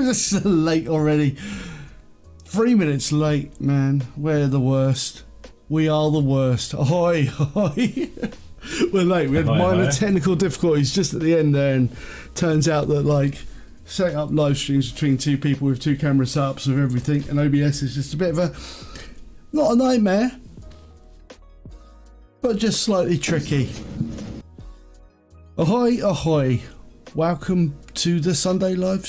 This is late already. 3 minutes late, man. We're the worst. We are the worst. Ahoy, ahoy. We're late. We had minor technical difficulties just at the end there, and turns out that like setting up live streams between two people with two camera setups of everything and OBS is just a bit of a, not a nightmare, but just slightly tricky. Ahoy, ahoy. Welcome to the Sunday live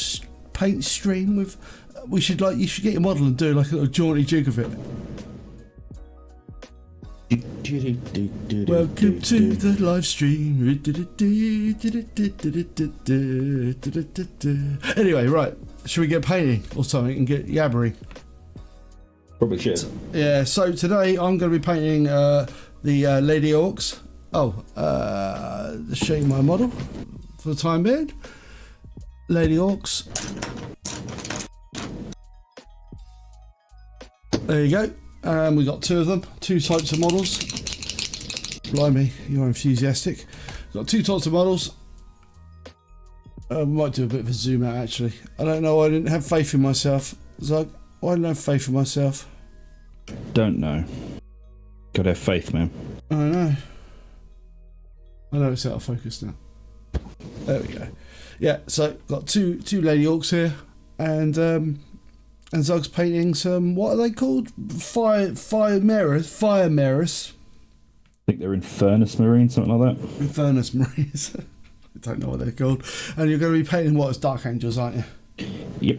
paint stream with, you should get your model and do like a little jaunty jig of it. Welcome to the live stream. Anyway, right, should we get painting or something and get yabbering? Probably should. Yeah, so today I'm going to be painting the Lady Orks. Show you my model for the time being. Lady Orks. There you go. We got two of them, two types of models. Blimey, you're enthusiastic. Got two types of models. We might do a bit of a zoom out actually. I don't know, I didn't have faith in myself. Zug, why didn't I have faith in myself? Don't know. Gotta have faith, man. I know it's out of focus now. There we go. Yeah, so got two Lady Orks here, and Zug's painting some, what are they called? Fire mirrors. I think they're Infernus Marine, something like that. Infernus Marines. I don't know what they're called. And you're going to be painting what as Dark Angels, aren't you? Yep.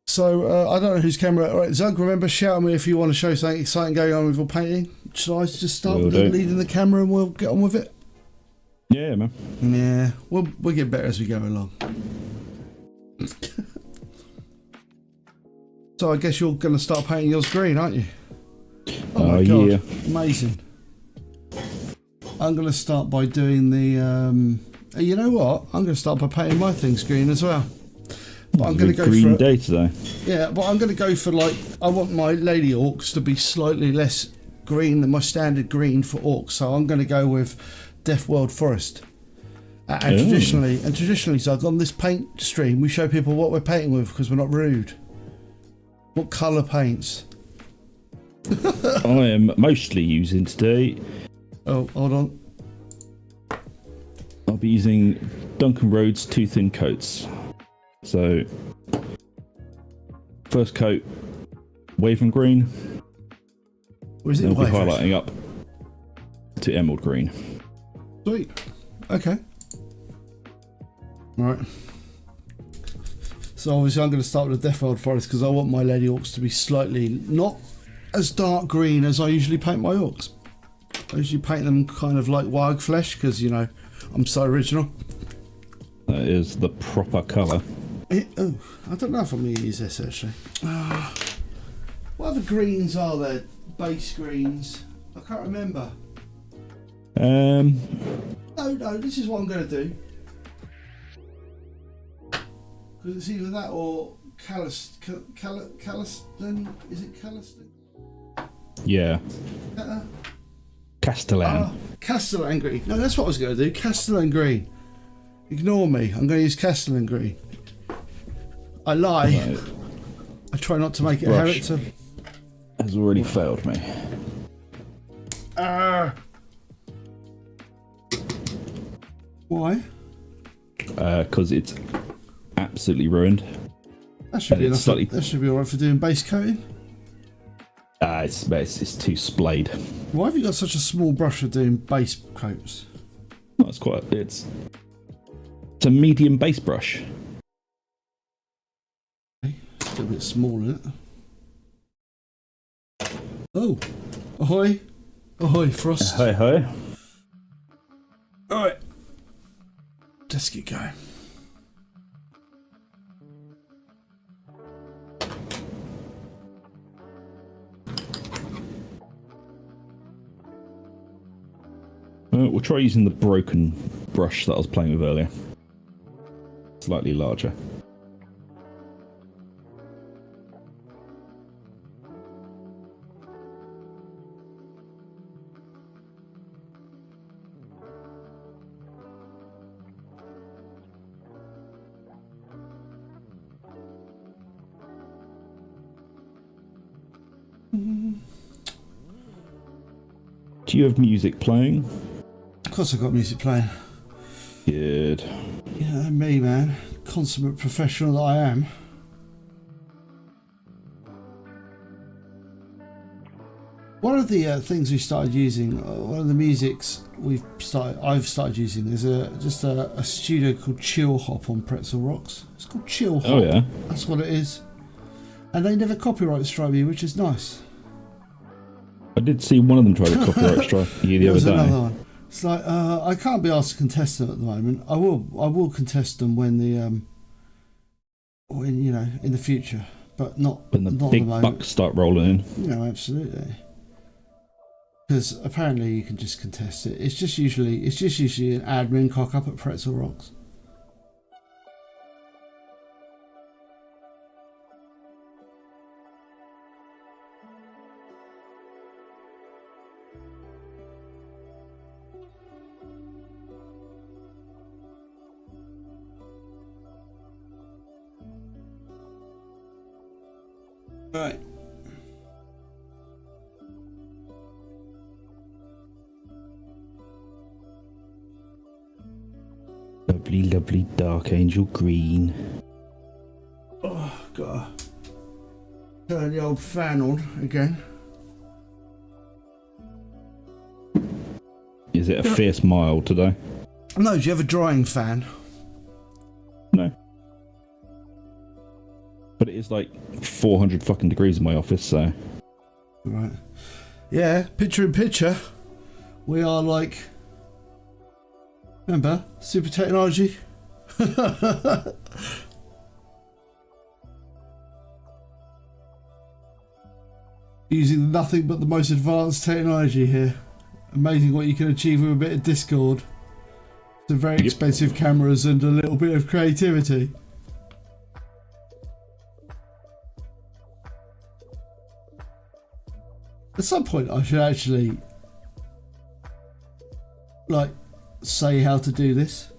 So I don't know whose camera. All right, Zug, remember, shout at me if you want to show something exciting going on with your painting. Shall I just start leading the camera and we'll get on with it? Yeah, man. Yeah, we'll get better as we go along. So I guess you're going to start painting yours green, aren't you? Oh my God, yeah. Amazing. I'm going to start by doing the, you know what? I'm going to start by painting my things green as well. But I'm going to go green day today. Yeah, but I'm going to go for like, I want my Lady Orks to be slightly less green than my standard green for Orcs. So I'm going to go with Death World Forest. And traditionally, Zug, on this paint stream, we show people what we're painting with because we're not rude. What colour paints? I am mostly using today. Oh, hold on. I'll be using Duncan Rhodes Too Thin Coats. So, first coat, Waving Green. Where's it? I'll be highlighting up to Emerald Green. Sweet. Okay. All right. So obviously I'm going to start with the Death World Forest because I want my Lady Orks to be slightly not as dark green as I usually paint my Orks. I usually paint them kind of like wild flesh because, you know, I'm so original. That is the proper colour. I don't know if I'm going to use this actually. What other greens are there? Base greens? I can't remember. No, this is what I'm going to do. Because it's either that or Caliston. Is it Caliston? Yeah. Castellan. Castellan green. No, that's what I was going to do. Castellan green. Ignore me. I'm going to use Castellan green. I lie. Right. I try not to make it a habit to. Has already failed me. Why? Because it's absolutely ruined. That should be enough. That should be alright for doing base coating. It's too splayed. Why have you got such a small brush for doing base coats? Well, it's a medium base brush. Okay. It's a bit small, isn't it? Oh, ahoy, ahoy, Frost. Hey, hey. All right, let's get going. We'll try using the broken brush that I was playing with earlier. Slightly larger. Do you have music playing? Of course I've got music playing. Good. Yeah, me, man. Consummate professional that I am. One of the things we started using, one of the musics I've started using is just a studio called Chill Hop on Pretzel Rocks. It's called Chill Hop. Oh yeah. That's what it is. And they never copyright strike me, which is nice. I did see one of them try to copyright strike you the other day. Another one. It's like I can't be asked to contest them at the moment. I will contest them when in the future, but not when the not big at the moment. bucks start rolling in. No, absolutely. Because apparently you can just contest it. It's just usually an admin cock up at Pretzel Rocks. Right. Lovely, lovely dark angel green. Oh, gotta turn the old fan on again. Is it a fierce mild today? No, do you have a drying fan? No. But it is like 400 fucking degrees in my office, so. Right. Yeah, picture in picture. We are like. Remember? Super technology. Using nothing but the most advanced technology here. Amazing what you can achieve with a bit of Discord. Some very expensive cameras and a little bit of creativity. At some point I should actually say how to do this.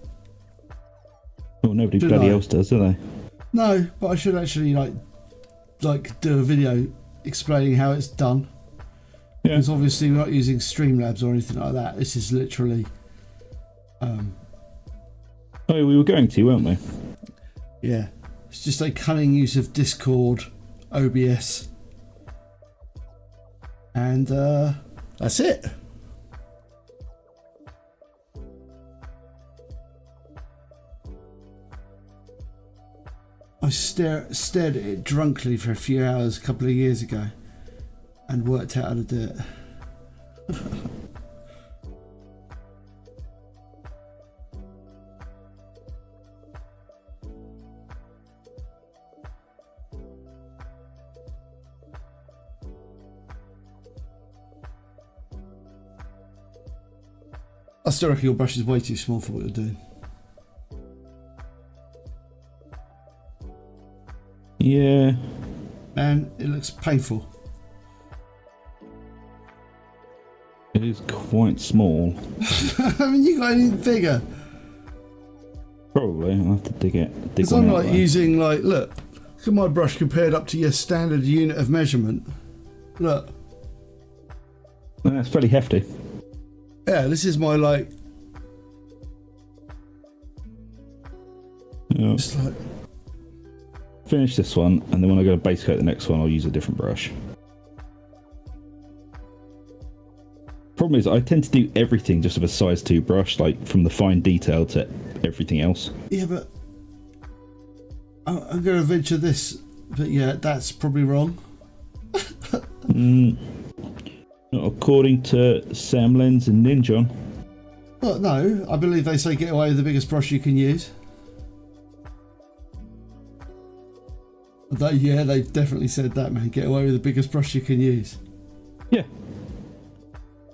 Well, nobody bloody else does, do they? No, but I should actually do a video explaining how it's done. Yeah. Because obviously we're not using Streamlabs or anything like that. This is literally Oh, we were going to, weren't we? yeah. It's just a cunning use of Discord, OBS. And that's it. I stared at it drunkly for a few hours a couple of years ago and worked out how to do it. I still reckon your brush is way too small for what you're doing. Yeah. Man, it looks painful. It is quite small. I mean, you got anything bigger? Probably. I'll have to dig Because one I'm out like there. using look at my brush compared up to your standard unit of measurement. Look. No, that's fairly hefty. Yeah, this is my Yeah. just like. Finish this one, and then when I go to base coat the next one, I'll use a different brush. Problem is, I tend to do everything just with a size 2 brush, like from the fine detail to everything else. Yeah, but I'm going to venture this, but yeah, that's probably wrong. Not according to Sam Lenz and Ninjon. Well, no, I believe they say get away with the biggest brush you can use. Yeah, they've definitely said that, man. Get away with the biggest brush you can use. Yeah.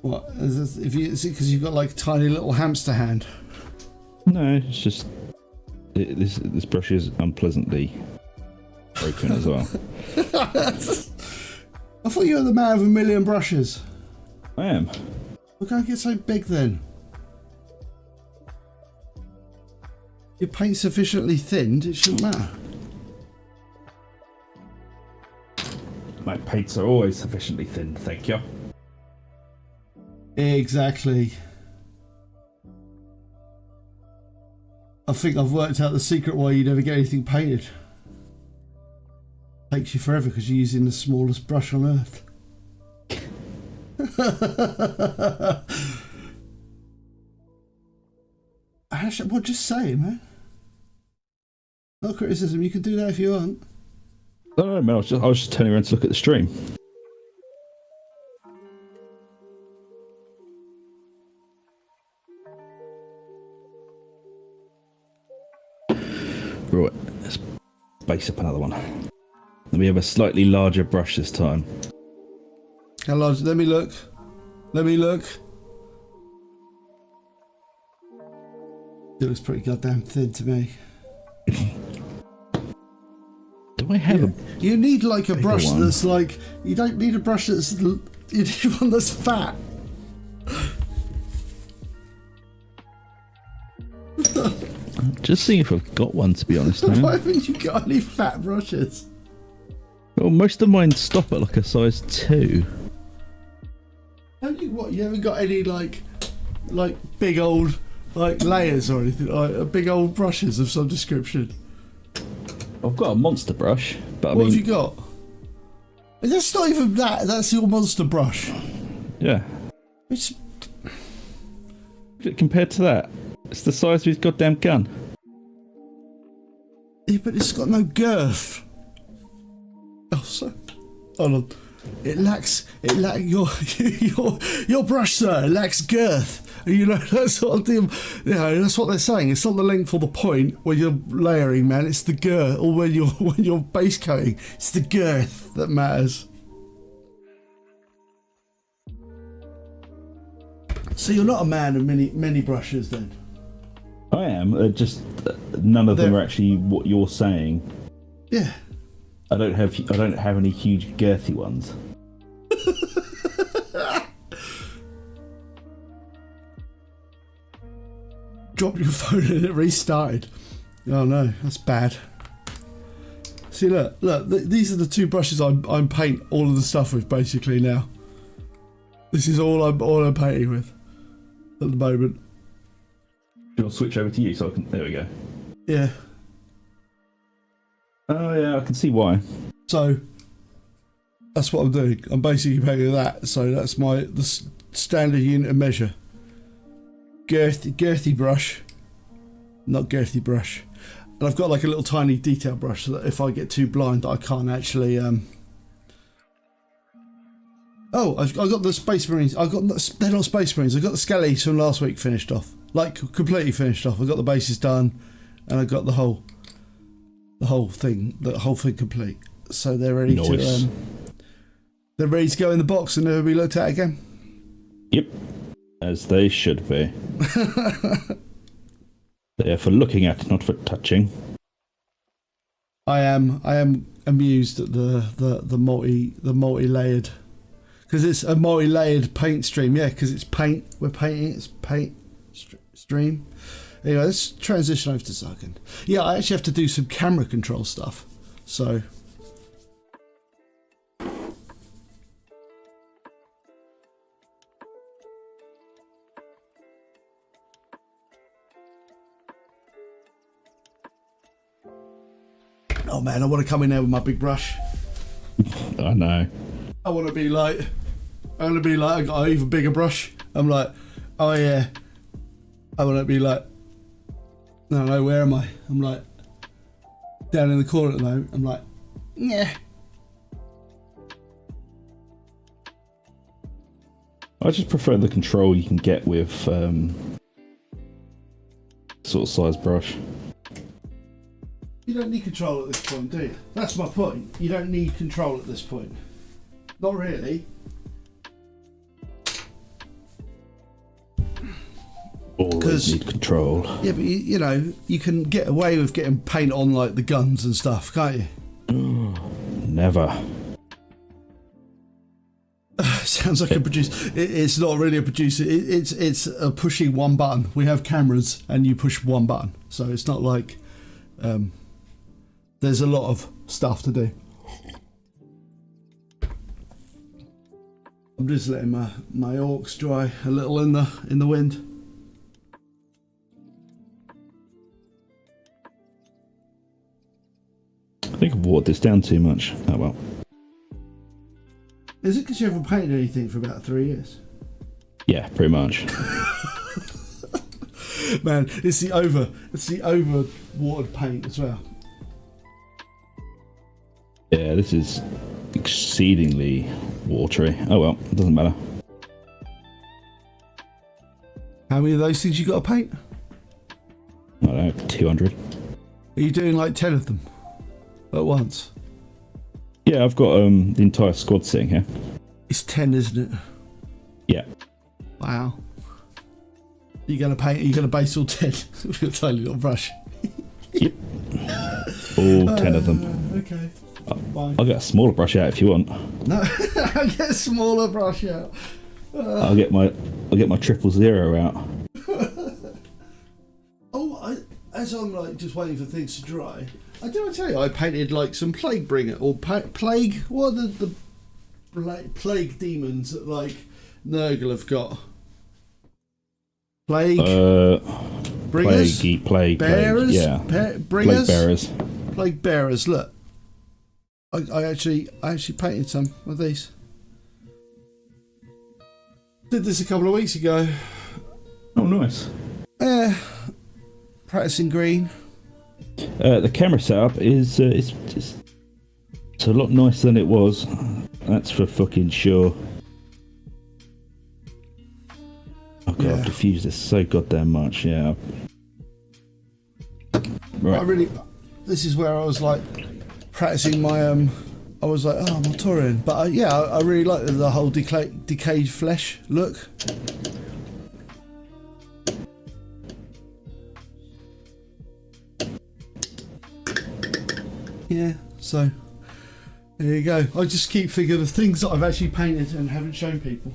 What? If you because you've got like tiny little hamster hand. No, it's just this brush is unpleasantly broken as well. I thought you were the man with a million brushes. I am. Why can't I get so big then? Your paint sufficiently thinned, it shouldn't matter. My paints are always sufficiently thin, thank you. Exactly. I think I've worked out the secret why you never get anything painted. Takes you forever because you're using the smallest brush on earth. Well, just say it, man. Not criticism. You can do that if you want. No, man. I was just turning around to look at the stream. Right, let's base up another one. Then we have a slightly larger brush this time. How large? Let me look. Let me look. It looks pretty goddamn thin to me. Do I have a... You need like a brush one? that's like... You don't need a brush that's... You need one that's fat. Just seeing if I've got one, to be honest. Why haven't you got any fat brushes? Well, most of mine stop at like a size 2. Have you what? You haven't got any like big old like layers or anything, like big old brushes of some description? I've got a monster brush, but What have you got? That's not even that. That's your monster brush. Yeah. It's Compared to that, it's the size of his goddamn gun. yeah, but it's got no girth. Oh, so hold on. It lacks your brush, sir. It lacks girth. You know, that's what that's what they're saying. It's not the length or the point when you're layering, man. It's the girth, or when you're base coating. It's the girth that matters. So you're not a man of many brushes, then? I am. Just none of them are actually what you're saying. Yeah. I don't have any huge girthy ones. Dropped your phone and it restarted. Oh no, that's bad. See, look, these are the two brushes I'm paint all of the stuff with basically now. This is all I'm painting with at the moment. I'll switch over to you so I can. There we go. Yeah. Oh yeah, I can see why. So that's what I'm doing. I'm basically painting that. So that's the standard unit of measure. Girthy brush, not girthy brush. And I've got like a little tiny detail brush so that if I get too blind, I can't actually. Oh, I've got the Space Marines. They're not Space Marines. I've got the skellies from last week finished off, like completely finished off. I got the bases done, and I got the whole thing complete. So they're ready to. They're ready to go in the box and never be looked at again. Yep, as they should be. They're for looking at, not for touching. I am amused at the multi-layered, because it's a multi-layered paint stream. Yeah, because it's paint. We're painting. It's paint stream. Anyway, let's transition over to Zug. Yeah, I actually have to do some camera control stuff. So. Oh man, I want to come in there with my big brush. I know. I want to be like, I got an even bigger brush. I'm like, oh yeah. I want to be like, no, where am I? I'm like, down in the corner at the moment. I'm like, yeah. I just prefer the control you can get with sort of size brush. You don't need control at this point, do you? That's my point. You don't need control at this point. Not really. Always need control. Yeah, but you know, you can get away with getting paint on like the guns and stuff, can't you? Never. Sounds like a producer. It's not really a producer. It's a pushing one button. We have cameras, and you push one button, so it's not like there's a lot of stuff to do. I'm just letting my Orks dry a little in the wind. I think I've watered this down too much. Oh well. Is it because you haven't painted anything for about 3 years? Yeah, pretty much. Man, it's the over watered paint as well. Yeah, this is exceedingly watery. Oh well, it doesn't matter. How many of those things you got to paint? I don't know, 200. Are you doing like 10 of them at once? Yeah, I've got the entire squad sitting here. It's 10, isn't it? Yeah. Wow. You're gonna paint? You're gonna base all 10 with a tiny little brush? Yep. All 10 of them. Okay. Fine. I'll get a smaller brush out if you want. No, I'll get a smaller brush out. I'll get my 000 out. As I'm like just waiting for things to dry, I tell you I painted like some plague bringer or plague. What are the plague demons that like Nurgle have got? Plague bringers, plague bearers, yeah, bringers, plague bearers. Plague bearers. Look, I actually painted some of these. Did this a couple of weeks ago. Oh, nice. Practicing green. The camera setup is it's a lot nicer than it was. That's for fucking sure. Oh god, I've diffused this so goddamn much. Yeah. Right. This is where I was like practicing my I was like, oh, I'm Mortorian, but I really like the whole decayed flesh look. Yeah, so there you go. I just keep thinking of things that I've actually painted and haven't shown people.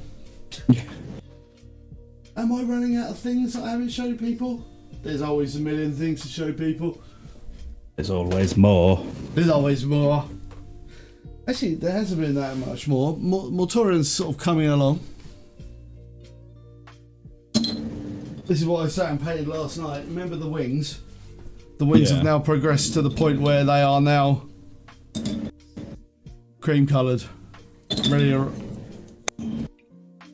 Am I running out of things that I haven't shown people? There's always a million things to show people. There's always more. There's always more. Actually, there hasn't been that much more. Mortorian's sort of coming along. This is what I sat and painted last night. Remember the wings? The wings have now progressed to the point where they are now cream coloured,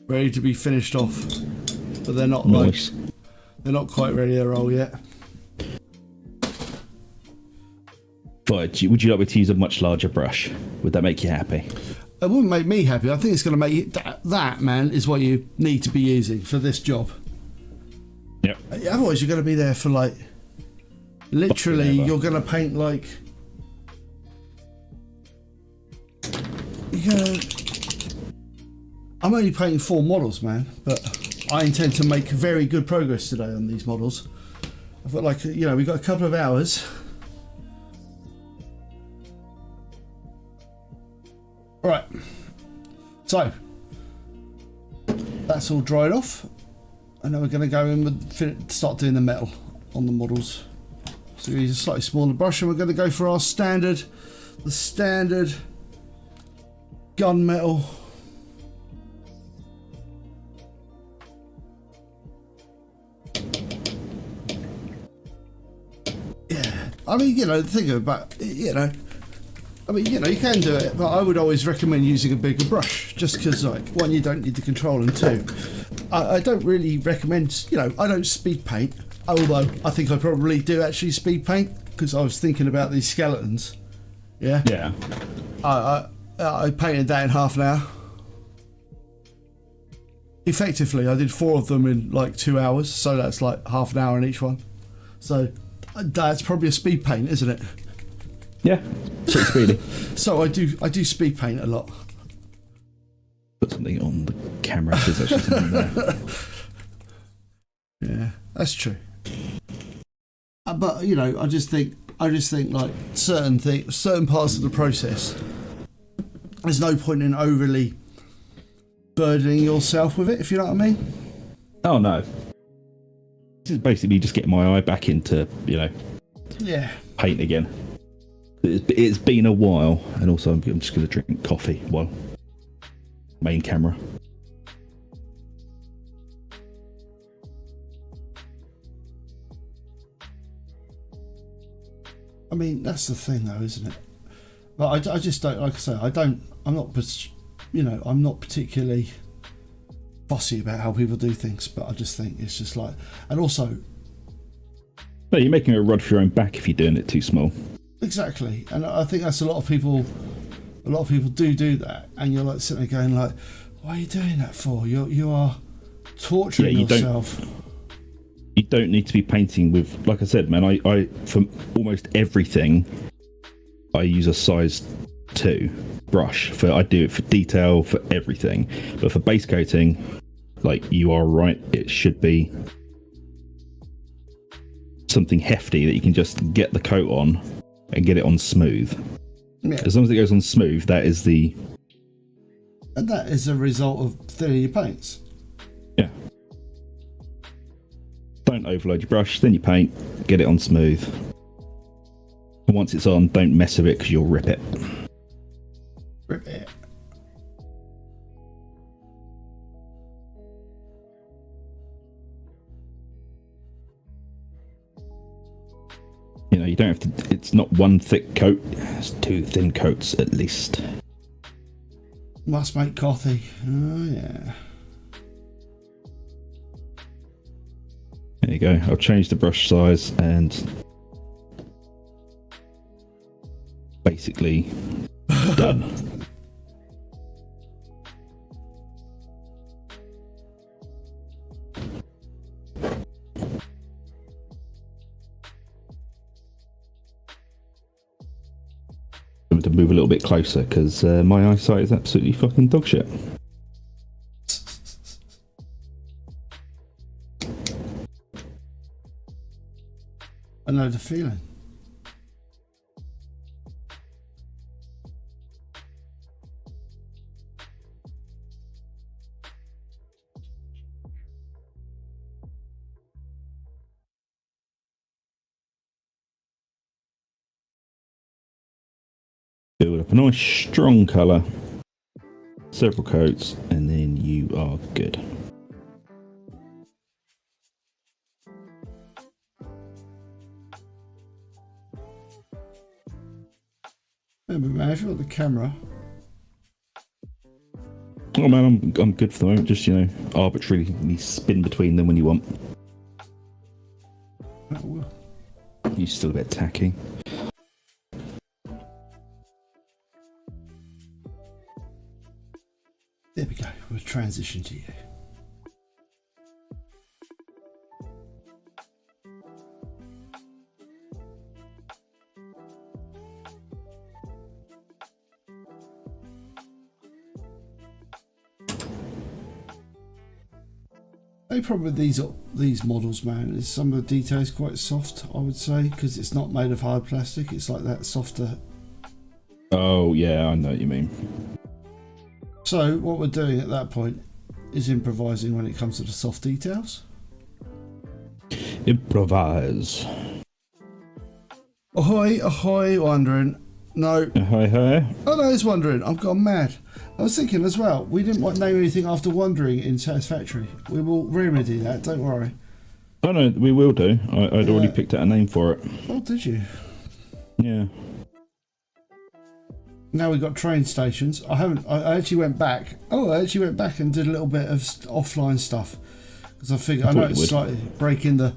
ready to be finished off. But they're not nice. They're not quite ready to roll yet. But would you like me to use a much larger brush? Would that make you happy? It wouldn't make me happy. I think it's going to make you, that man is what you need to be using for this job. Yep. Otherwise, you're going to be there for like. Literally, you're going to paint like. I'm only painting 4 models, man, but I intend to make very good progress today on these models. I've got like, we've got a couple of hours. Right. So, that's all dried off. And then we're going to go in with start doing the metal on the models. So we use a slightly smaller brush, and we're going to go for the standard gunmetal. Yeah, I mean, think about, you can do it, but I would always recommend using a bigger brush, just because, like, one, you don't need the control, and two, I don't really recommend, I don't speed paint. Although I think I probably do actually speed paint, because I was thinking about these skeletons. Yeah. Yeah. I painted that in half an hour. Effectively, I did 4 of them in like 2 hours, so that's like half an hour in each one. So that's probably a speed paint, isn't it? Yeah. Pretty speedy. So I do speed paint a lot. Put something on the camera. There's actually something there. Yeah, that's true. But I just think like certain parts of the process, there's no point in overly burdening yourself with it, if you know what I mean. Oh no. This is basically just getting my eye back into, paint again. It's been a while, and also I'm just going to drink coffee while main camera. I mean, that's the thing, though, isn't it? But I just don't, like I say, I'm not, I'm not particularly fussy about how people do things, but I just think it's just like, and also, no, you're making a rod for your own back if you're doing it too small. Exactly, and I think that's a lot of people do that, and you're like sitting there going like, why are you doing that for? You are torturing yourself. You don't need to be painting with, like I said, man, I for almost everything I use a size 2 brush. I do it for detail, for everything, but for base coating, like, you are right, it should be something hefty that you can just get the coat on and get it on smooth. Yeah. As long as it goes on smooth, and that is a result of thinning your paints. Yeah. Don't overload your brush, then you paint, get it on smooth. And once it's on, don't mess with it because you'll rip it. Rip it. You know, you don't have to, it's not one thick coat, it's 2 thin coats at least. Must make coffee. Oh, yeah. There you go. I'll change the brush size and basically done. To move a little bit closer because my eyesight is absolutely fucking dog shit. I know the feeling. Build up a nice strong colour, several coats, and then you are good. Remember, man, if you want the camera. Oh man, I'm good for the moment. Just, you know, arbitrarily spin between them when you want. That will. You're still a bit tacky. There we go. We'll transition to you. The problem with these models, man, is some of the details quite soft, I would say, because it's not made of hard plastic. It's like that softer. Oh yeah, I know what you mean. So what we're doing at that point is improvising when it comes to the soft details. Improvise. Ahoy, ahoy, wondering. No. Ahoy, ahoy. Oh no, it's wondering. I've gone mad. I was thinking as well, we didn't want to name anything after wandering in Satisfactory. We will remedy that, don't worry. Oh no, we will do. I'd already picked out a name for it. Oh, did you? Yeah. Now we've got train stations. I actually went back. Oh, I actually went back and did a little bit of offline stuff because I figured I know it's slightly breaking the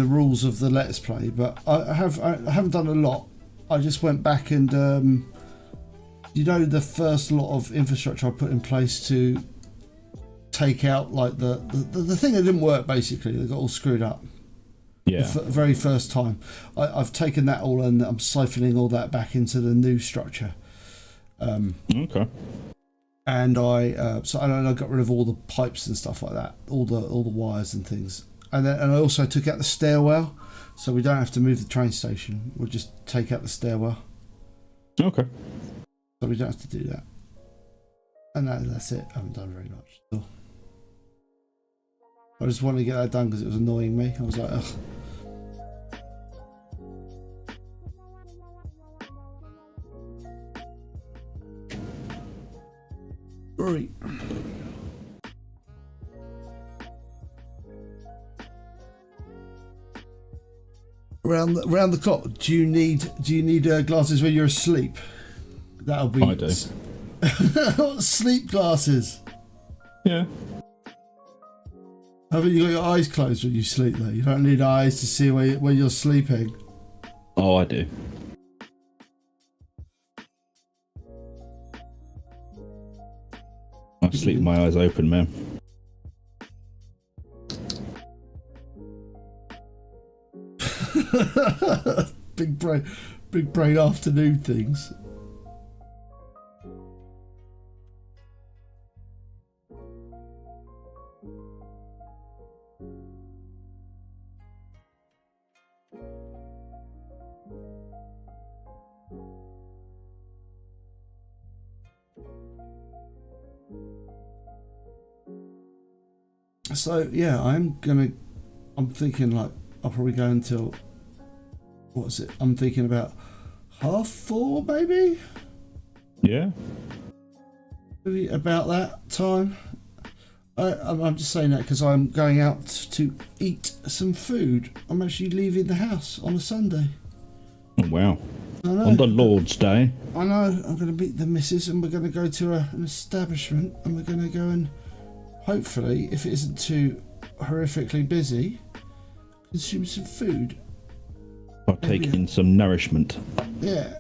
rules of the Let's Play, but I haven't done a lot. I just went back and the first lot of infrastructure I put in place to take out like the thing that didn't work, basically that got all screwed up. Yeah. The very first time, I've taken that all and I'm siphoning all that back into the new structure. Okay. And I got rid of all the pipes and stuff like that, all the wires and things, and I also took out the stairwell, so we don't have to move the train station. We'll just take out the stairwell. Okay. So we don't have to do that. And that's it. I haven't done very much. So I just wanted to get that done because it was annoying me. I was like, ugh. Right. Round the clock. Do you need glasses when you're asleep? That'll be. I do. Sleep glasses. Yeah. Haven't you got your eyes closed when you sleep though? You don't need eyes to see where you're sleeping. Oh, I do. I sleep with my eyes open, man. Big brain afternoon things. So yeah, I'm thinking like I'll probably go until, what is it? I'm thinking about 4:30 maybe? Yeah. Maybe about that time. I'm just saying that because I'm going out to eat some food. I'm actually leaving the house on a Sunday. Oh, wow. I know. On the Lord's Day. I know. I'm going to meet the missus and we're going to go to an establishment and we're going to go and hopefully, if it isn't too horrifically busy, consume some food. Partake in some nourishment. Yeah.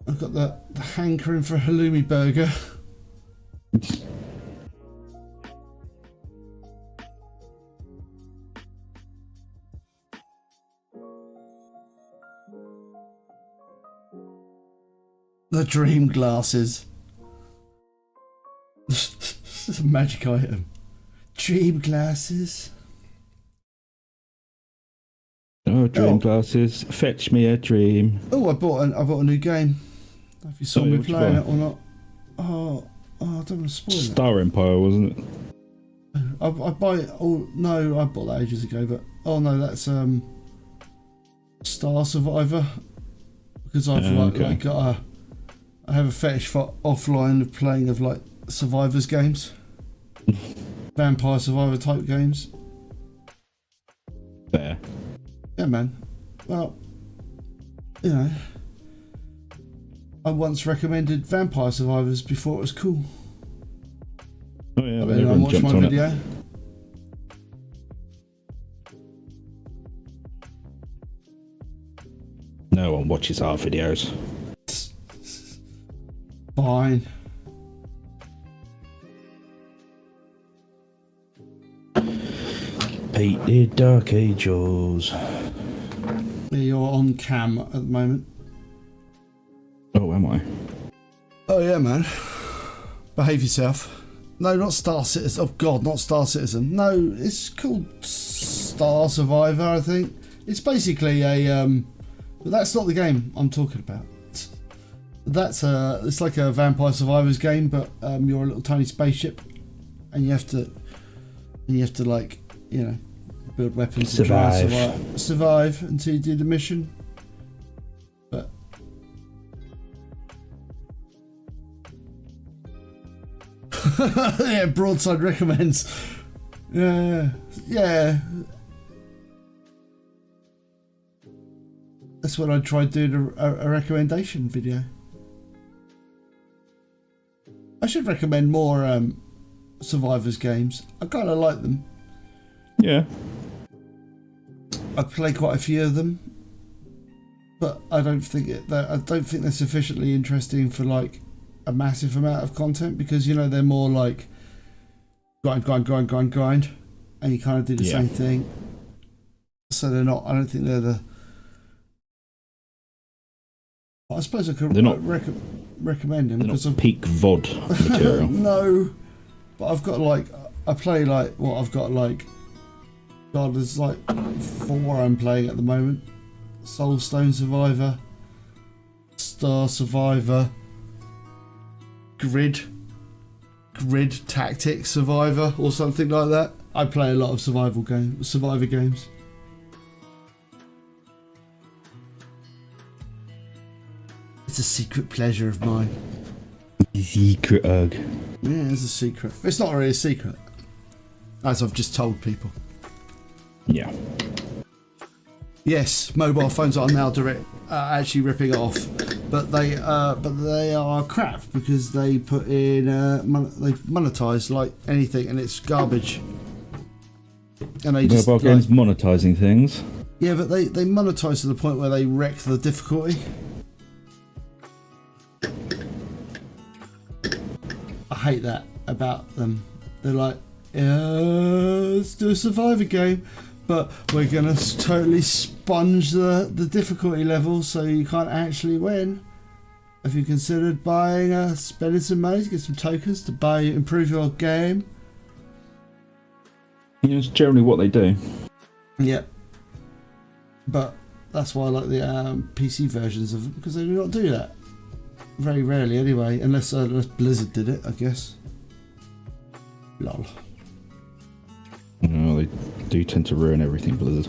I've got the hankering for a halloumi burger. The dream glasses. It's a magic item. Dream glasses. Oh, dream glasses. Fetch me a dream. Oh, I bought a new game. I don't know if you saw me playing it or not. Oh, I don't want to spoil it. Star Empire, wasn't it? I buy it. Oh no, I bought that ages ago. But oh no, that's Star Survivor. Because I've like got a. I have a fetish for offline of playing of like survivors games, vampire survivor type games. Fair. Yeah, man. Well, you know, I once recommended Vampire Survivors before it was cool. Oh yeah, I mean, I watched my video. No one watches our videos. Fine. Painted Dark Angels. You're on cam at the moment. Oh, am I? Oh yeah, man. Behave yourself. No, not Star Citizen. Oh God, not Star Citizen. No, it's called Star Survivor, I think. It's basically a but that's not the game I'm talking about. That's it's like a Vampire Survivors game, but you're a little tiny spaceship, and you have to like, you know, build weapons and try and survive until you do the mission. But yeah, Broadside recommends. Yeah. That's when I tried doing a recommendation video. I should recommend more Survivors games. I kind of like them. Yeah. I play quite a few of them, but I don't think they're sufficiently interesting for like a massive amount of content, because you know they're more like grind, and you kind of do the same thing. So they're not. I don't think they're the. I suppose I could recommend them because of peak VOD material. No, but I've got like I've got like. God, there's like 4 I'm playing at the moment. Soulstone Survivor, Star Survivor, Grid Tactics Survivor, or something like that. I play a lot of survivor games. It's a secret pleasure of mine. Secret Ug. Yeah, it's a secret. It's not really a secret, as I've just told people. Yeah. Yes, mobile phones are now actually ripping off, but they are crap because they put in they monetize like anything, and it's garbage. And they mobile games monetizing things. Yeah, but they monetize to the point where they wreck the difficulty. I hate that about them. They're like, let's do a survivor game, but we're gonna totally sponge the difficulty level so you can't actually win. Have you considered spending some money to get some tokens to improve your game? Yeah, it's generally what they do. Yep. But that's why I like the PC versions of them, because they do not do that. Very rarely, anyway, unless Blizzard did it, I guess. Lol. No, they do tend to ruin everything, Blizzard.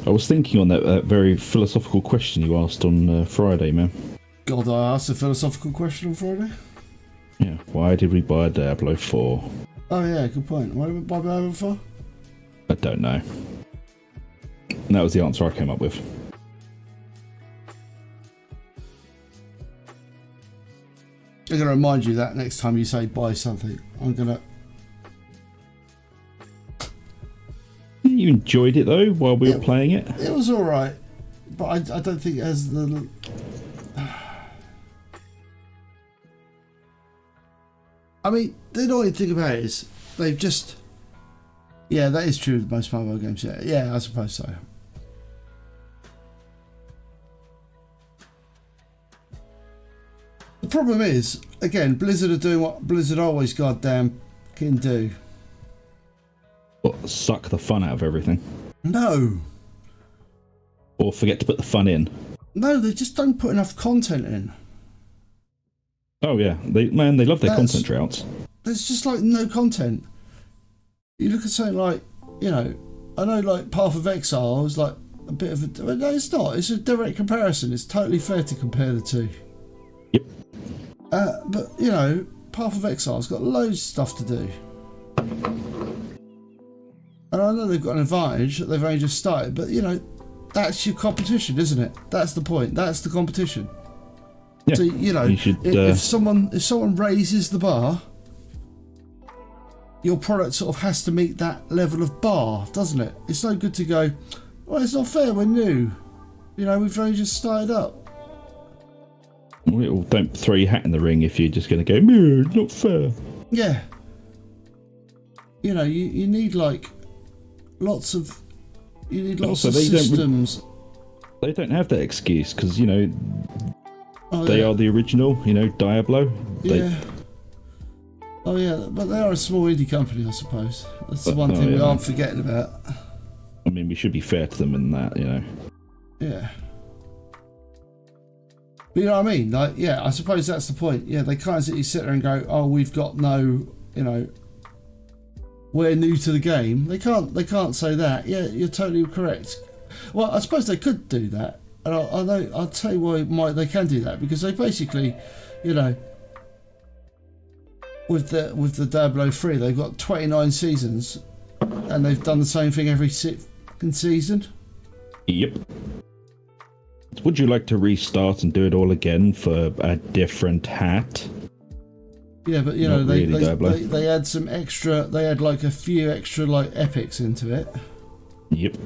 I was thinking on that very philosophical question you asked on Friday, man. God, I asked a philosophical question on Friday? Yeah, why did we buy Diablo 4? Oh yeah, good point. Why did we buy Diablo 4? I don't know. And that was the answer I came up with. I'm going to remind you that next time you say buy something. I'm going to... You enjoyed it though while we were playing it? It was alright, but I don't think it has the... I mean, the annoying thing about it is they've just... Yeah, that is true with most mobile games. Yeah, I suppose so. The problem is, again, Blizzard are doing what Blizzard always goddamn can do. What, suck the fun out of everything? No. Or forget to put the fun in? No, they just don't put enough content in. Oh yeah, they love their content droughts. There's just like no content. You look at something like, you know, I know like Path of Exile is like a bit of a... No, it's not. It's a direct comparison. It's totally fair to compare the two. Yep. But, you know, Path of Exile's got loads of stuff to do. And I know they've got an advantage that they've only just started, but, you know, that's your competition, isn't it? That's the point. That's the competition. Yeah. So, you know, if someone raises the bar, your product sort of has to meet that level of bar, doesn't it? It's no good to go, well, it's not fair, we're new. You know, we've only just started up. Well, don't throw your hat in the ring if you're just going to go, no, it's not fair. Yeah. You know, you need like lots of systems. They don't have that excuse because, you know, Oh, they are the original, you know, Diablo. Yeah. Oh yeah, but they are a small indie company, I suppose. That's the one thing we aren't forgetting about. I mean, we should be fair to them in that, you know. Yeah. But you know what I mean? Like, yeah, I suppose that's the point. Yeah, they can't sit there and go, oh, we've got no, you know, we're new to the game. They can't say that. Yeah, you're totally correct. Well, I suppose they could do that. And I'll tell you why they can do that, because they basically, you know, with the Diablo 3, they've got 29 seasons, and they've done the same thing every season. Yep. Would you like to restart and do it all again for a different hat? Yeah, but you know, they add some extra. They add like a few extra like epics into it. Yep.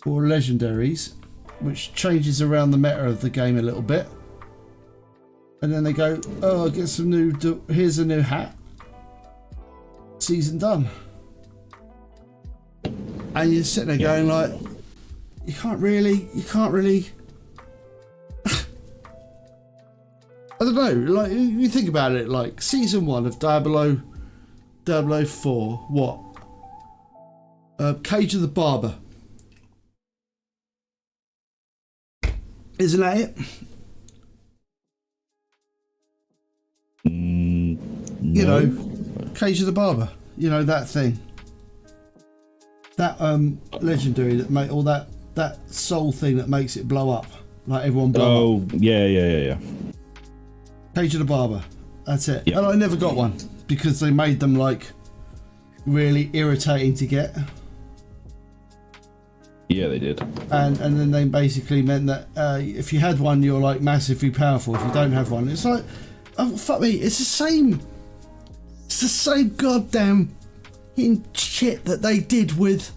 Or legendaries, which changes around the meta of the game a little bit. And then they go, oh, get some new. Here's a new hat. Season done. And you're sitting there going like, you can't really. I don't know. Like, you think about it, like season 1 of Diablo 4. What? Cage of the Barber. Isn't that it? No. You know, Cage of the Barber. You know, that thing. That legendary that make all that soul thing that makes it blow up, like everyone blow up. Oh, yeah. Cage of the Barber. That's it. Yep. And I never got one. because they made them like really irritating to get. Yeah, they did. And then they basically meant that if you had one, you're like massively powerful. If you don't have one, it's like, oh fuck me, it's the same. It's the same goddamn shit that they did with.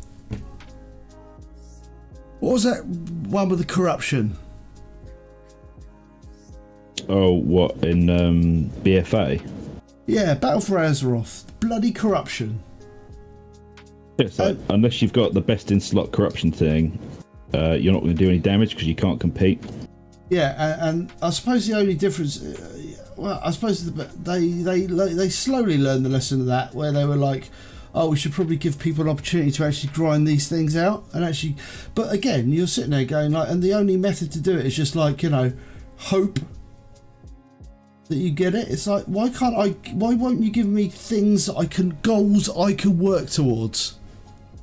What was that one with the corruption? Oh, what in BFA? Yeah, Battle for Azeroth. Bloody corruption. It's like, unless you've got the best in slot corruption thing, you're not going to do any damage because you can't compete. Yeah, and I suppose the only difference, well, I suppose they slowly learned the lesson of that, where they were like, oh, we should probably give people an opportunity to actually grind these things out and actually. But again, you're sitting there going like, and the only method to do it is just like, you know, hope that you get it. It's like, why won't you give me things that goals I can work towards?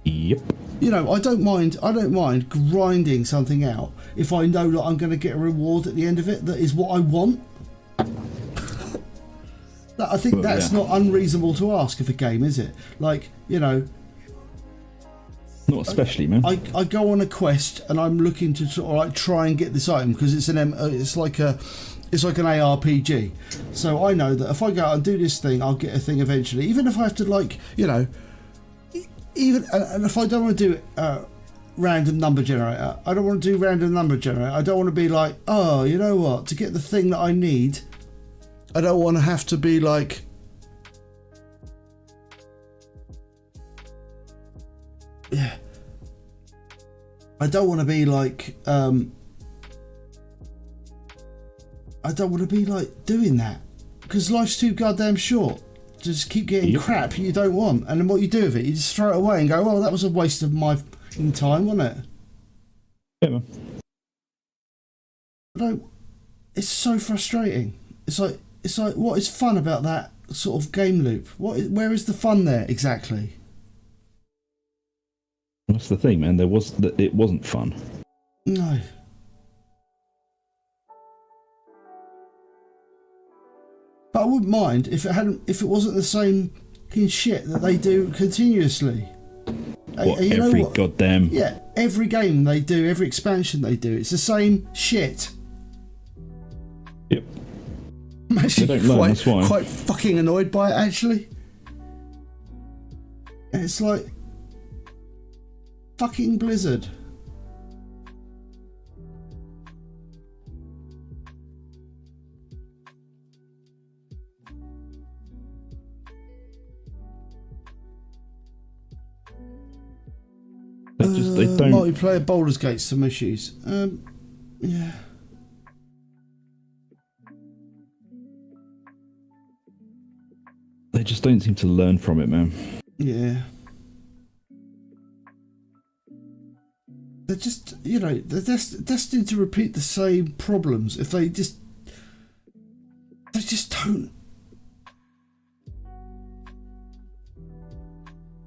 Yep. You know, I don't mind grinding something out if I know that I'm going to get a reward at the end of it that is what I want. I think that's not unreasonable to ask of a game, is it? Like, you know, not especially, man. I go on a quest and I'm looking to sort of like try and get this item because it's like an ARPG. So I know that if I go out and do this thing, I'll get a thing eventually. Even if I have to, like, you know, and if I don't want to do random number generator, I don't want to do random number generator. I don't want to be like, oh, you know what? To get the thing that I need, I don't want to have to be like, yeah. I don't want to be like, I don't want to be like doing that because life's too goddamn short. Just keep getting crap you don't want, and then what you do with it, you just throw it away and go, "Oh, that was a waste of my time, wasn't it?" Yeah, man. It's so frustrating. It's like, what is fun about that sort of game loop? Where is the fun there exactly? That's the thing, man. It wasn't fun. No. But I wouldn't mind if it wasn't the same shit that they do continuously. Every goddamn... Yeah, every game they do, every expansion they do, it's the same shit. Yep. I'm actually they don't learn, that's why. Quite fucking annoyed by it, actually. And it's like... fucking Blizzard. They don't... Multiplayer Baldur's Gate, some issues. Yeah. They just don't seem to learn from it, man. Yeah. They're just, you know, they're destined to repeat the same problems if they just don't.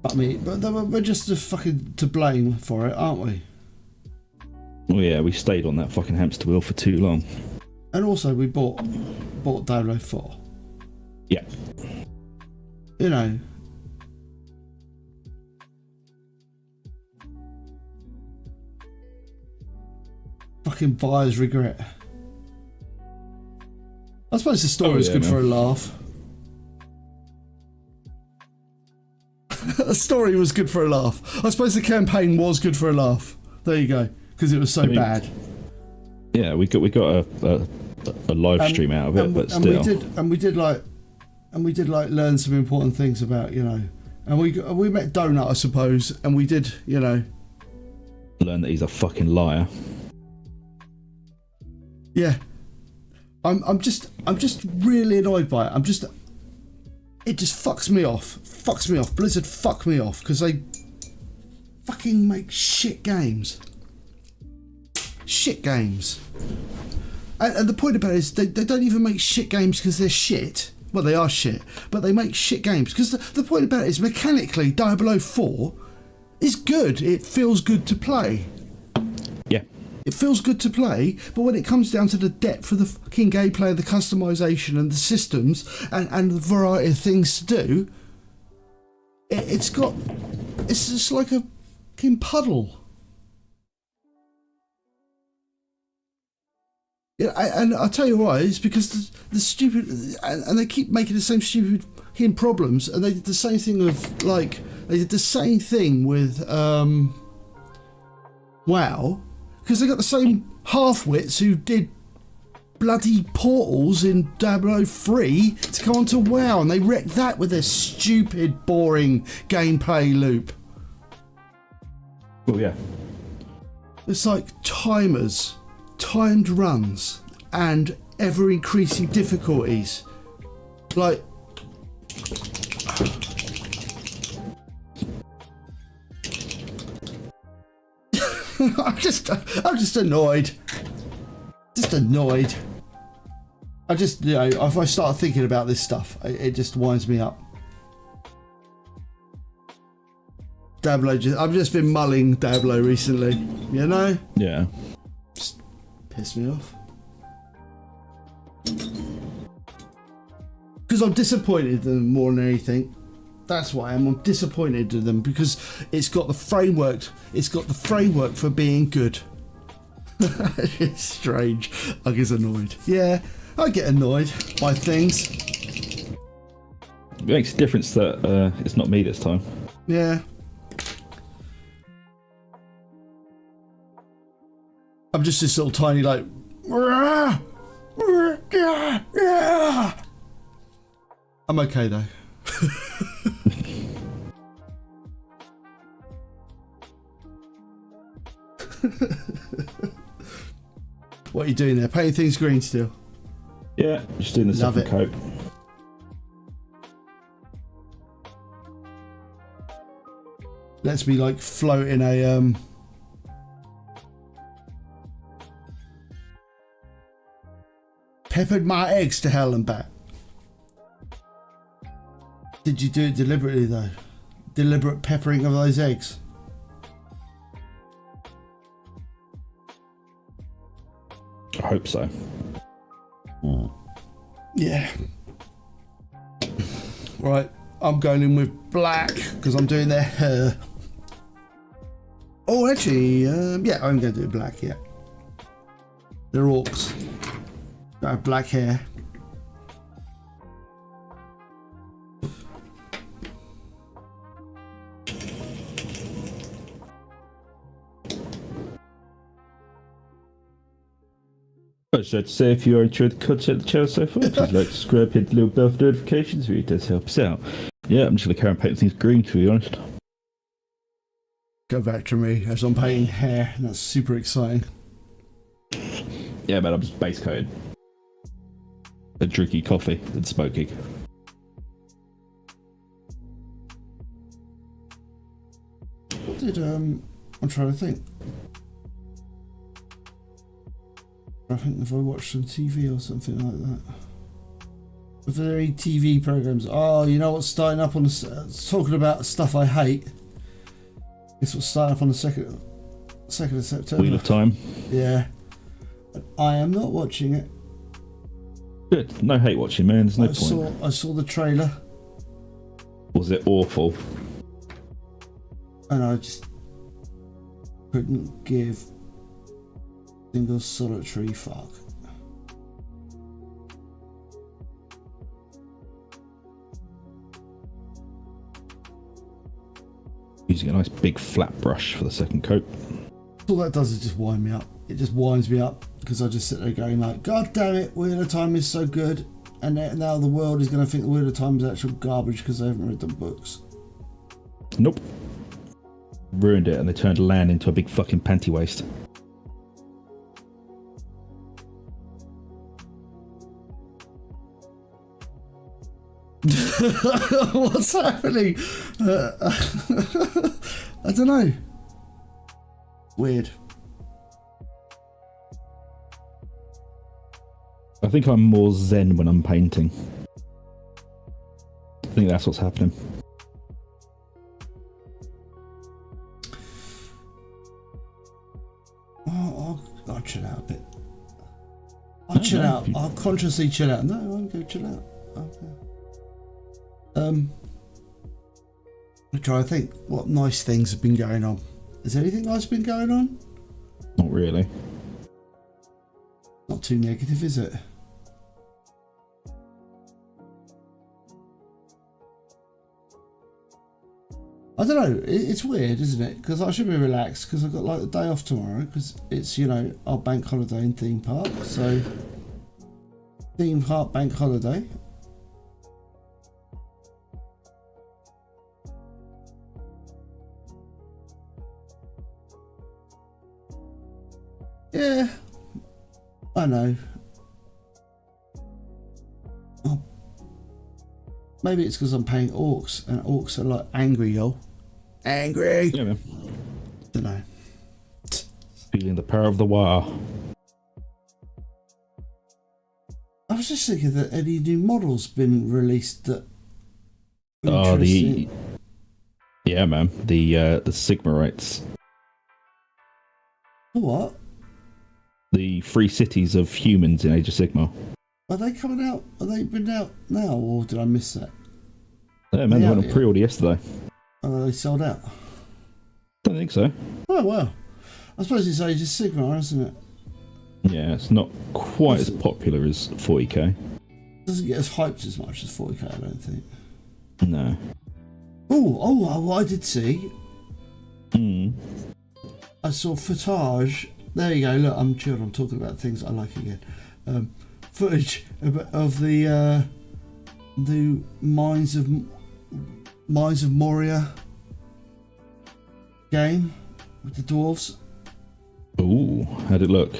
I mean, but we're just fucking to blame for it, aren't we? Well, yeah, we stayed on that fucking hamster wheel for too long. And also, we bought Diablo 4. Yeah. You know. Fucking buyer's regret. I suppose the story was good for a laugh. The story was good for a laugh. I suppose the campaign was good for a laugh. There you go, because it was so bad. Yeah, we got a live stream out of it, but still. We did learn some important things about, you know, and we met Donut, I suppose, and we did, you know, learn that he's a fucking liar. Yeah, I'm just really annoyed by it. It just fucks me off. Blizzard fuck me off because they fucking make shit games. And the point about it is they don't even make shit games because they're shit. Well, they are shit, but they make shit games because the point about it is mechanically Diablo 4 is good. It feels good to play. Yeah. It feels good to play, but when it comes down to the depth of the fucking gameplay, the customization and the systems and the variety of things to do, it's just like a fucking puddle. Yeah, and I'll tell you why. It's because the stupid, and they keep making the same stupid fucking problems, and they did the same thing with WoW, because they got the same half-wits who did bloody portals in 003 to come onto WoW, and they wrecked that with their stupid, boring gameplay loop. Oh yeah. It's like timers, timed runs, and ever-increasing difficulties. Like... I'm just annoyed. Just annoyed. If I start thinking about this stuff, it just winds me up. Diablo, I've just been mulling Diablo recently, you know? Yeah. Just piss me off. Because I'm disappointed in them more than anything. That's why I'm disappointed in them, because it's got the framework. It's got the framework for being good. It's strange. I get annoyed. Yeah, I get annoyed by things. It makes a difference that it's not me this time. Yeah. I'm just this little tiny like. I'm okay though. What are you doing there? Painting things green still? Yeah, just doing the Love second coat. Lets me like float in a peppered my eggs to hell and back. Did you do it deliberately though? Deliberate peppering of those eggs? I hope so. Yeah. Right, I'm going in with black because I'm doing their hair. Oh, actually, yeah, I'm going to do black, yeah. They're orcs. They have black hair. I should say if you are enjoyed the content of the channel so far, please like, subscribe, hit the little bell for notifications, it really does help us out. Yeah, I'm just going to carry on painting things green, to be honest. Go back to me as I'm painting hair, and that's super exciting. Yeah, man, I'm just base coated. And drinking coffee and smoking. What did, I'm trying to think. I think if I watched some TV or something like that. Were there any TV programs? Oh, you know what's starting up on the... talking about stuff I hate. It's what's starting up on the 2nd of September. Wheel of Time. Yeah. I am not watching it. Good. No hate watching, man. There's no point. I saw the trailer. Was it awful? And I just couldn't give a single solitary fuck. Using a nice big flat brush for the second coat. All that does is just wind me up. It just winds me up because I just sit there going like, God damn it, Wheel of Time is so good, and now the world is going to think the Wheel of Time is actual garbage because they haven't read the books. Nope. Ruined it, and they turned land into a big fucking panty waste. What's happening? I don't know. Weird. I think I'm more zen when I'm painting. I think that's what's happening. chill out a bit. I'll chill out. I'll consciously chill out. No, I won't go chill out. Okay. I'm trying to think what nice things have been going on. Is there anything nice been going on? Not really. Not too negative, is it? I don't know. It's weird, isn't it? Because I should be relaxed because I've got like the day off tomorrow because it's, you know, our bank holiday in theme park. So theme park bank holiday. Yeah, I know. Oh, maybe it's because I'm paying orcs, and orcs are like angry, yo. Angry. Yeah, man. Don't know. Feeling the power of the war. I was just thinking that any new models been released that. Oh, yeah, man. The Sigma rates. What? The free cities of humans in Age of Sigma. Are they coming out? Are they been out now, or did I miss that? Yeah, man, they went on pre-order yesterday. Are they sold out? Don't think so. Oh, well. I suppose it's Age of Sigma, isn't it? Yeah, it's not quite as popular as 40k. Doesn't get as hyped as much as 40k, I don't think. No. Oh, what I did see. Mm. I saw footage. There you go. Look, I'm chilled. I'm talking about things I like again. Footage of the Mines of Moria game with the dwarves. Ooh, how'd it look?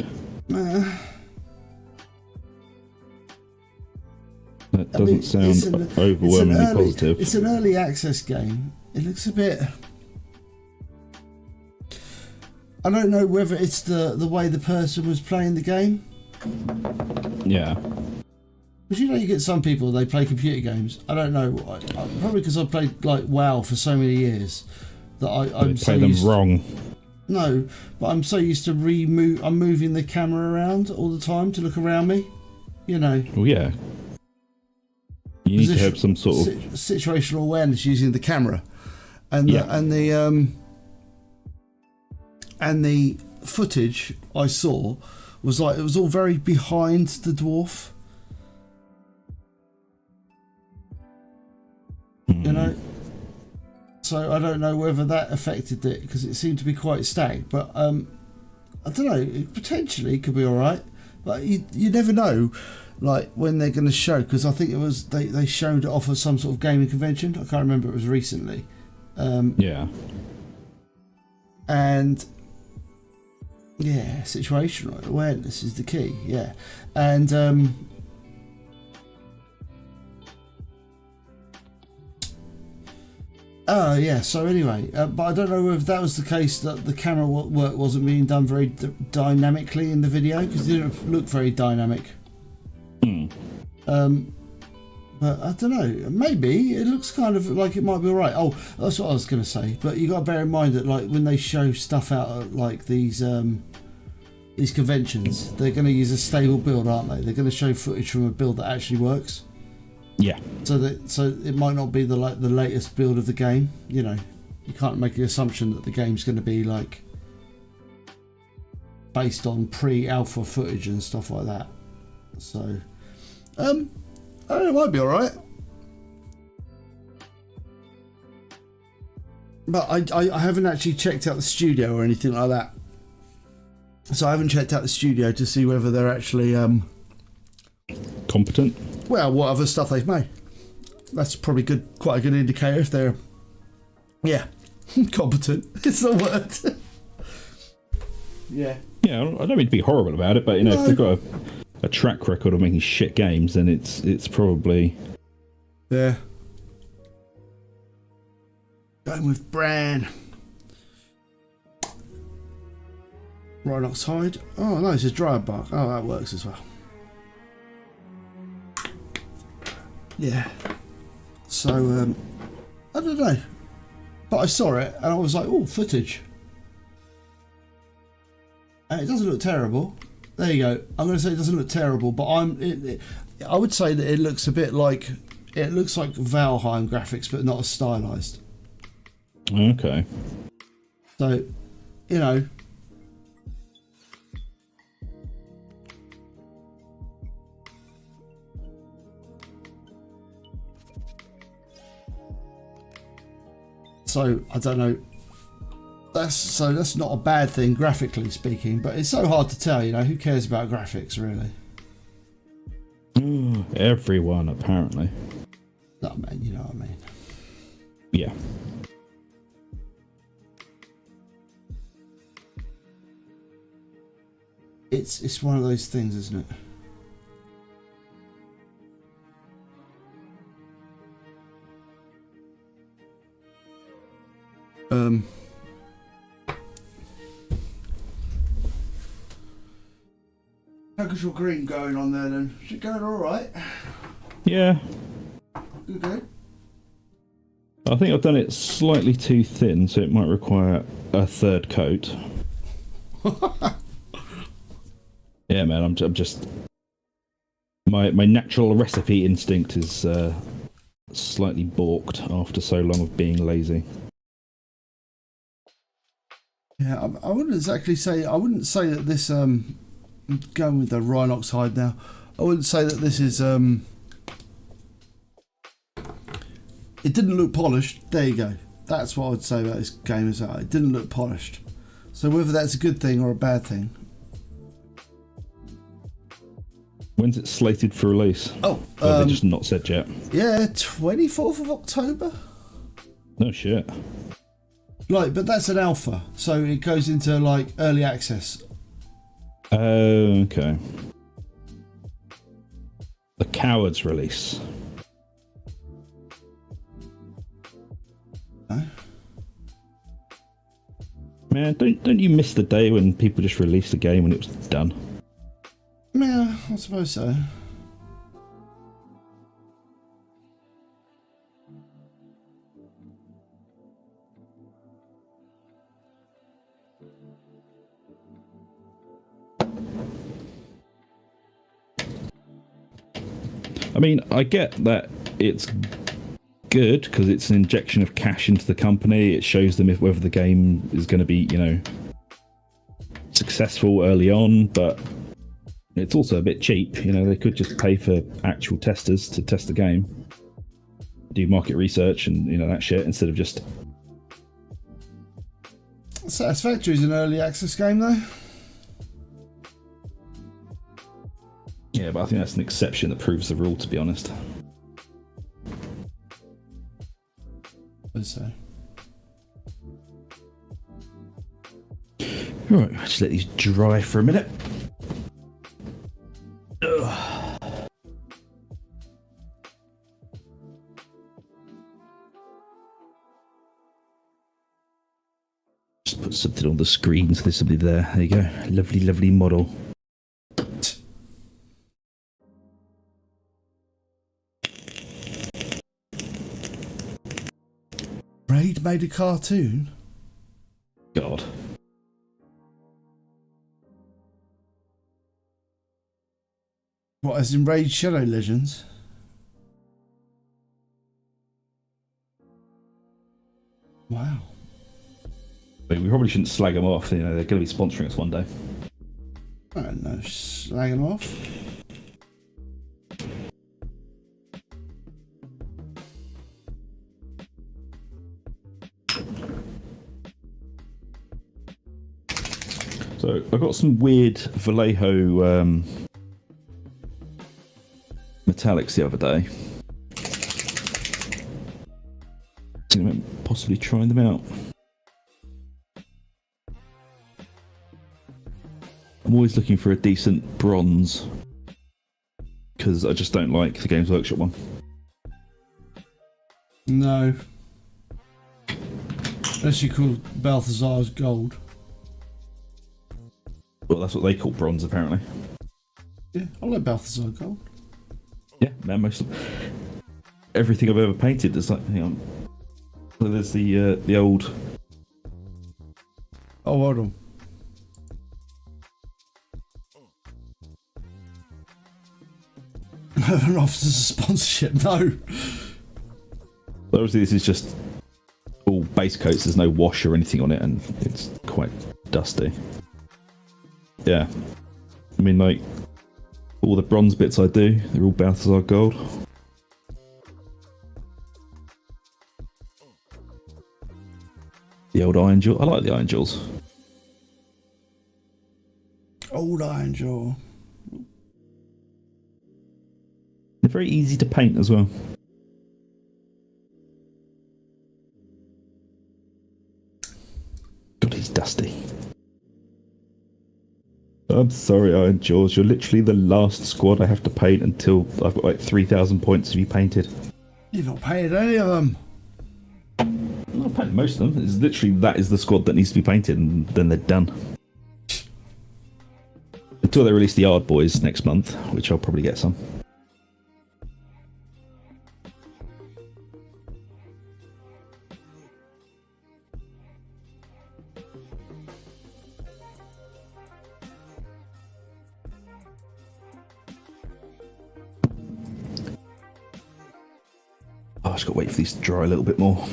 That doesn't sound overwhelmingly positive. It's an early access game. It looks a bit. I don't know whether it's the way the person was playing the game. Yeah. Because you know, you get some people, they play computer games. I don't know. Probably because I played like WoW for so many years that I'm play them wrong. No, but I'm so used to I'm moving the camera around all the time to look around me. You know. Well, yeah. You need to have some sort of situational awareness using the camera, and the footage I saw was like, it was all very behind the dwarf. You know? So I don't know whether that affected it, because it seemed to be quite stacked. But I don't know, it potentially could be alright. But you never know, like, when they're going to show, because I think it was, they showed it off at some sort of gaming convention. I can't remember, it was recently. Yeah. And yeah, situational awareness is the key. Yeah, and yeah. So anyway, but I don't know if that was the case, that the camera work wasn't being done very dynamically in the video, because it didn't look very dynamic. But I don't know, maybe it looks kind of like it might be alright. Oh, that's what I was going to say. But you got to bear in mind that, like, when they show stuff out at like these conventions, they're going to use a stable build, aren't they? They're going to show footage from a build that actually works. Yeah. So it might not be the latest build of the game. You know, you can't make the assumption that the game's going to be like based on pre-alpha footage and stuff like that. So, I don't know, it might be alright. But I haven't actually checked out the studio or anything like that. So I haven't checked out the studio to see whether they're actually competent. Well, what other stuff they've made. That's probably quite a good indicator if they're competent. It's the word. Yeah. Yeah, I don't mean to be horrible about it, but you know, if they've got a track record of making shit games, then it's probably going with Bran. Rhinox hide. Oh no, it's a dry bark. Oh, that works as well. Yeah. So I don't know, but I saw it and I was like, oh, footage. It doesn't look terrible. There you go. I'm going to say it doesn't look terrible, but I would say that it looks a bit like Valheim graphics, but not as stylized. Okay. So, you know. So I don't know. That's not a bad thing graphically speaking, but it's so hard to tell. You know, who cares about graphics really? Everyone apparently. No, man, you know what I mean. Yeah. It's one of those things, isn't it? How's your green going on there then? Is it going alright? Yeah. Good. I think I've done it slightly too thin, so it might require a third coat. Yeah, man, I'm just... My natural recipe instinct is slightly balked after so long of being lazy. Yeah, I wouldn't exactly say... I wouldn't say that this... I'm going with the Rhinox hide now. I wouldn't say that this is... It didn't look polished. There you go. That's what I would say about this game as well. It didn't look polished. So whether that's a good thing or a bad thing... When's it slated for release? Oh, they just not said yet. Yeah, 24th of October. No shit. Like, but that's an alpha, so it goes into like early access. Oh, okay. The Cowards release. No? Man, don't you miss the day when people just released a game when it was done? Yeah, I suppose so. I mean, I get that it's good because it's an injection of cash into the company. It shows them whether the game is going to be, you know, successful early on, but it's also a bit cheap. You know, they could just pay for actual testers to test the game, do market research and, you know, that shit, instead of just... Satisfactory is an early access game though. Yeah, but I think that's an exception that proves the rule, to be honest. So. Right, just let these dry for a minute. Ugh. Just put something on the screen so there's somebody there. There you go. Lovely, lovely model. Raid made a cartoon? God. What, as in Raid Shadow Legends? Wow. But we probably shouldn't slag them off. You know, they're going to be sponsoring us one day. I don't know, slagging them off. So I got some weird Vallejo metallics the other day. Thinking about possibly trying them out. I'm always looking for a decent bronze because I just don't like the Games Workshop one. No. Unless you call Balthazar's gold. Well, that's what they call bronze, apparently. Yeah, I like Balthazar gold. Yeah, man, most of everything I've ever painted is like, hang on. So there's the old... Oh, hold on. one offers us a sponsorship. No. But obviously, this is just all base coats. There's no wash or anything on it, and it's quite dusty. Yeah. I mean, like, all the bronze bits I do, they're all Balthazar gold. The old iron jewel. I like the iron jewels. Old iron jaw. They're very easy to paint as well. God, he's dusty. I'm sorry, Iron Jaws. You're literally the last squad I have to paint until I've got like 3,000 points to be painted. You've not painted any of them. I've painted most of them. It's literally that is the squad that needs to be painted, and then they're done. Until they release the Ard Boys next month, which I'll probably get some. Oh, I've just got to wait for these to dry a little bit more.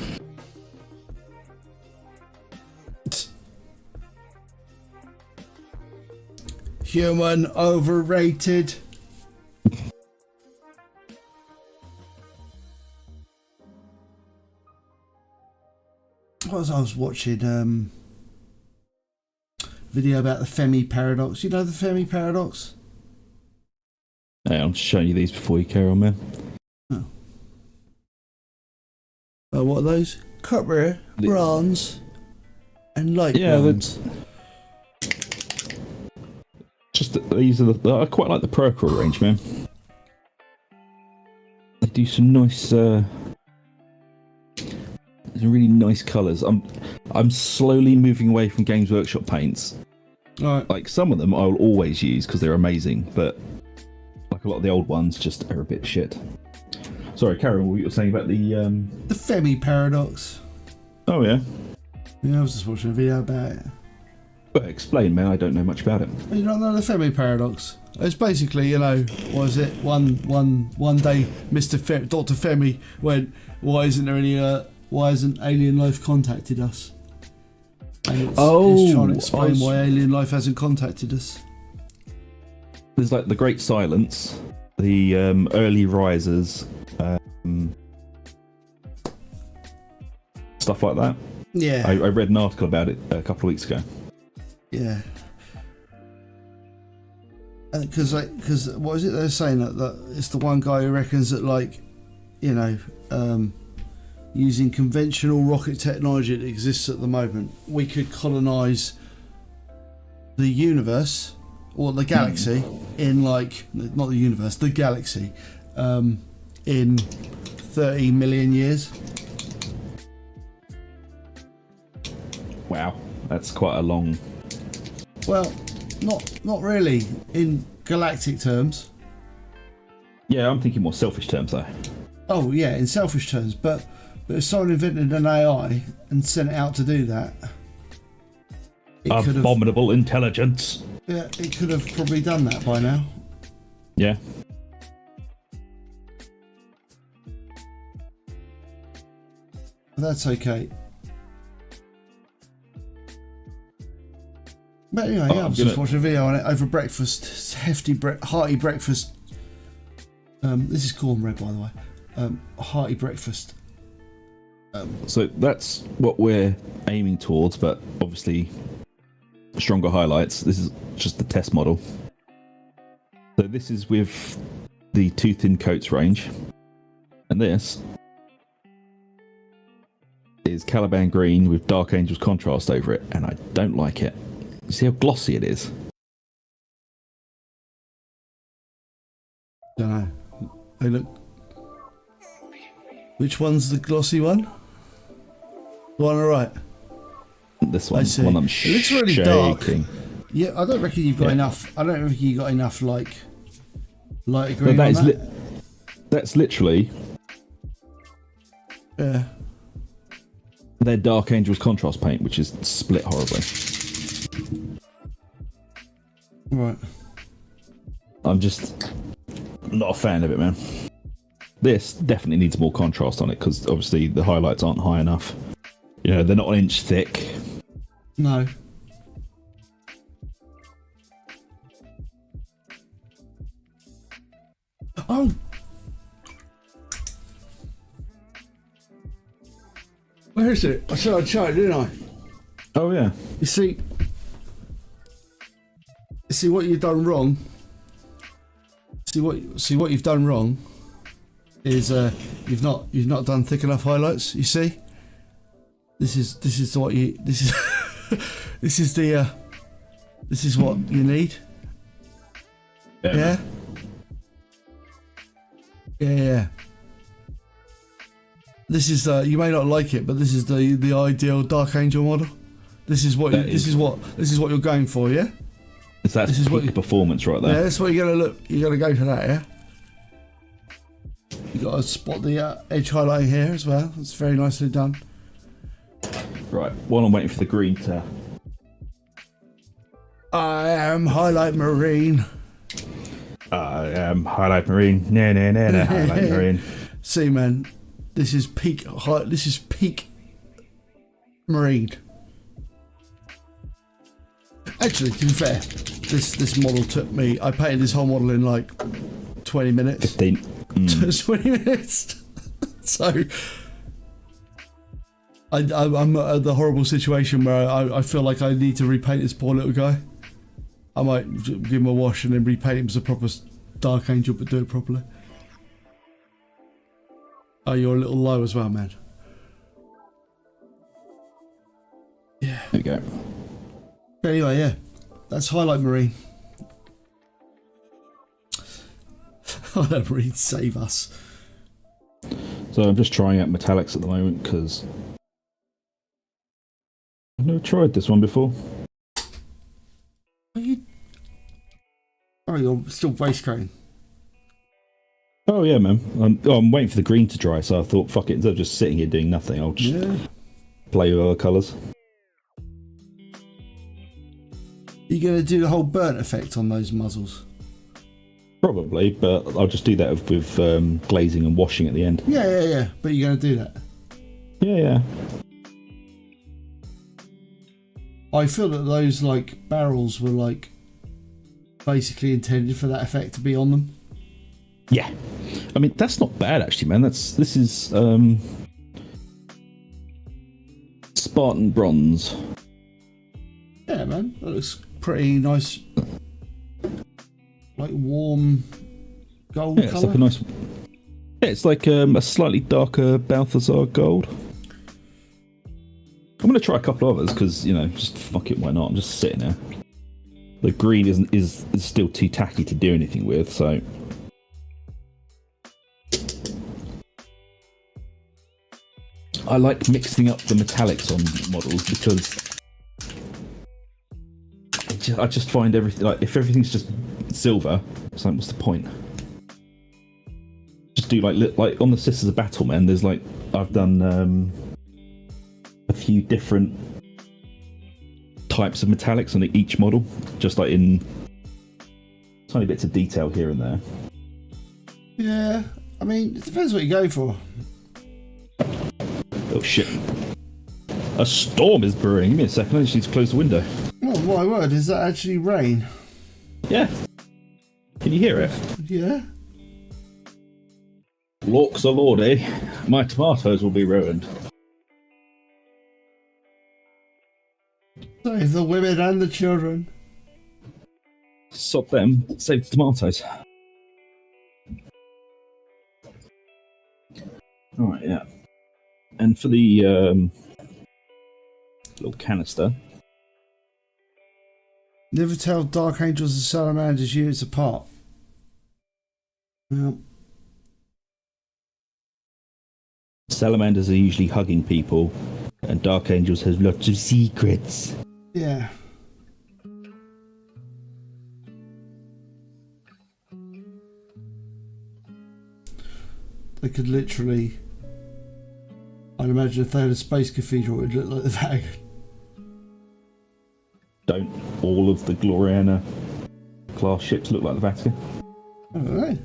Human overrated. I was watching video about the Fermi paradox. You know the Fermi paradox? Hey, I'm just showing you these before you carry on, man. Oh. What are those? Copper, bronze, and light yeah, bronze. Just these are the. I quite like the Procor range, man. They do some nice, some really nice colours. I'm slowly moving away from Games Workshop paints. Right. Like some of them, I will always use because they're amazing, but like a lot of the old ones, just are a bit shit. Sorry, Karen, what you were saying about the Fermi paradox. Oh yeah. Yeah, I was just watching a video about it. But explain, man. I don't know much about it. You don't know the Fermi paradox? It's basically, you know, what is it? One day, Dr. Fermi went, "Why isn't there any? Why hasn't alien life contacted us?" And it's trying to explain why alien life hasn't contacted us. There's like the Great Silence, the early risers, stuff like that. Yeah. I read an article about it a couple of weeks ago. Yeah. Because what is it they're saying that it's the one guy who reckons that, like, you know, using conventional rocket technology that exists at the moment, we could colonize the universe or the galaxy in, like, not the universe, the galaxy, in 30 million years. Wow, that's quite a long. Well, not really in galactic terms. Yeah, I'm thinking more selfish terms though. Oh yeah, in selfish terms, but if someone invented an AI and sent it out to do that, Abominable intelligence. Yeah, it could have probably done that by now. Yeah. But that's okay. But anyway, yeah, I was just watching a video on it over breakfast. It's hefty, hearty breakfast. This is cornbread, by the way. Hearty breakfast. So that's what we're aiming towards, but obviously stronger highlights. This is just the test model. So this is with the Too Thin Coats range, and this is Caliban Green with Dark Angels contrast over it, and I don't like it. You see how glossy it is? Don't know. Hey, look. Which one's the glossy one? The one on the right. This one. I see. One I'm it looks really shaking. dark. Yeah, I don't reckon you've got enough. I don't reckon you got enough like light No, green. that's literally. Yeah. Their Dark Angels contrast paint, which is split horribly. Right. I'm just not a fan of it, man. This definitely needs more contrast on it because obviously the highlights aren't high enough. You know, they're not an inch thick. No. Oh. Where is it? I said I'd show it, didn't I? Oh yeah. You see what you've done wrong. See what you've done wrong is you've not done thick enough highlights. You see, this is what you this is this is what you need. Yeah. Yeah. This is you may not like it, but this is the ideal Dark Angel model. This is what you're going for, yeah. This is what performance right there. Yeah, that's what you're gonna look. You're gonna go for that, yeah. You got to spot the edge highlighting here as well. It's very nicely done. Right, while I'm waiting for the green to. I am Highlight Marine. I am Highlight Marine. No, Highlight Marine. See, man, this is peak. This is peak Marine. Actually, to be fair, this model took me. I painted this whole model in like 20 minutes. 15. 20 minutes. So I'm at the horrible situation where I feel like I need to repaint this poor little guy. I might give him a wash and then repaint him as a proper Dark Angel, but do it properly. Oh, you're a little low as well, man. Yeah. There you go. Anyway, yeah, that's Highlight Marine. Highlight Marine, save us. So I'm just trying out metallics at the moment because I've never tried this one before. Are you? Oh, you're still base coating. Oh yeah, man. I'm waiting for the green to dry, so I thought, fuck it, instead of just sitting here doing nothing, I'll just play with other colours. Are you going to do the whole burnt effect on those muzzles? Probably, but I'll just do that with glazing and washing at the end. Yeah. But you're going to do that? Yeah. I feel that those like barrels were like basically intended for that effect to be on them. Yeah. I mean, that's not bad actually, man. This is Spartan bronze. Yeah, man. That looks pretty nice. Like warm gold colour. It's like a nice. Yeah, it's like a slightly darker Balthazar gold. I'm gonna try a couple others because just fuck it, why not? I'm just sitting there. The green is still too tacky to do anything with, so. I like mixing up the metallics on models because I just find everything, like, if everything's just silver, it's like, what's the point? Just do like on the Sisters of Battle, man. There's like, I've done a few different types of metallics on each model, just like in tiny bits of detail here and there. Yeah, I mean, it depends what you go for. Oh shit. A storm is brewing. Give me a second, I just need to close the window. Oh my word, is that actually rain? Yeah. Can you hear it? Yeah. Lorks are lordy. My tomatoes will be ruined. Save the women and the children. Sod them, save the tomatoes. Alright, yeah. And for the little canister. Never tell Dark Angels and Salamanders units apart. Well, Salamanders are usually hugging people, and Dark Angels have lots of secrets. yeah. They could literally... I'd imagine if they had a space cathedral, it would look like the Vatican. Don't all of the Gloriana class ships look like the Vatican? I don't know.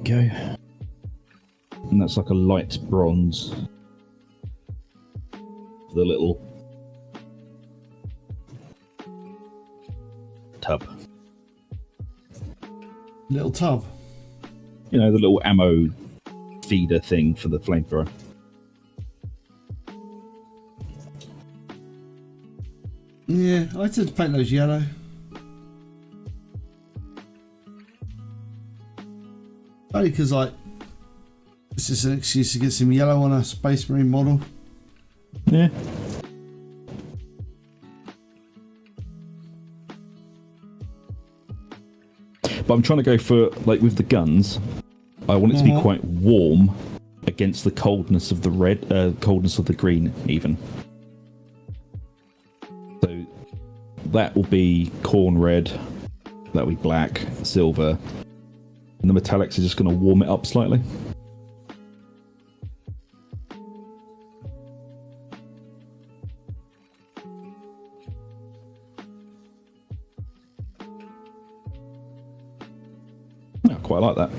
Go. And that's like a light bronze. The little tub. Little tub. You know, the little ammo feeder thing for the flamethrower. Yeah, I tend to paint those yellow. Only because, like, it's just an excuse to get some yellow on a Space Marine model. Yeah. But I'm trying to go for, like, with the guns, I want it to be quite warm against the coldness of the red, coldness of the green, even. So that will be corn red, that'll be black, silver, and the metallics are just going to warm it up slightly. I quite like that.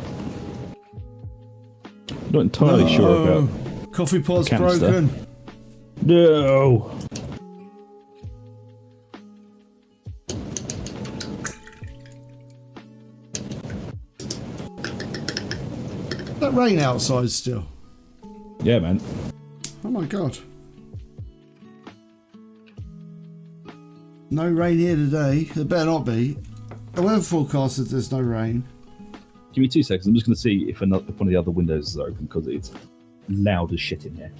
Not entirely sure about coffee pot's canister. broken. No. That rain outside still. Yeah, man. Oh my god. No rain here today. There better not be. The weather forecast says there's no rain. Give me 2 seconds. I'm just going to see if one of the other windows is open because it's loud as shit in here.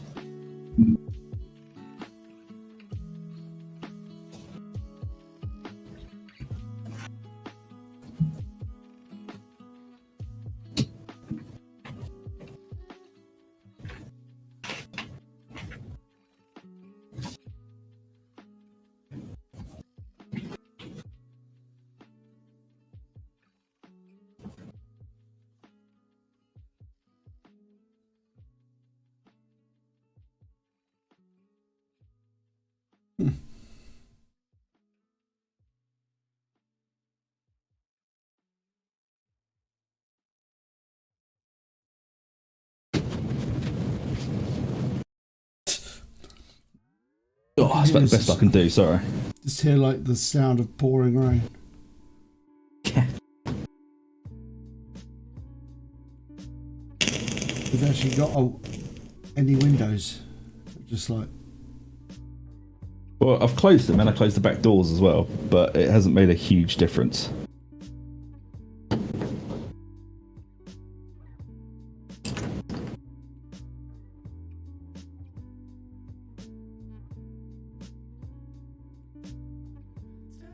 Oh, that's about the best I can do, sorry. Just hear like the sound of pouring rain. We've actually got any windows. Just like... Well, I've closed them and I closed the back doors as well, but it hasn't made a huge difference.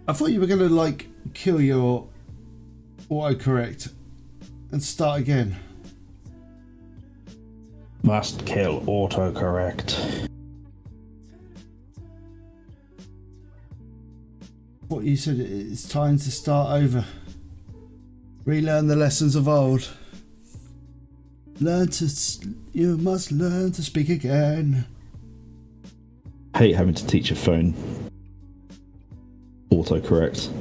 I thought you were going to like kill your autocorrect and start again. Must kill autocorrect. What you said, it's time to start over. Relearn the lessons of old. You must learn to speak again. Hate having to teach a phone autocorrect.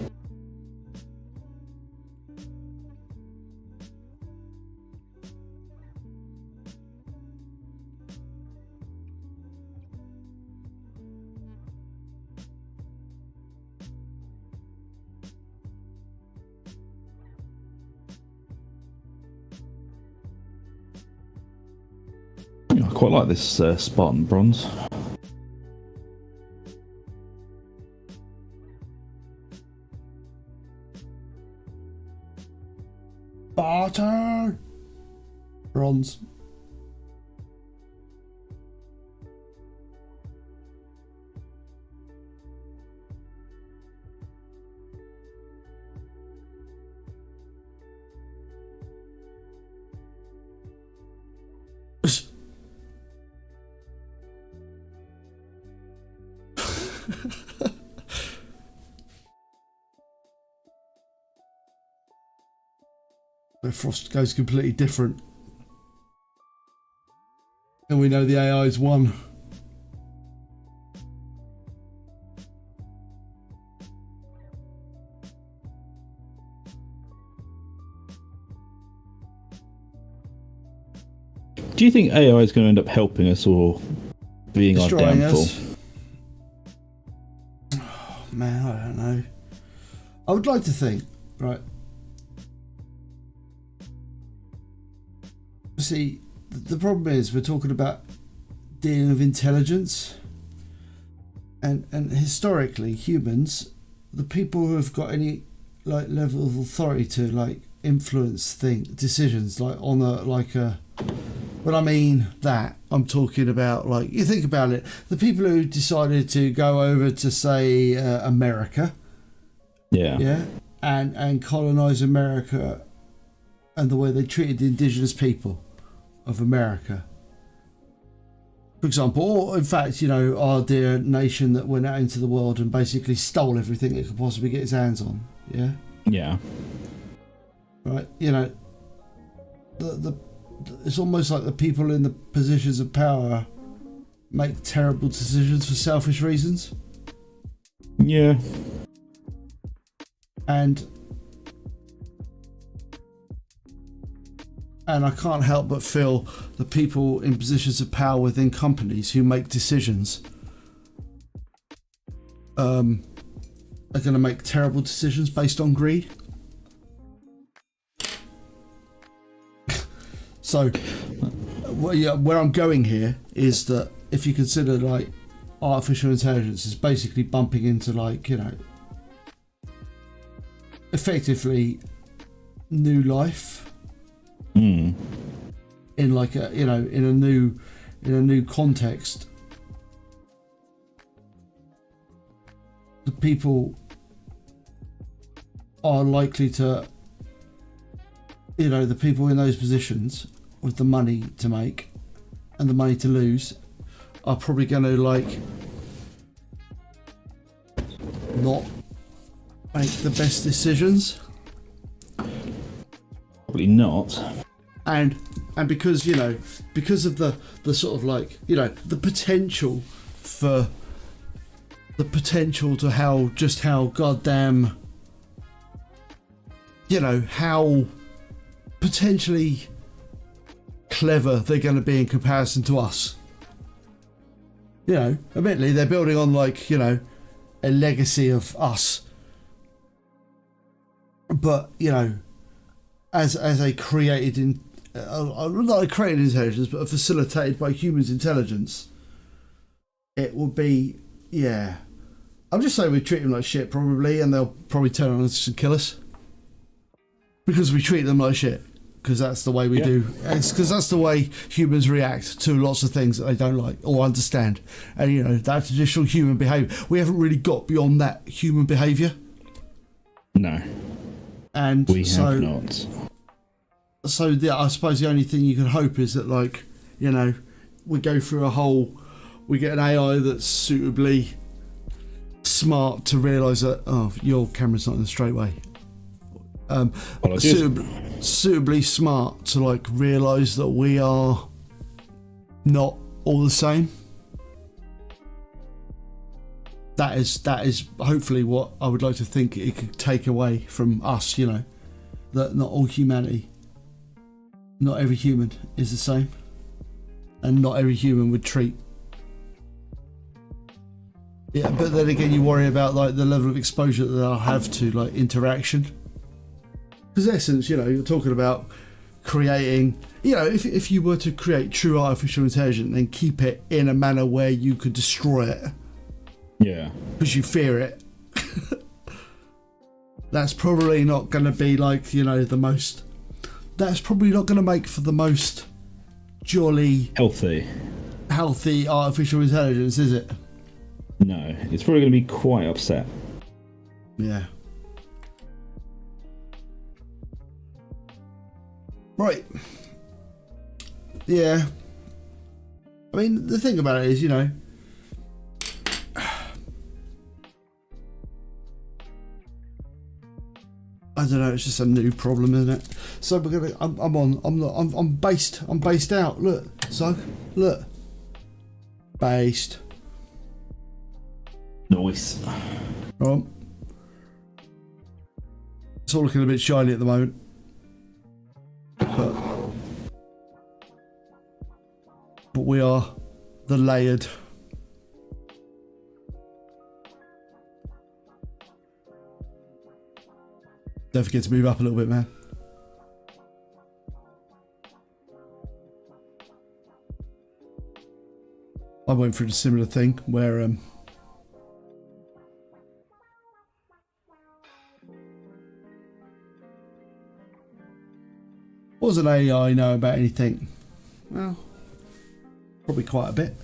I quite like this Spartan bronze. Barter! Bronze. Where Frost goes completely different. And we know the AI's won. Do you think AI is going to end up helping us or being Destroying our downfall? us. Oh, man, I don't know. I would like to think, right? See, the problem is we're talking about dealing with intelligence, and historically humans, the people who have got any like level of authority to like influence decisions like on a like a but I mean that I'm talking about like you think about it, the people who decided to go over to say America, yeah, and colonize America, and the way they treated the indigenous people of America, for example, or in fact, you know, our dear nation that went out into the world and basically stole everything it could possibly get its hands on, Yeah. Right, you know, it's almost like the people in the positions of power make terrible decisions for selfish reasons. Yeah. And I can't help but feel the people in positions of power within companies who make decisions are going to make terrible decisions based on greed. So, where I'm going here is that if you consider like artificial intelligence is basically bumping into like, you know, effectively new life. In like a, you know, in a new context, the people are likely to, you know, the people in those positions with the money to make and the money to lose are probably going to like not make the best decisions. Probably not. And because, you know, because of the sort of like, you know, the potential to how goddamn, you know, how potentially clever they're going to be in comparison to us. You know, admittedly they're building on like, you know, a legacy of us, but you know, as a created not a created intelligence, but a facilitated by humans intelligence, it would be, yeah. I'm just saying we treat them like shit probably, and they'll probably turn on us and kill us because we treat them like shit. Because that's the way we do. It's because that's the way humans react to lots of things that they don't like or understand. And you know, that traditional human behaviour, we haven't really got beyond that human behaviour. No. And we have not. So yeah, I suppose the only thing you can hope is that, like, you know, we go through we get an AI that's suitably smart to realise that, oh, your camera's not in the straight way. Suitably smart to like realise that we are not all the same. That is hopefully what I would like to think it could take away from us, you know, that not all humanity, not every human is the same, and not every human would treat. Yeah, but then again, you worry about like the level of exposure that they'll have to like interaction. Because in essence, you know, you're talking about creating, you know, if you were to create true artificial intelligence and keep it in a manner where you could destroy it. Yeah. Because you fear it. That's probably not going to be like, you know, that's probably not going to make for the most jolly... Healthy artificial intelligence, is it? No, it's probably going to be quite upset. Yeah. Right. Yeah. I mean, the thing about it is, you know, I don't know, it's just a new problem, isn't it? So we're gonna I'm based out. Look, Zug, look. Based. Nice. Right. It's all looking a bit shiny at the moment. But but we are the layered. Don't forget to move up a little bit, man. I went through a similar thing where what does an AI know about anything? Well, probably quite a bit.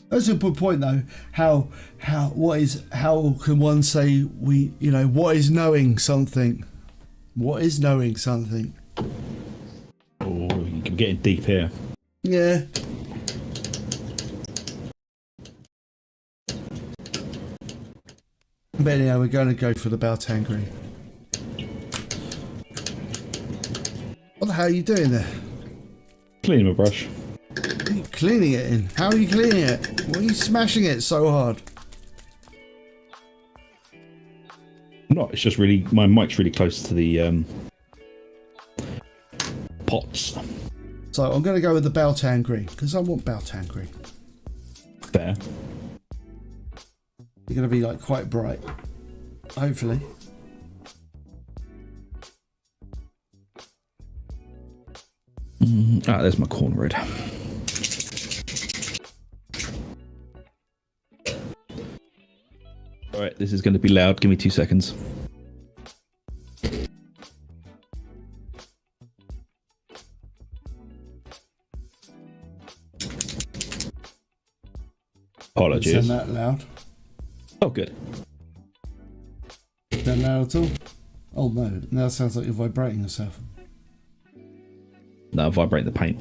That's a good point, though. How can one say what is knowing something? What is knowing something? Oh, you're getting deep here. Yeah. But anyhow, we're going to go for the Baltangri. What the hell are you doing there? Cleaning my brush. What are you cleaning it in? How are you cleaning it? Why are you smashing it so hard? Not. It's just really my mic's really close to the pots. So I'm going to go with the Baltangri because I want Baltangri. There. You're going to be like quite bright, hopefully. There's my corn red. Alright, this is going to be loud. Give me 2 seconds. Apologies. Isn't that loud? Oh, good. Is that loud at all? Oh no, now it sounds like you're vibrating yourself. No, vibrate the paint.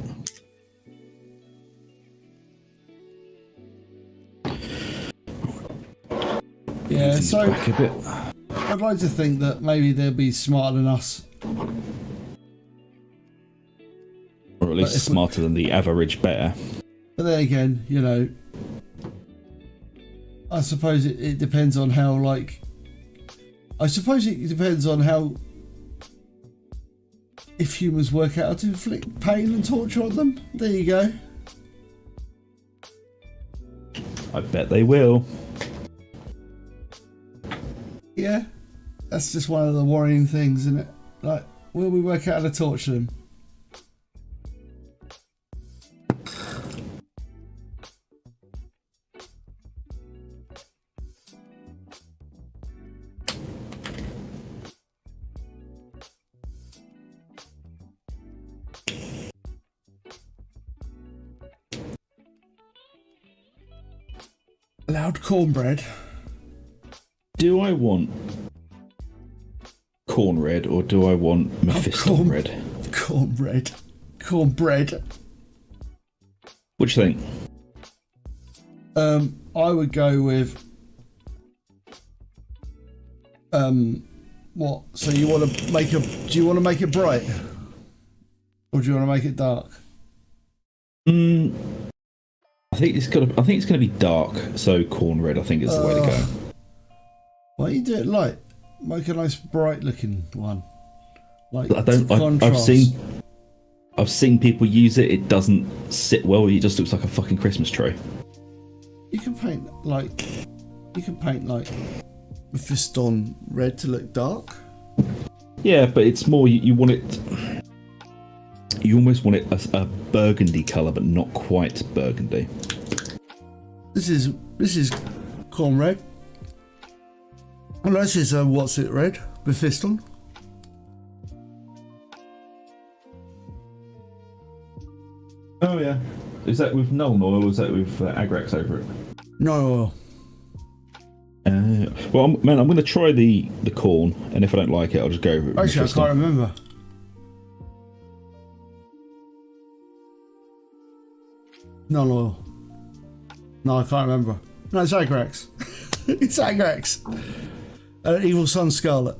Yeah, so Back a bit. I'd like to think that maybe they'll be smarter than us. Or at least smarter than the average bear. But then again, I suppose it depends on how, if humans work out how to inflict pain and torture on them. There you go. I bet they will. Yeah, that's just one of the worrying things, isn't it? Like, will we work out how to torture them? Loud cornbread. Do I want corn red or do I want Mephisto red? Cornbread. Cornbread. What do you think? I would go with what? So you want to make do you want to make it bright? Or do you want to make it dark? I think it's gonna be dark, so corn red I think is the way to go. Why don't you do it light? Make a nice bright looking one. Like I've seen people use it. It doesn't sit well. It just looks like a fucking Christmas tree. You can paint like Mephiston red to look dark. Yeah, but it's more you want it. You almost want it a burgundy colour, but not quite burgundy. This is corn red. Well, this is what's it red? Mephiston. Oh yeah. Is that with Nuln oil or is that with Agrax over it? No oil. Well, I'm going to try the corn, and if I don't like it, I'll just go with Actually, Mephiston. I can't remember. No oil. No, I can't remember. No, it's Agrax. It's Agrax. Evil Sun Scarlet.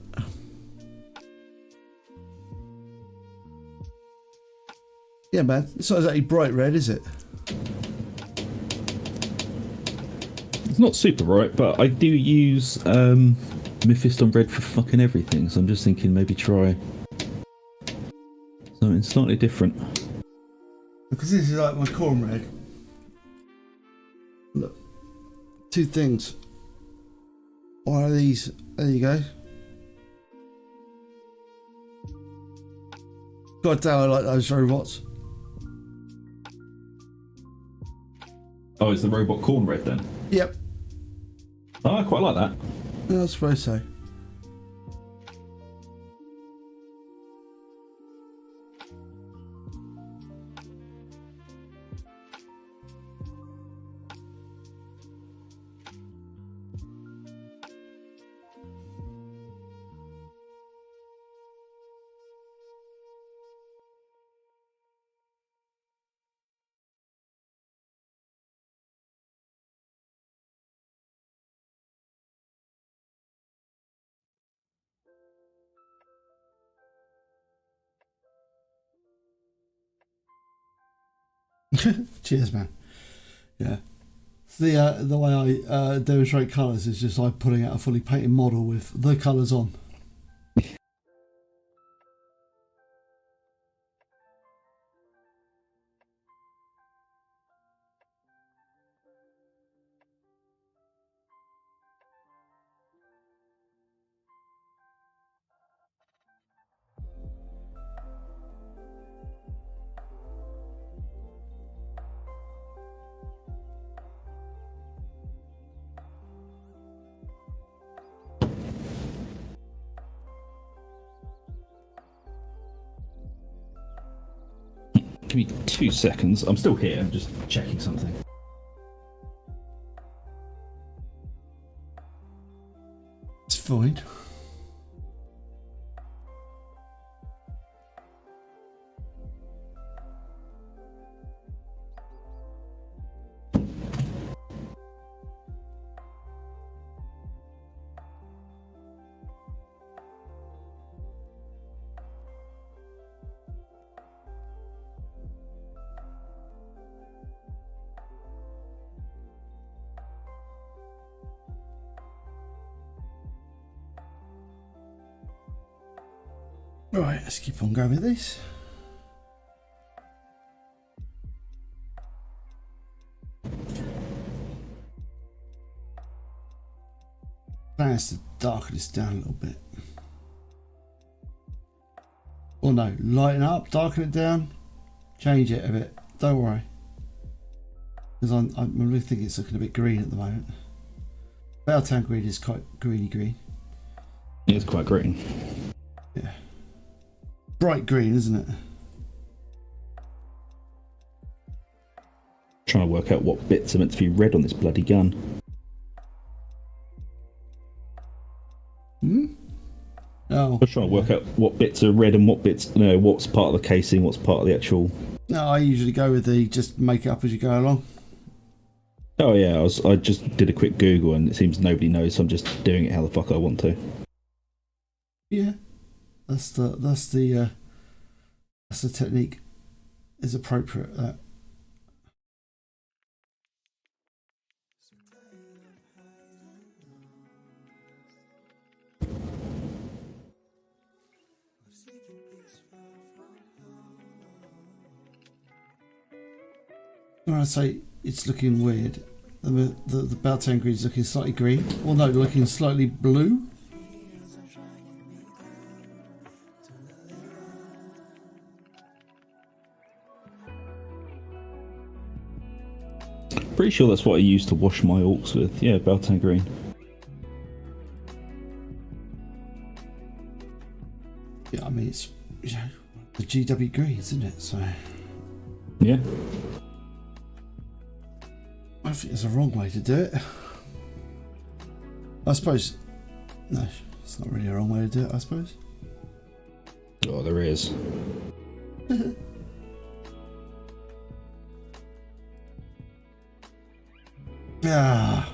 Yeah, man. It's not exactly bright red, is it? It's not super bright, but I do use Mephiston red for fucking everything, so I'm just thinking maybe try something slightly different. Because this is like my corn red. Look, two things. One of these. There you go. God damn, I like those robots. Oh, it's the robot cornbread then? Yep. Oh, I quite like that. Yeah, I suppose so. Cheers, man. Yeah. The way I demonstrate colours is just like putting out a fully painted model with the colours on. Give me 2 seconds. I'm still here. I'm just checking something. It's fine. Right, let's keep on going with this. Plan is to darken this down a little bit. Or no, lighten up, darken it down, change it a bit. Don't worry. Because I'm really thinking it's looking a bit green at the moment. Belltown green is quite greeny green. It's quite green. Yeah. Bright green, isn't it? Trying to work out what bits are meant to be red on this bloody gun. Hmm? Oh. I'm trying to work out what bits are red and what bits, you know, what's part of the casing, what's part of the actual. No, I usually go with the just make it up as you go along. Oh yeah, I just did a quick Google and it seems nobody knows, so I'm just doing it how the fuck I want to. Yeah. That's the technique is appropriate. That. When I say it's looking weird, the Belltown green is looking slightly green. Well, no, looking slightly blue. Pretty sure that's what I used to wash my Orks with. Yeah, Belltown green. Yeah, I mean it's, you know, the GW green, isn't it? So yeah, I think there's a wrong way to do it. I suppose no, it's not really a wrong way to do it. I suppose. Oh, there is. Yeah.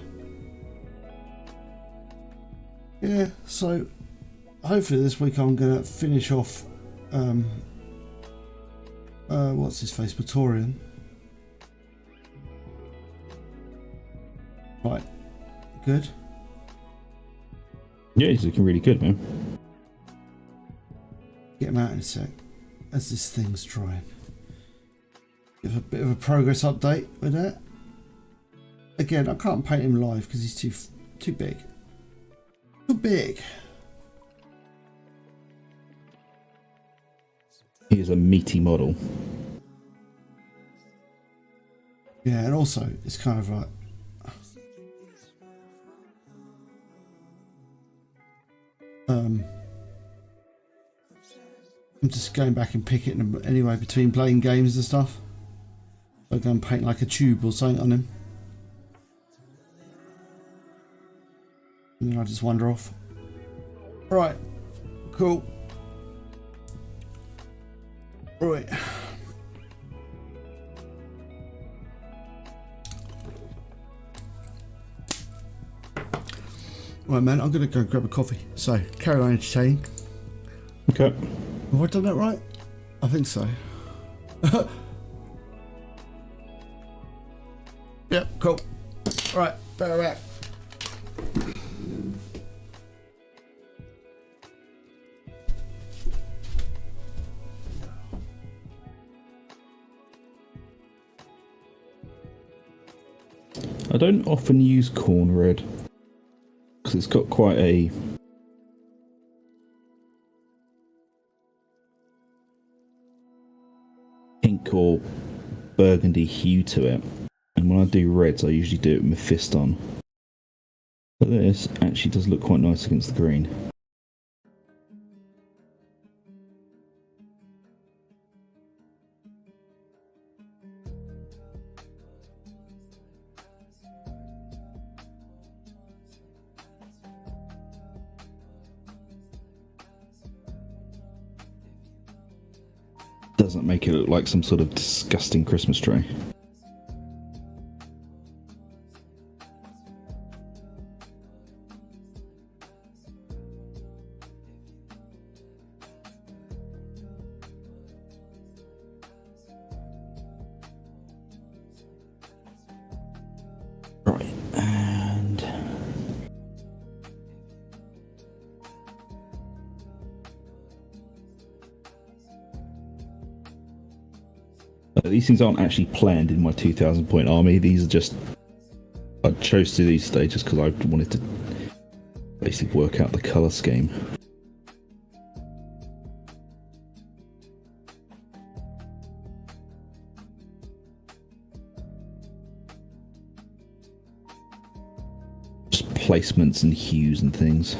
Yeah, so hopefully this week I'm going to finish off what's his face, Praetorian. Right, good. Yeah, he's looking really good, man. Get him out in a sec as this thing's drying. Give a bit of a progress update with that. again, I can't paint him live because he's too big. Too big. He is a meaty model. Yeah, and also it's kind of like I'm just going back and picking him anyway between playing games and stuff. I'll go and paint like a tube or something on him. And then I just wander off. Right, cool. Right. Right, man, I'm going to go grab a coffee. So, carry on entertaining. Okay. Have I done that right? I think so. Yep, cool. Right, better back. I don't often use corn red because it's got quite a pink or burgundy hue to it, and when I do reds I usually do it with my fist on, but this actually does look quite nice against the green. Doesn't make it look like some sort of disgusting Christmas tree. Right, and these things aren't actually planned in my 2,000 point army. These are just, I chose to do these today just because I wanted to basically work out the colour scheme. Just placements and hues and things.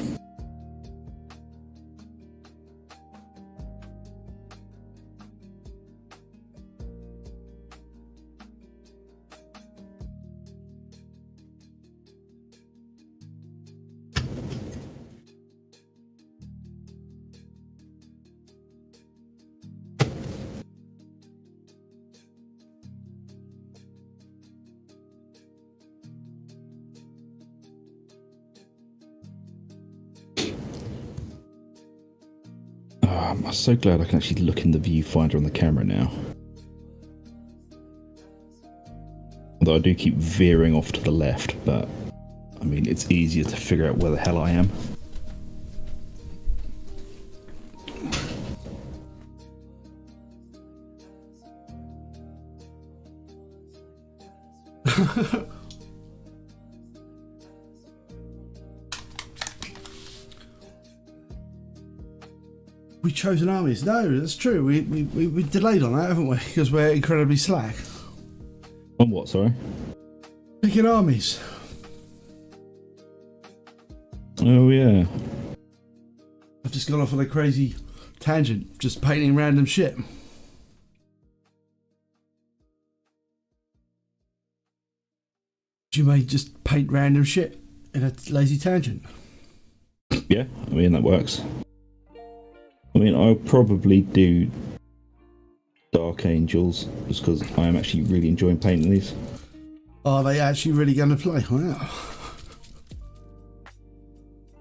I'm so glad I can actually look in the viewfinder on the camera now. Although I do keep veering off to the left, but I mean, it's easier to figure out where the hell I am. We chosen armies. No, that's true. We delayed on that, haven't we? Because we're incredibly slack. On what, sorry? Picking armies. Oh, yeah. I've just gone off on a crazy tangent, just painting random shit. You may just paint random shit in a lazy tangent. Yeah, I mean, that works. I mean, I'll probably do Dark Angels just because I am actually really enjoying painting these. Are they actually really going to play? Wow.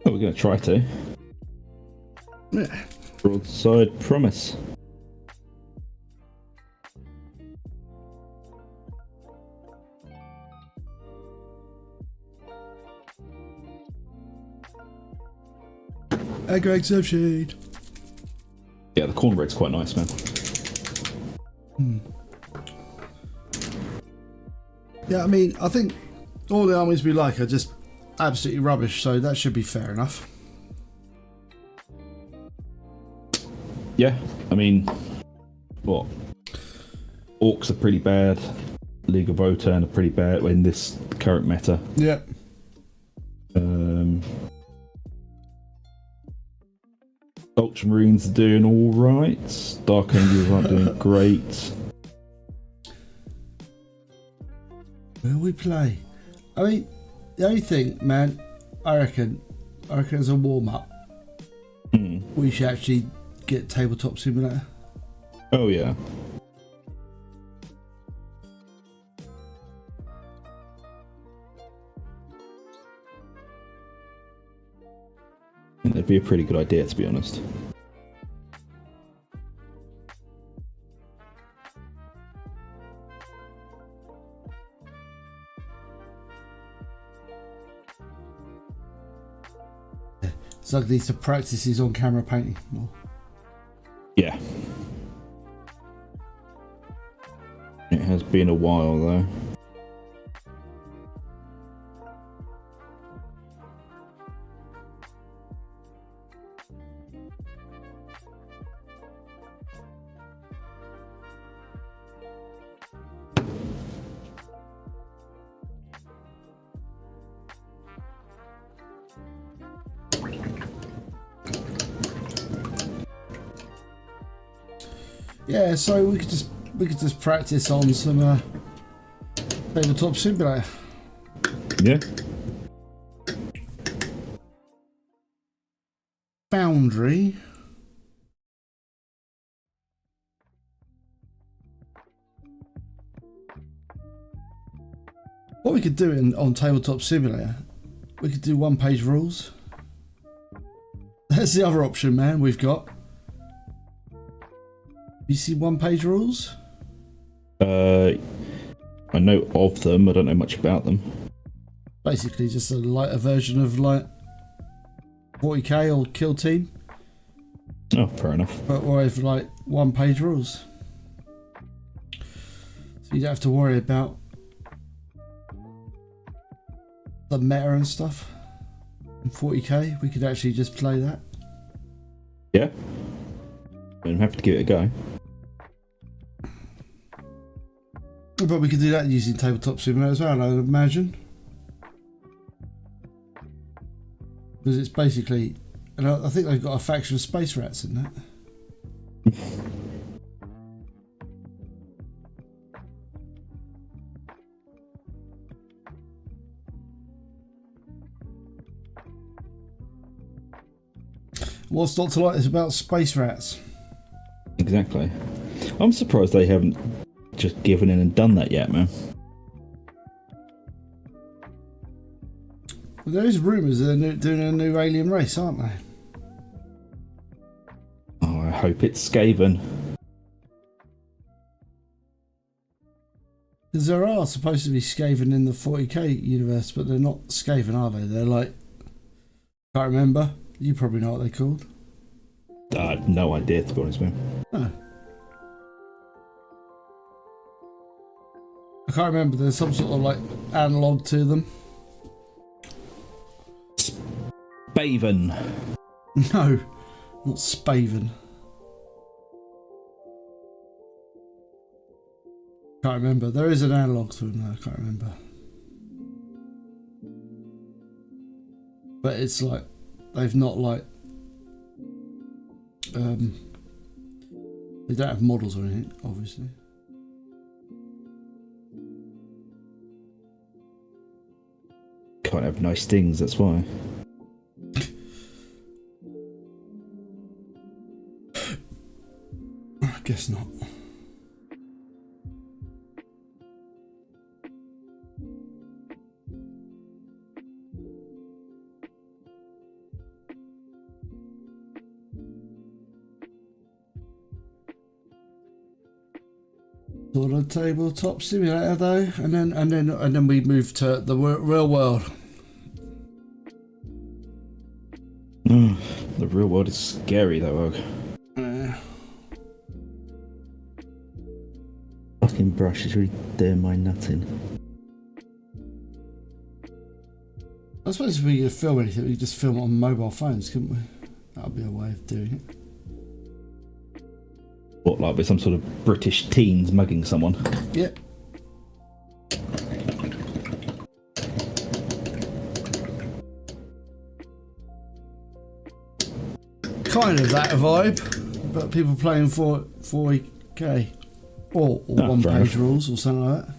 Oh, we're going to try to. Yeah. Broadside promise. Aggro exception. Yeah, the corn red's quite nice, man. Yeah, I mean, I think All the armies we like are just absolutely rubbish, so that should be fair enough. Yeah, I mean, what? Orks are pretty bad. League of Votan are pretty bad in this current meta. Yeah. Ultramarines are doing all right. Dark Angels aren't doing great. Will we play? I mean, the only thing, man, I reckon as a warm-up, we should actually get Tabletop Simulator. Oh, yeah. I think that'd be a pretty good idea, to be honest. Zug needs to practice his on-camera painting more. Yeah. It has been a while, though. Yeah, so we could just practice on some Tabletop Simulator. Yeah. Foundry. What we could do on Tabletop Simulator, we could do one-page rules. That's the other option, man, we've got. You see one-page rules? I know of them. I don't know much about them. Basically, just a lighter version of like 40k or Kill Team. Oh, fair enough. But with like one-page rules, so you don't have to worry about the meta and stuff. In 40k, we could actually just play that. Yeah. I'm happy to give it a go. But we could do that using Tabletop Simulator as well, I would imagine. Because it's basically... And I think they've got a faction of space rats in that. What's not to like is about space rats. Exactly. I'm surprised they haven't just given in and done that yet, man. Well, there is rumours they're doing a new alien race, aren't they? Oh, I hope it's Skaven. Because there are supposed to be Skaven in the 40k universe, but they're not Skaven, are they? They're like... Can't remember. You probably know what they're called. I have no idea, to be honest, man. Oh. I can't remember. There's some sort of like analogue to them. Spaven. No, not Spaven. Can't remember. There is an analogue to them. No, I can't remember. But it's like they've not like they don't have models or anything, obviously. Can't have nice things, that's why. I guess not. Sort of Tabletop Simulator though, and then we move to the real world. The real world is scary though, Ug. Fucking brush is really doing my nutting. I suppose if we could film anything, we could just film it on mobile phones, couldn't we? That would be a way of doing it. What, like with some sort of British teens mugging someone? Yeah. Kind of that vibe, but people playing 4K or one-page rules or something like that.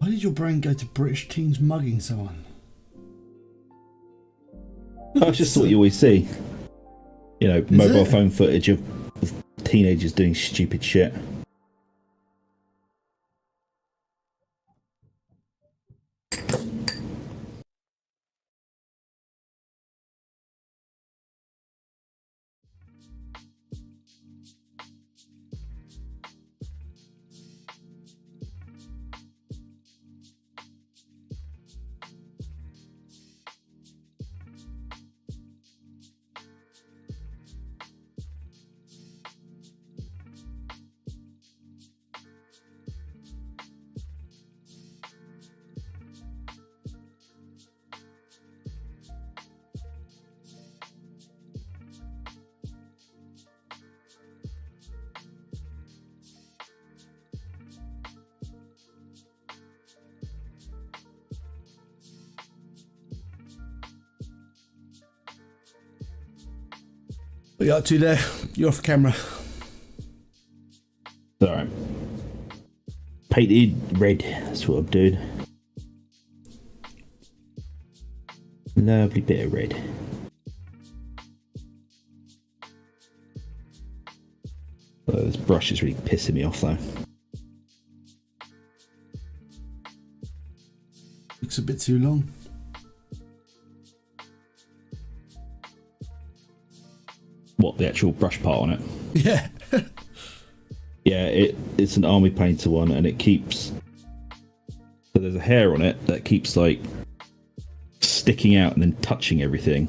Why did your brain go to British teens mugging someone? That's just what you always see. You know, mobile phone footage of teenagers doing stupid shit. What you up to there? You're off camera. Alright. Painted red, that's what I'm doing. Lovely bit of red. Oh, this brush is really pissing me off though. Looks a bit too long. What, the actual brush part on it? Yeah. Yeah, it's an army painter one, and it keeps... So there's a hair on it that keeps, like, sticking out and then touching everything.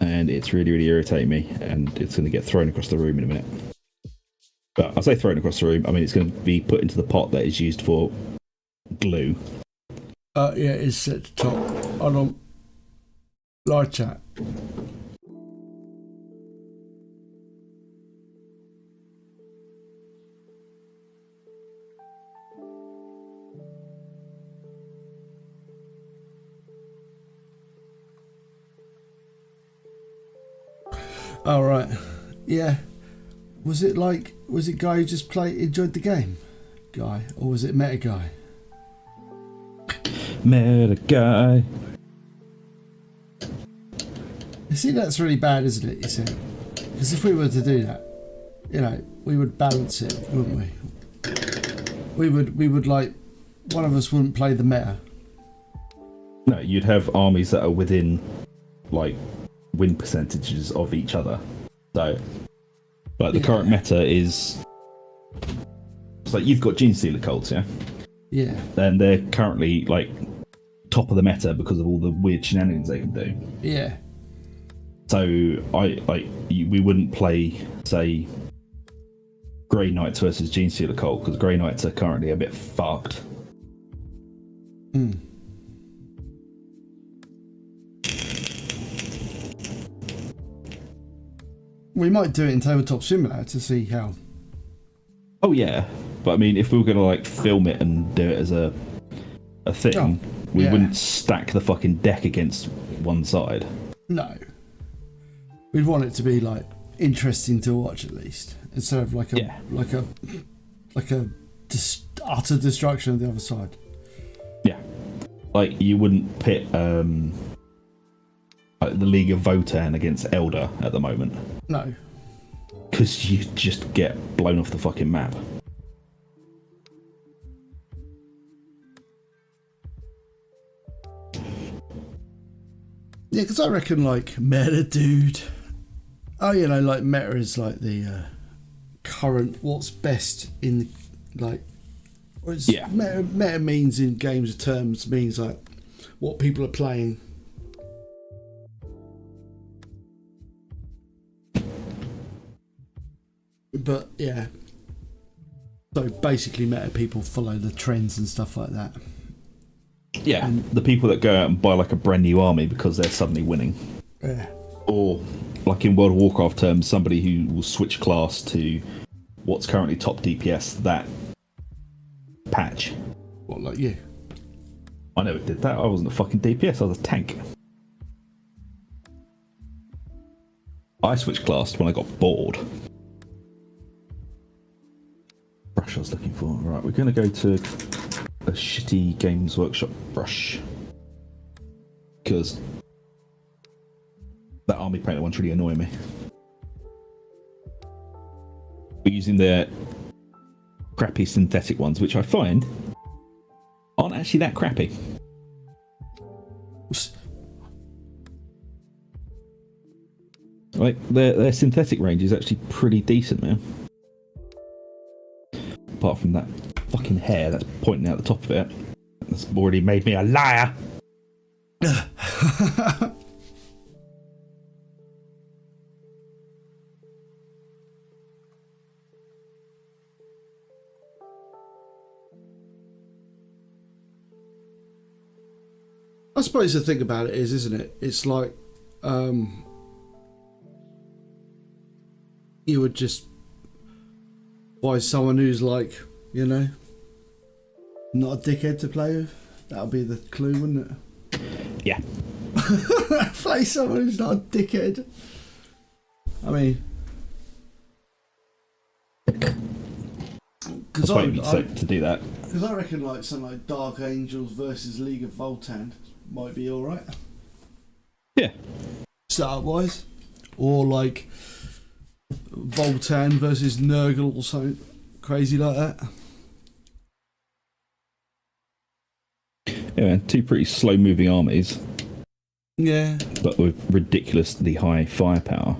And it's really, really irritating me, and it's going to get thrown across the room in a minute. But I say thrown across the room, I mean it's going to be put into the pot that is used for glue. Yeah, it's at the top. Hold on. Live chat. All right. Yeah. Was it guy who just enjoyed the game guy, or was it meta guy? Meta guy. You see, that's really bad, isn't it? You see, because if we were to do that, you know, we would balance it, wouldn't we? We would like, one of us wouldn't play the meta. No, you'd have armies that are within, like, win percentages of each other. So, like, the current meta is... It's like, you've got Gene Stealer cults, yeah? Yeah. And they're currently, like, top of the meta because of all the weird shenanigans they can do. Yeah. So, we wouldn't play, say, Grey Knights versus Gene Stealer cult, because Grey Knights are currently a bit fucked. Hmm. We might do it in Tabletop Simulator to see how. Oh yeah, but I mean, if we were gonna like film it and do it as a thing, we wouldn't stack the fucking deck against one side. No, we'd want it to be like interesting to watch at least, instead of like a utter destruction of the other side. Yeah, like you wouldn't pit like the League of Votan against Elder at the moment. No. Because you just get blown off the fucking map. Yeah, because I reckon, like, meta, dude. Oh, you know, like, meta is like the current, what's best in like. Yeah. Meta means in games of terms means like what people are playing. But yeah. So basically meta people follow the trends and stuff like that. Yeah. And the people that go out and buy like a brand new army because they're suddenly winning. Yeah. Or like in World of Warcraft terms, somebody who will switch class to what's currently top DPS that patch. What, like you? I never did that. I wasn't a fucking DPS, I was a tank. I switched class when I got bored. Brush I was looking for. Right, we're going to go to a shitty Games Workshop brush. Because that army painter one's really annoying me. We're using their crappy synthetic ones, which I find aren't actually that crappy. Like their synthetic range is actually pretty decent, man. Apart from that fucking hair that's pointing out the top of it, that's already made me a liar. I suppose the thing about it is, isn't it? It's like you would just buy someone who's like, you know, not a dickhead to play with. That would be the clue, wouldn't it? Yeah. Play someone who's not a dickhead. I mean, That's why you'd set to do that. Because I reckon like something like Dark Angels versus League of Voltan might be alright. Yeah. Setup wise. Or like Voltan versus Nurgle or something crazy like that. Yeah, man, two pretty slow moving armies. Yeah. But with ridiculously high firepower.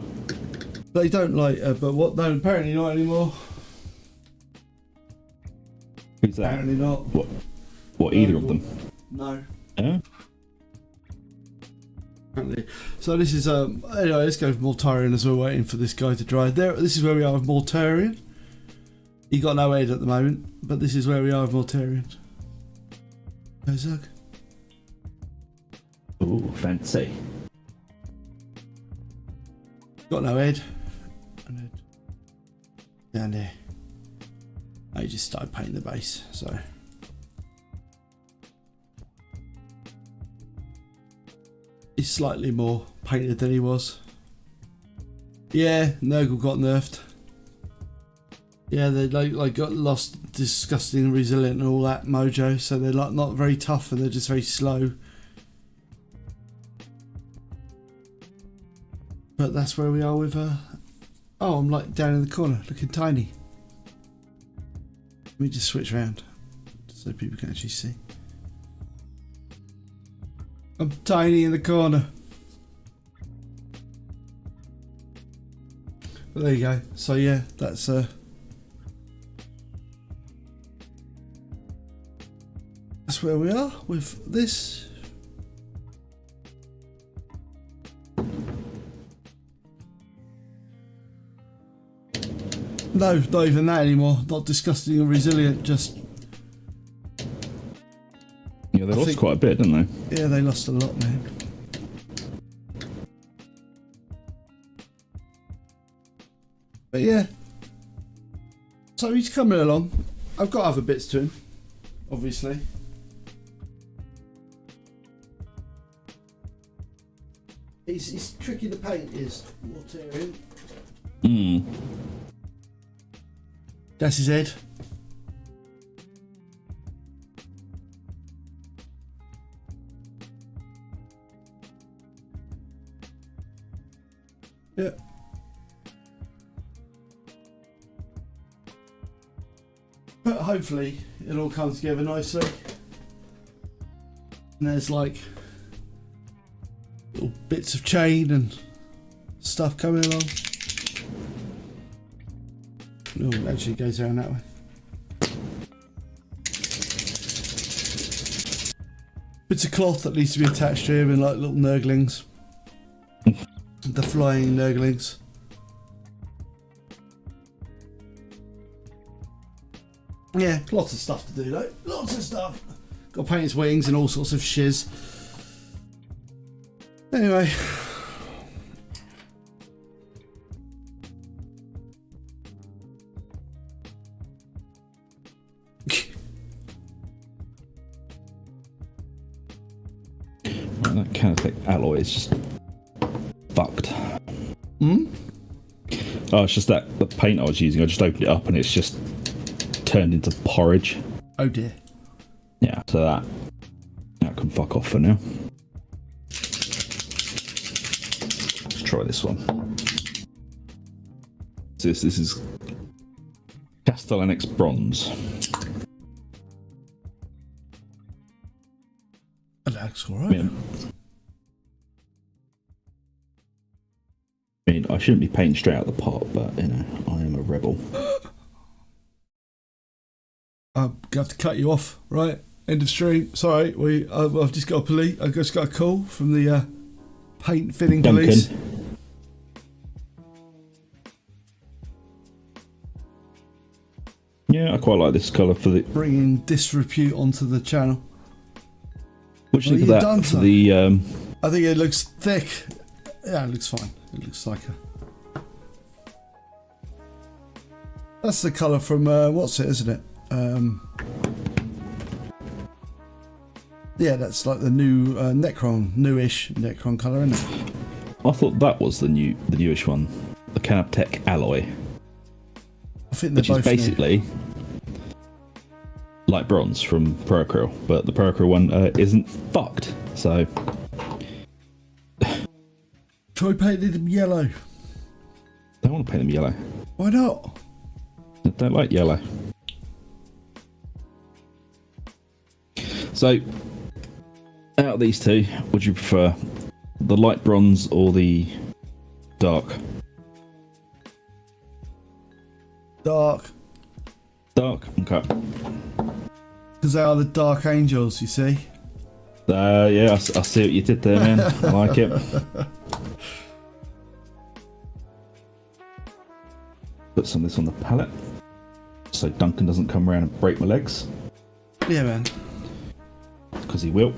They don't like, but what? No, apparently not anymore. Who's that? Apparently not. What? Either of them? No. Yeah. Apparently. So this is anyway. Let's go with Mortarion as we're waiting for this guy to dry. This is where we are with Mortarion. He got no head at the moment, but this is where we are with Mortarion. Go Zug. Ooh, fancy. Got no head. Down there. I just started painting the base, so. He's slightly more painted than he was. Yeah, Nurgle got nerfed. Yeah, they like got lost, disgusting, resilient, and all that mojo. So they're like not very tough, and they're just very slow. But that's where we are with. Oh, I'm like down in the corner, looking tiny. Let me just switch around so people can actually see. I'm tiny in the corner. But there you go. So yeah, that's where we are with this. No, not even that anymore. Not disgusting and resilient, just. Yeah, they lost quite a bit, didn't they? Yeah, they lost a lot, man. But yeah. So he's coming along. I've got other bits to him, obviously. He's tricky to paint, is Mortarion. Hmm. That's his head. Yeah. But hopefully it all comes together nicely. And there's like little bits of chain and stuff coming along. Oh, it actually goes down that way. Bits of cloth that needs to be attached to him and like little nurglings. The flying nurglings. Yeah, lots of stuff to do though. Lots of stuff. Got to paint his wings and all sorts of shiz. Anyway. That Canatech alloy is just fucked. Hmm? Oh, it's just that the paint I was using, I just opened it up and it's just turned into porridge. Oh dear. Yeah, so that can fuck off for now. Let's try this one. So this is Castellanix bronze. That's alright. I mean, I shouldn't be painting straight out the pot, but you know, I am a rebel. I'm gonna have to cut you off, right? End of stream. Sorry, I've just got I've just got a call from the paint fitting Duncan. police. Yeah, I quite like this colour for the. Bringing disrepute onto the channel. What do you think of that for the? I think it looks thick. Yeah, it looks fine. It looks like a. That's the colour from what's it, isn't it? Yeah, that's like the new Necron, newish Necron colour, isn't it? I thought that was the newish one, the Canatech alloy, I think they're which is both basically like bronze from Procryl, but the Procryl one isn't fucked. So try painting them yellow. I don't want to paint them yellow. Why not? I don't like yellow. So, out of these two, would you prefer the light bronze or the dark? Dark. Dark? Okay. Because they are the Dark Angels, you see. Yeah, I see what you did there, man. I like it. Put some of this on the palette so Duncan doesn't come around and break my legs. Yeah, man. Because he will.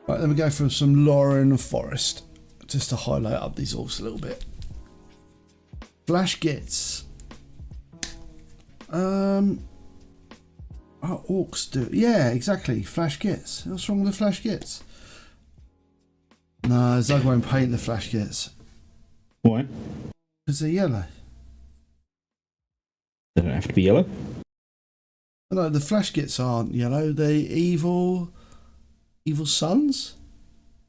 Right, then we go for some Lauren Forest, just to highlight up these orcs a little bit. Flash Gits. Oh, orcs do. Yeah, exactly. Flash Gits. What's wrong with the Flash Gits? No, Zug won't paint the Flash Gits. Why? Because they're yellow. They don't have to be yellow. No, the Flash Gits aren't yellow. They're evil sons?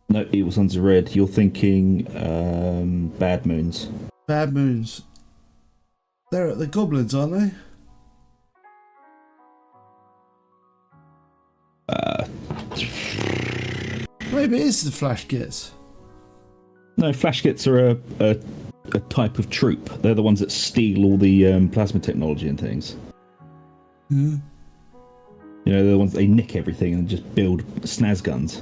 No, Evil Sons are red. You're thinking Bad Moons. Bad Moons. They're the goblins, aren't they? Maybe it is the Flash Gits. No, Flash Gits are a type of troop. They're the ones that steal all the plasma technology and things. Hmm. You know, they're the ones they nick everything and just build snaz guns.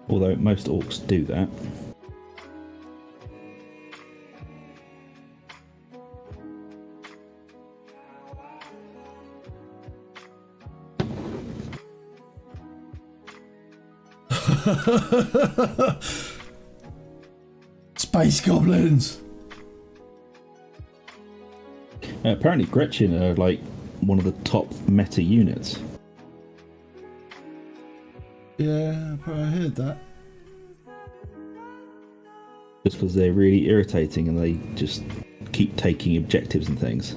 Although most orcs do that. Space goblins. Apparently Gretchen are like one of the top meta units. Yeah, I heard that. Just because they're really irritating and they just keep taking objectives and things.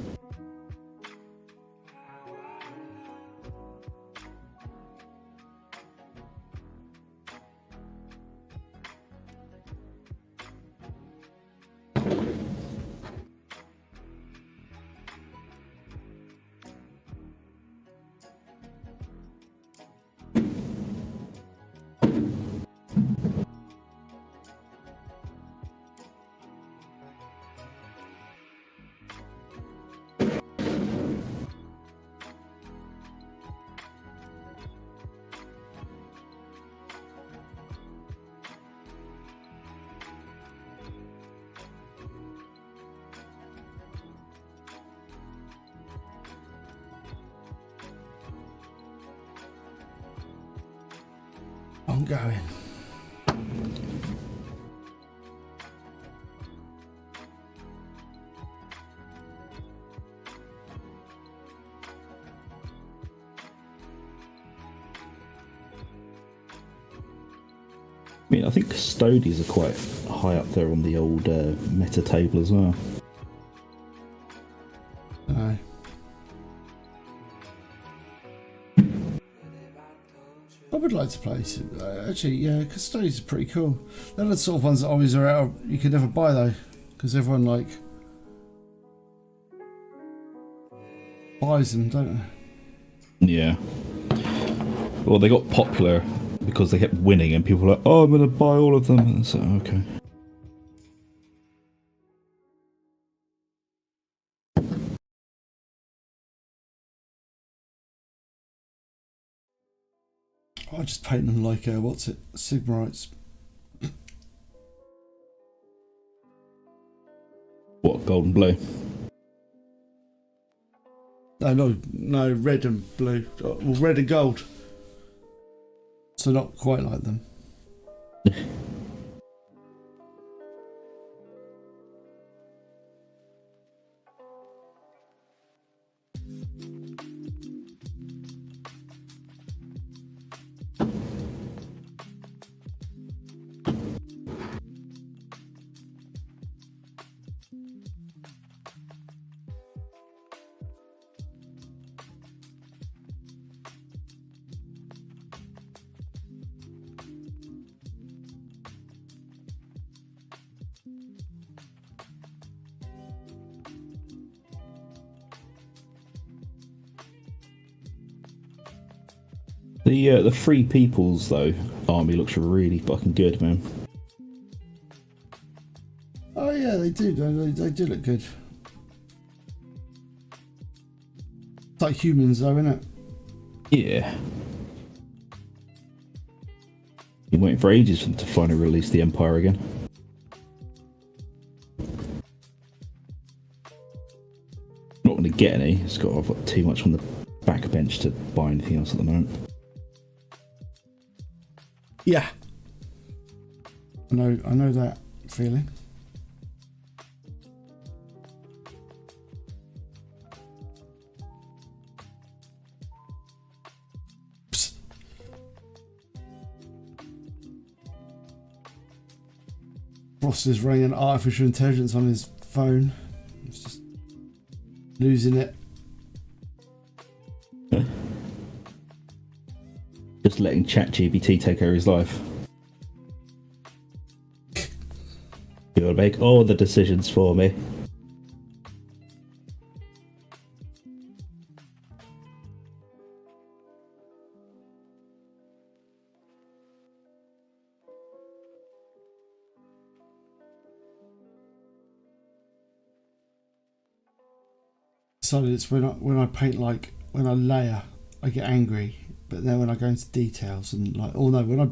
Ongoing. I mean, I think custodians are quite high up there on the old meta table as well. No. I would like to play. Actually, yeah, custodians are pretty cool. They're the sort of ones that always are out. You could never buy though, because everyone like buys them, don't they? Yeah. Well, they got popular because they kept winning, and people were like, "Oh, I'm going to buy all of them." And so, okay. I just paint them like what's it? Sigmarites. What, gold and blue? No, red and blue. Well, red and gold. So not quite like them. The Free Peoples though army looks really fucking good, man. Oh yeah, they do. They do look good. It's like humans though, isn't it? Yeah. Been waiting for ages for them to finally release the Empire again. Not going to get any. I've got too much on the backbench to buy anything else at the moment. Yeah. I know that feeling. Psst. Frost is running an artificial intelligence on his phone. He's just losing it. Just letting ChatGPT take over his life. You'll make all the decisions for me. So it's when I paint, like when I layer, I get angry. But then when I go into details and like, oh no, when I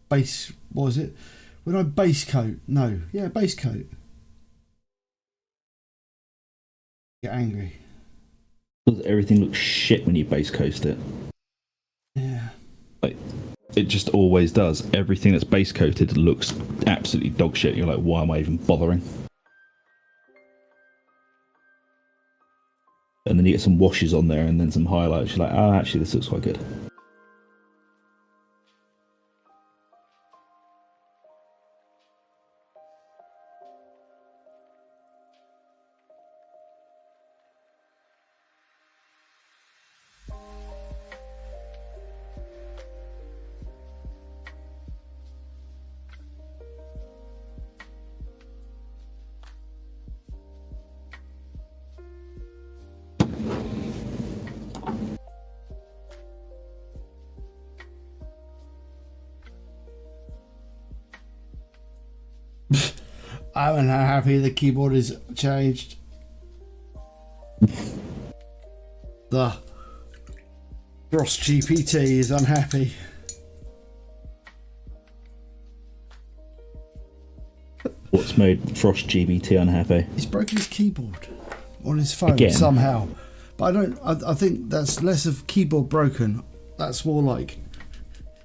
base, what was it? When I base coat, base coat. Get angry. Because everything looks shit when you base coast it. Yeah. Like, it just always does. Everything that's base coated looks absolutely dog shit. You're like, why am I even bothering? And then you get some washes on there and then some highlights. You're like, oh, actually, this looks quite good. I'm not happy the keyboard is changed. The Frost GPT is unhappy. What's made Frost GBT unhappy? He's broken his keyboard on his phone Again? somehow. But I think that's less of keyboard broken. That's more like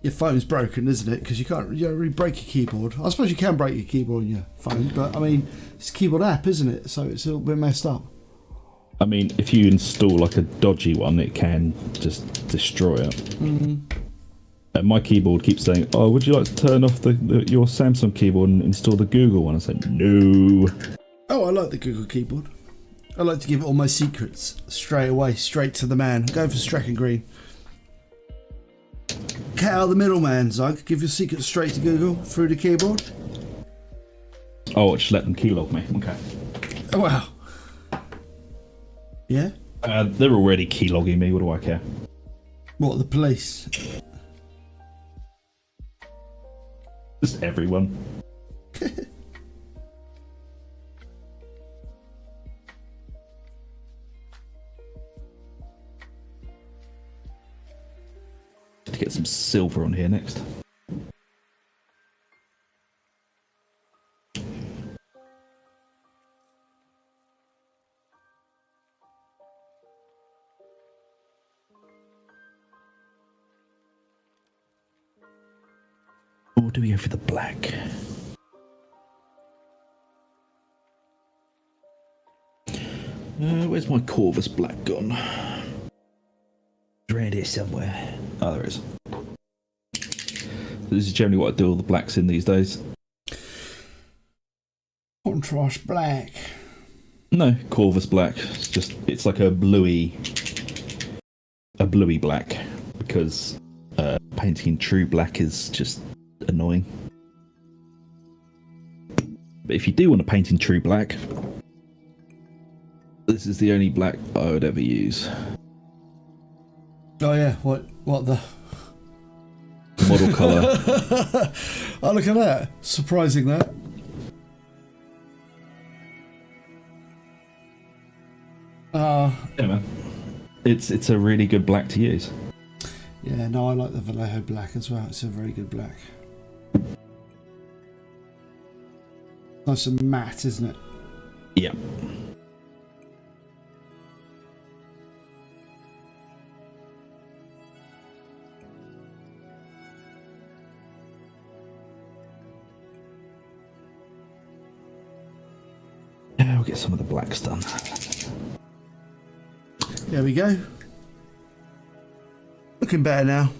your phone's broken, isn't it? Because you don't really break your keyboard. I suppose you can break your keyboard on your phone, but I mean, it's a keyboard app, isn't it? So it's a little bit messed up. I mean, if you install like a dodgy one, it can just destroy it. Mm-hmm. And my keyboard keeps saying, "Oh, would you like to turn off your Samsung keyboard and install the Google one?" I say, "No." Oh, I like the Google keyboard. I like to give it all my secrets straight away, straight to the man. I'm going for Strack and Green. Cut out the middleman, Zug. Give your secrets straight to Google through the keyboard. Oh, just let them keylog me. Okay. Oh, wow. Yeah? They're already keylogging me. What do I care? What, the police? Just everyone. To get some silver on here next. Or do we go for the black? Where's my Corvus black gone? It's around here somewhere. Oh, there it is. This is generally what I do all the blacks in these days. Contrast black. No, Corvus black. It's like a bluey black, because painting in true black is just annoying. But if you do want to paint in true black, this is the only black I would ever use. Oh yeah, what the model colour? Oh, look at that! Surprising that. Yeah, man. It's a really good black to use. Yeah, no, I like the Vallejo black as well. It's a very good black. Nice and matte, isn't it? Yeah. Yeah, we'll get some of the blacks done. There we go. Looking better now.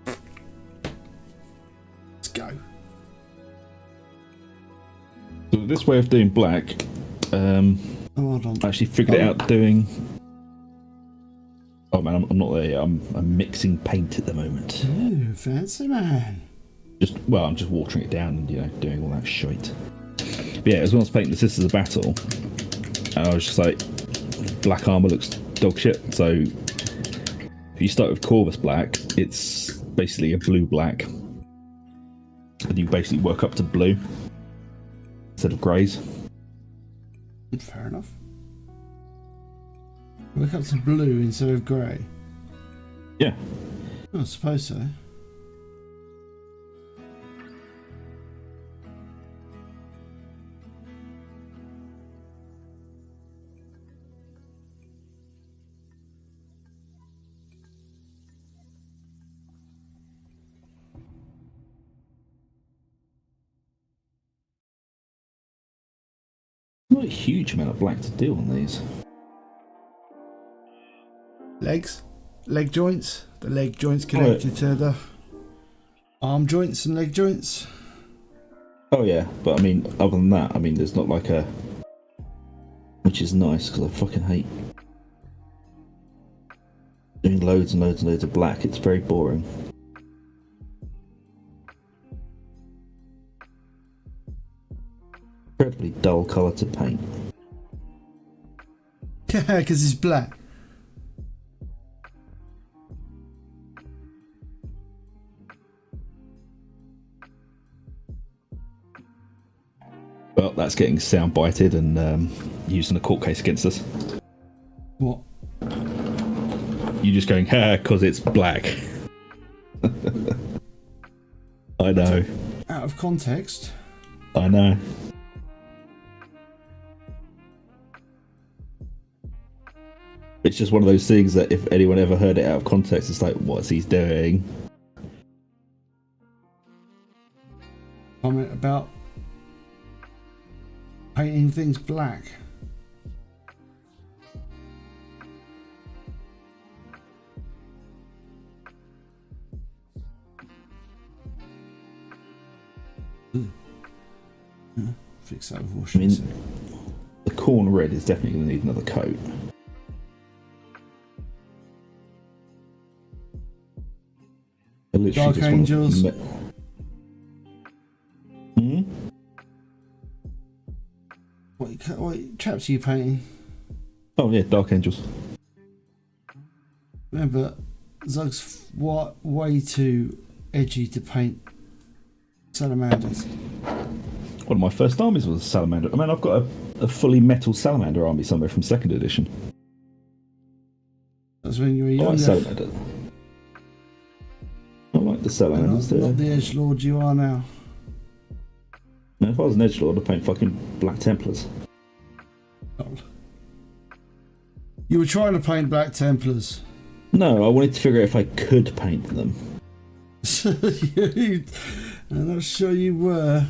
Let's go. So this way of doing black, Hold on. I actually figured it out doing. Oh man, I'm not there yet. I'm mixing paint at the moment. Ooh, fancy man. I'm just watering it down and doing all that shite. But yeah, as well as painting the Sisters of Battle, and I was just like, black armor looks dog shit. So if you start with Corvus black, it's basically a blue black, and you basically work up to blue instead of greys. Fair enough. Work up to blue instead of grey. Yeah. I suppose so. Not a huge amount of black to do on these. Legs, leg joints. The leg joints connected to the arm joints and leg joints. Oh yeah, but I mean, other than that, I mean, there's not like a, which is nice because I fucking hate doing loads and loads and loads of black. It's very boring. Incredibly dull colour to paint. Yeah, because it's black. Well, that's getting sound bited and used in a court case against us. What? You just going, ha, because it's black. I know. Out of context. I know. It's just one of those things that if anyone ever heard it out of context, it's like, what's he doing? Comment about painting things black. Fix that with washing. I mean, the corn red is definitely going to need another coat. Dark Angels. What chaps are you painting? Oh yeah, Dark Angels. Remember, Zug's way too edgy to paint salamanders. One of my first armies was a salamander. I mean, I've got a fully metal salamander army somewhere from 2nd edition. That's when you were younger. I like salamander. I like the salamanders. Not the edgelord you are now. No, if I was an edgelord, I'd paint fucking Black Templars. Oh. You were trying to paint Black Templars. No, I wanted to figure out if I could paint them. I'm not sure you were.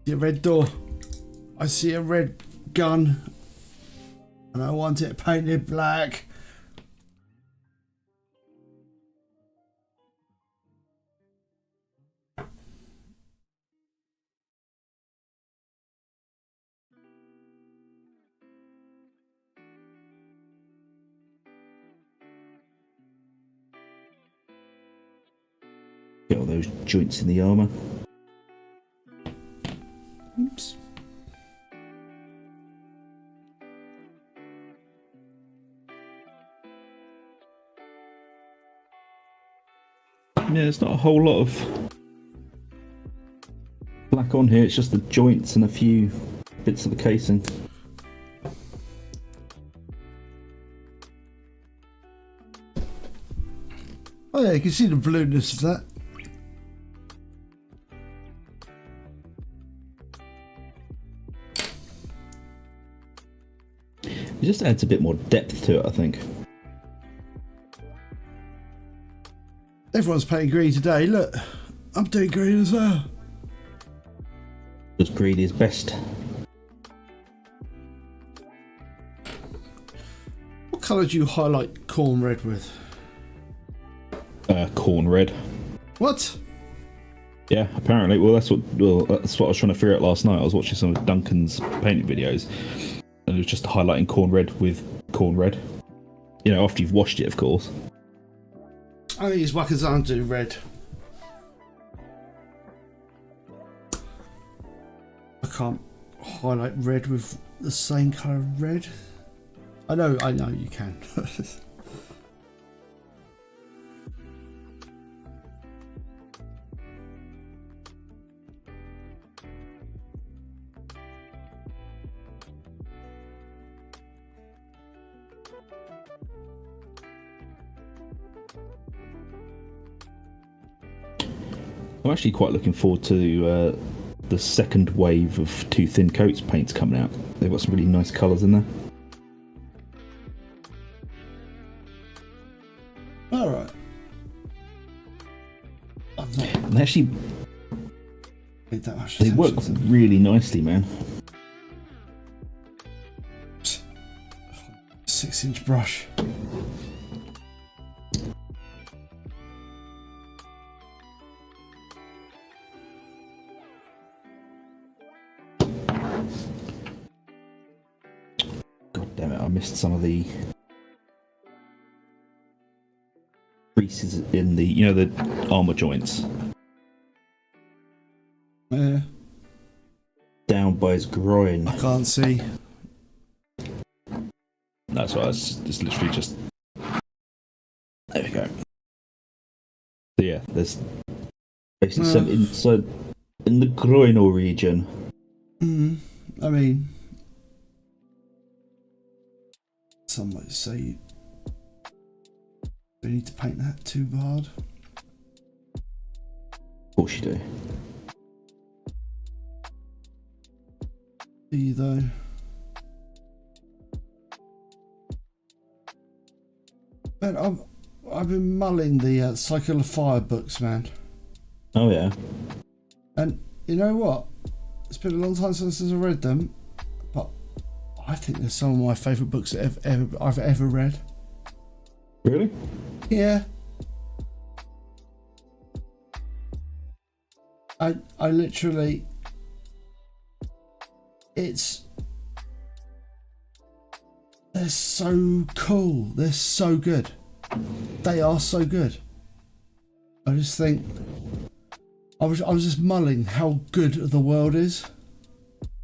See a red door. I see a red gun. And I want it painted black. Get all those joints in the armour. Oops. Yeah, it's not a whole lot of black on here, it's just the joints and a few bits of the casing. Oh yeah, you can see the blueness of that. It just adds a bit more depth to it, I think. Everyone's painting green today. Look, I'm doing green as well. Because green is best. What colour do you highlight corn red with? Corn red. What? Yeah, apparently. Well, that's what I was trying to figure out last night. I was watching some of Duncan's painting videos, and it was just highlighting corn red with corn red. You know, after you've washed it, of course. I think it's Ug and Zug do red. I can't highlight red with the same colour of red. I know you can. I'm actually quite looking forward to the second wave of Too Thin Coats paints coming out. They've got some really nice colours in there. Alright. And they actually That much they work really nicely, man. 6-inch brush. God damn it, I missed some of the creases in the, you know, the armour joints. Yeah. Down by his groin. I can't see. That's right, it's literally just... There we go. So yeah, there's basically some inside in the groinal region. I mean, some might say you need to paint that too hard. Of course you do. See though. Man, I've been mulling the Cycle of Fire books, man. Oh yeah. And you know what? It's been a long time since I've read them, but I think they're some of my favourite books that I've ever read. Really? Yeah. I literally, they're so cool. They're so good. They are so good. I just think, I was just mulling how good the world is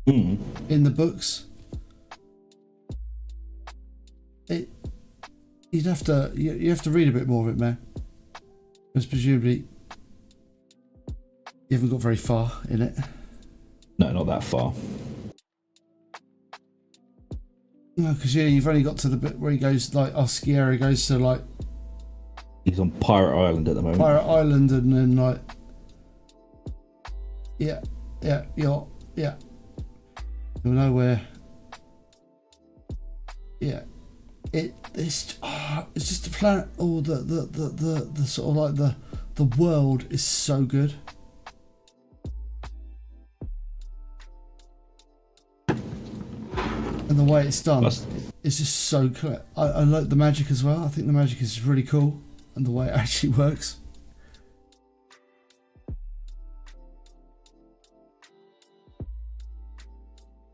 in the books. You have to read a bit more of it, man. Because presumably you haven't got very far in it. No, not that far. No, because you've only got to the bit where he goes, like, Osciera goes to, like... He's on Pirate Island at the moment. Pirate Island, and then, like... Yeah. You'll know where... Yeah. It's just a planet... Oh, the sort of, like, the world is so good. And the way it's done, it's just so clear. I like the magic as well. I think the magic is really cool, and the way it actually works.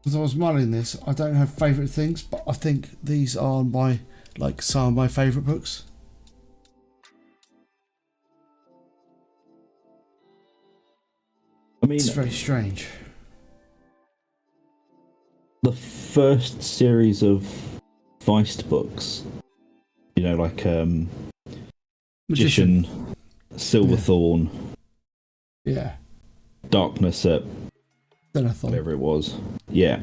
Because I was mulling this, I don't have favourite things, but I think these are some of my favourite books. I mean, it's very strange. The first series of Feist books, you know, like Magician, Silverthorn, yeah, Darkness at whatever it was. Yeah,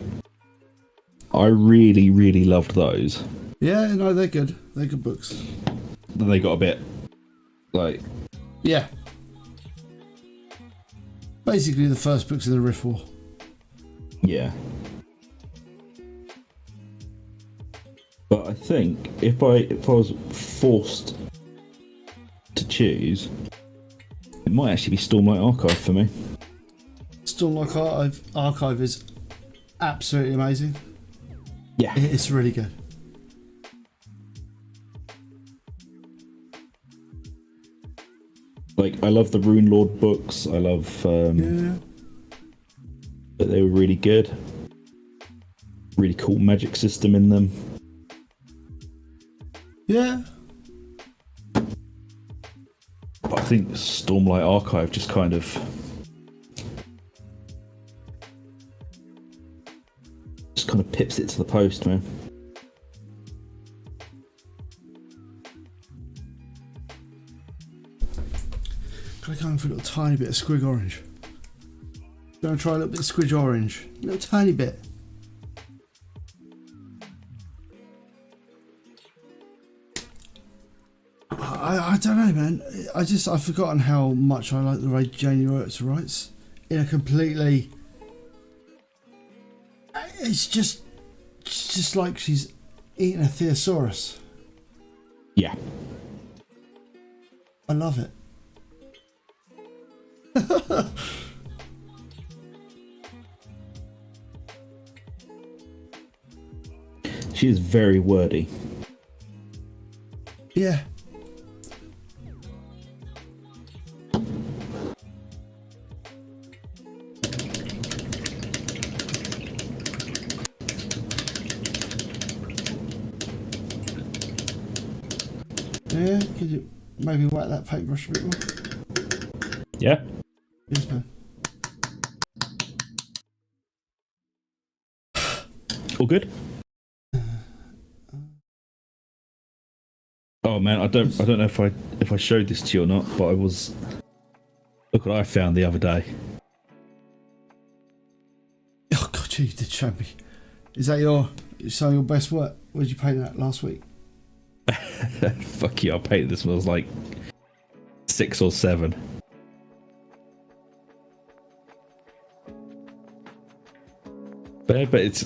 I really, really loved those. Yeah, no, they're good. They're good books. Then they got a bit like, yeah, basically the first books in the Rift War. Yeah. But I think if I was forced to choose, it might actually be Stormlight Archive for me. Stormlight Archive is absolutely amazing. Yeah. It's really good. Like, I love the Rune Lord books. I love... But they were really good. Really cool magic system in them. Yeah. But I think Stormlight Archive just kind of... pips it to the post, man. Can I go in for a little tiny bit of Squig Orange? Gonna try a little bit of Squig Orange. A little tiny bit. I don't know, man. I've forgotten how much I like the way Janie Orks writes. In a completely... It's just like she's eating a thesaurus. Yeah. I love it. She is very wordy. Yeah. Yeah, could you maybe whack that paintbrush a bit more? Yeah. Yes, man. All good? Oh man, I don't know if I showed this to you or not, but look what I found the other day. Oh god, you did show me. Is that your best work? Where did you paint that last week? Fuck you, I painted this when I was like 6 or 7. But it's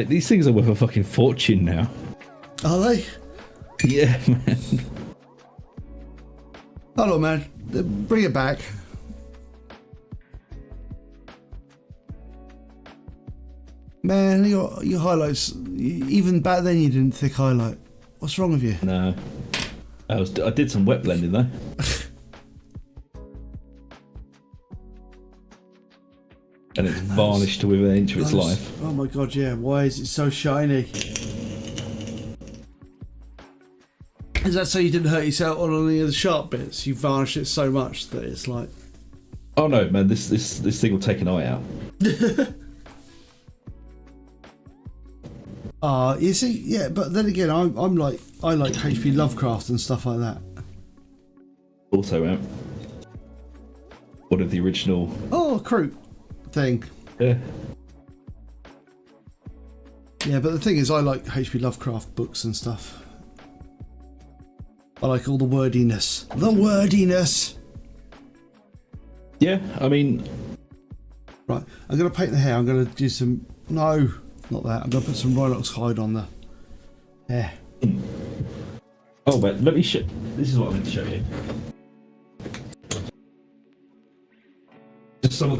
these things are worth a fucking fortune now. Are they? Yeah, man. Hold on, man. Bring it back. Man, your highlights. Even back then, you didn't thick highlight. What's wrong with you? No, I did some wet blending though. And it's varnished to within an inch of its life. Oh my god, yeah. Why is it so shiny? Is that so you didn't hurt yourself on any of the sharp bits? You varnished it so much that it's like... Oh no, man, this thing will take an eye out. You see, yeah, but then again, I like HP Lovecraft and stuff like that. Also, one of the original... Oh, Crew thing. Yeah. Yeah, but the thing is, I like HP Lovecraft books and stuff. I like all the wordiness. The wordiness! Yeah, I mean... Right, I'm going to paint the hair. I'm going to do some... No, not that. I'm going to put some Rhinox hide on the hair. Oh, but let me show... This is what I'm going to show you. Just some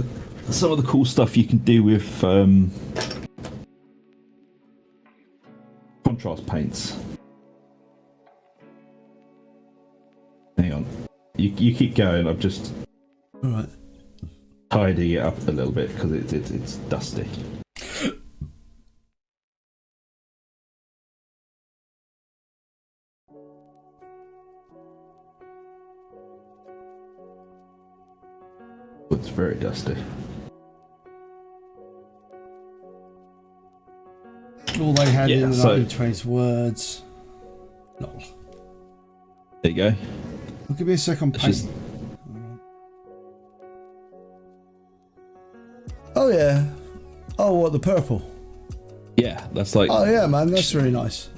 of the cool stuff you can do with contrast paints. Hang on, you keep going. I'm just Alright. tidying it up a little bit because it's dusty. It's very dusty. All they had in so, the trace words. No. There you go. Well, give me a second. Just... Oh yeah. Oh, what, the purple? Yeah, that's like... Oh yeah, man, that's really nice.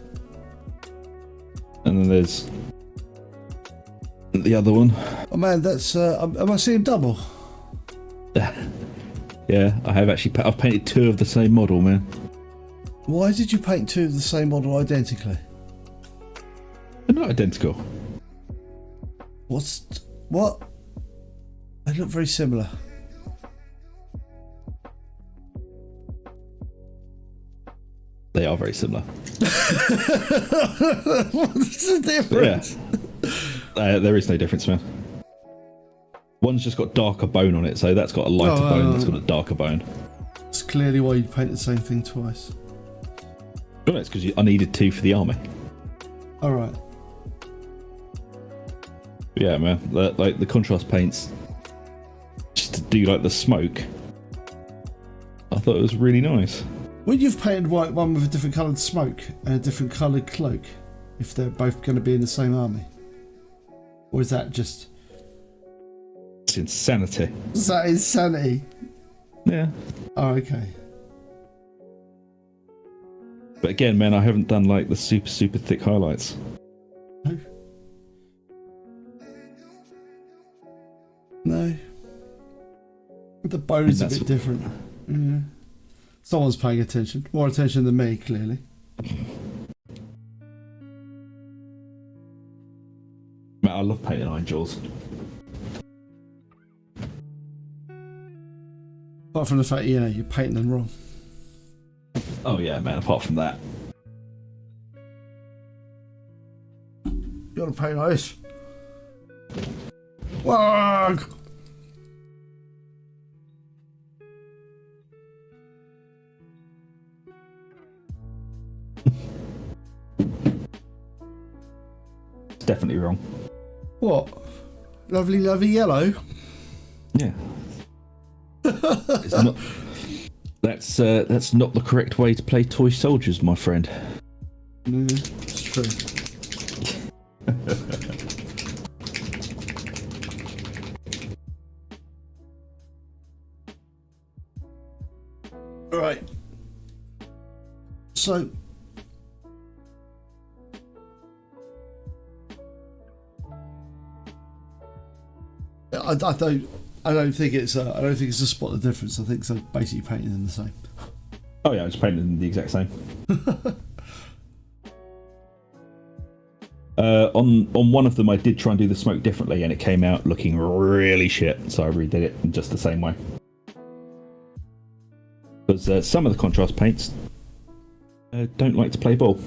And then there's the other one. Oh man, that's... am I seeing double? Yeah, I have actually... I've painted two of the same model, man. Why did you paint two of the same model identically? They're not identical. What? They look very similar. They are very similar. What's the difference? Yeah. There is no difference, man. One's just got darker bone on it, so that's got a lighter bone that's got a darker bone. That's clearly why you paint the same thing twice. No, it's because I needed two for the army. Alright. Yeah, man. Like the contrast paints, just to do like the smoke, I thought it was really nice. Would you've painted one with a different coloured smoke and a different coloured cloak if they're both going to be in the same army? Or is that just... It's insanity. Is that insanity? Yeah. Oh, okay. But again, man, I haven't done like the super thick highlights. No. No. The bone's a bit different. Yeah. Someone's paying attention. More attention than me, clearly. Man, I love painting iron jaws. Apart from the fact, you're painting them wrong. Oh yeah, man, apart from that. You want to paint ice? Wag! It's definitely wrong. What? Lovely, lovely yellow? Yeah. It's not, that's not the correct way to play toy soldiers, my friend. It's true. Right. So I don't think it's a spot the difference. I think it's basically painting them the same. Oh yeah, I just painted them the exact same. On one of them, I did try and do the smoke differently, and it came out looking really shit. So I redid it in just the same way. Because some of the contrast paints don't like to play ball.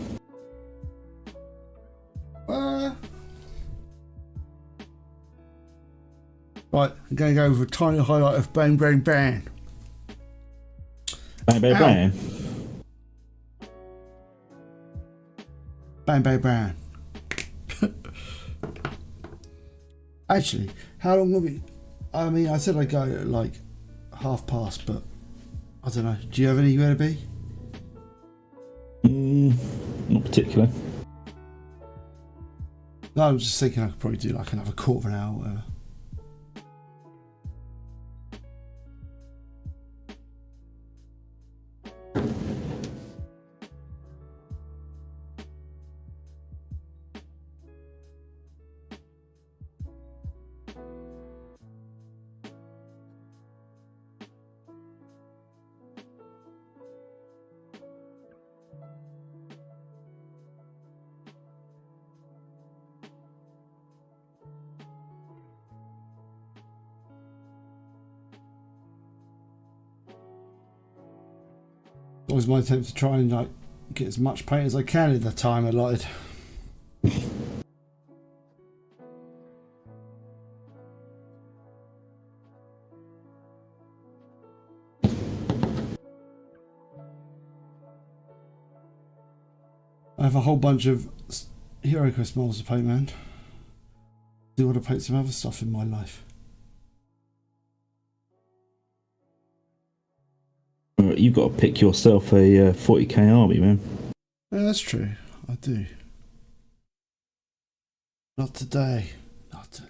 Right, I'm going to go with a tiny highlight of Bang Bang Bang. Bang, bang, bang. Bang Bang Bang. Actually, how long will we... I mean, I said I'd go at like past, but I don't know. Do you have anywhere to be? Not particularly. No, I was just thinking I could probably do like another quarter of an hour or whatever. Always my attempt to try and like get as much paint as I can in the time allotted. I have a whole bunch of Heroquest models to paint, man. Do want to paint some other stuff in my life. You've got to pick yourself a 40k army, man. Yeah, that's true. I do. Not today. Not today.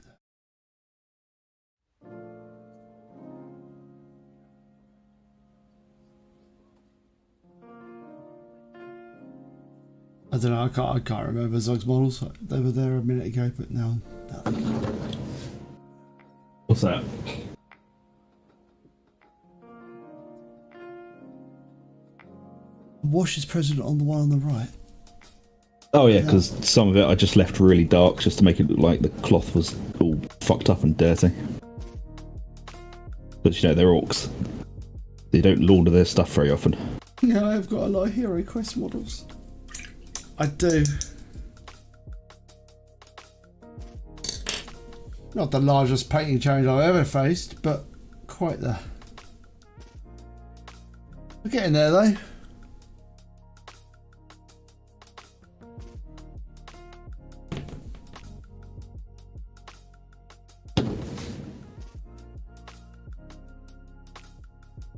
I don't know. I can't remember Zug's models. They were there a minute ago, but now. What's that? Wash is present on the one on the right. Oh yeah, because some of it I just left really dark just to make it look like the cloth was all fucked up and dirty. But you know, they're orcs. They don't launder their stuff very often. Yeah, I've got a lot of Heroquest models. I do. Not the largest painting challenge I've ever faced, but quite the... We're getting there though.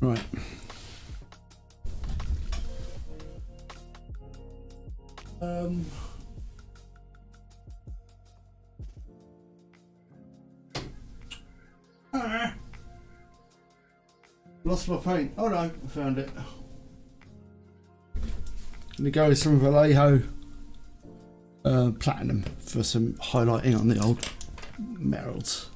Right. Lost my paint. Oh no, I found it. Gonna go with some Vallejo Platinum for some highlighting on the old metals.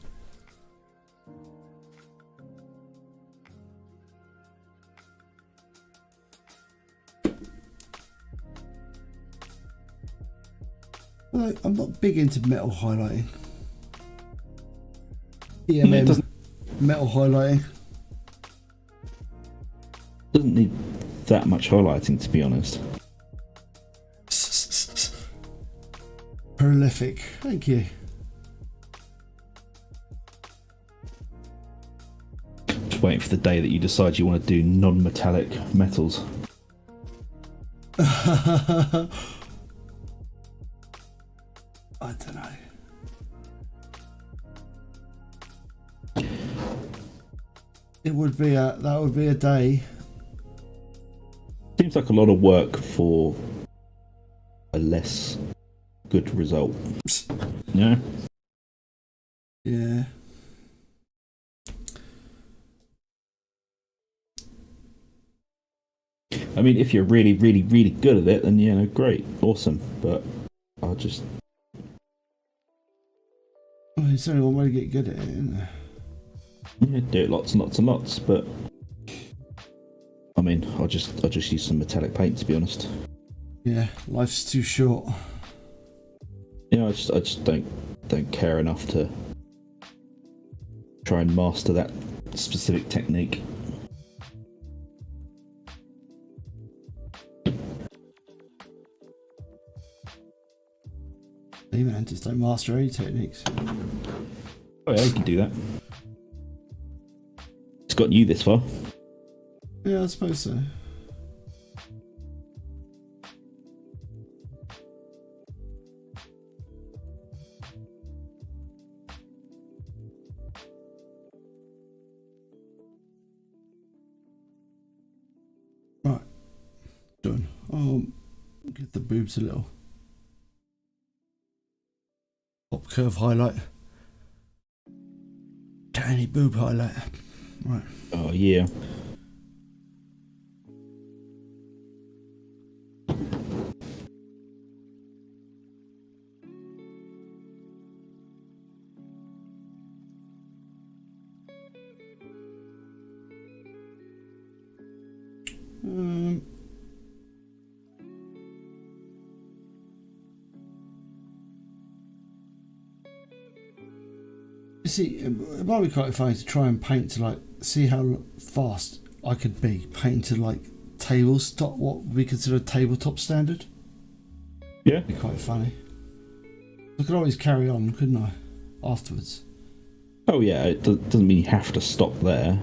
I'm not big into metal highlighting. EMM metal highlighting. Doesn't need that much highlighting, to be honest. Prolific. Thank you. Just waiting for the day that you decide you want to do non-metallic metals. I don't know. It would be that would be a day. Seems like a lot of work for a less good result. Yeah. Yeah. I mean, if you're really, really, really good at it, then you know, great, awesome. But I'll just. Well, there's only one way to get good at it, isn't there? Yeah, do it lots and lots and lots, but mean, I'll just use some metallic paint, to be honest. Yeah, life's too short. I just don't care enough to try and master that specific technique. Hey man, just don't master any techniques. Oh yeah, you can do that. It's gotten you this far. Yeah, I suppose so. Right, done. I'll get the boobs a little. Top curve highlight. Tiny boob highlight. Right. Oh yeah. You see, it might be quite funny to try and paint to like see how fast I could be painting to like tabletop, what we consider tabletop standard. Yeah. It'd be quite funny. I could always carry on, couldn't I? Afterwards. Oh yeah, it doesn't mean you have to stop there.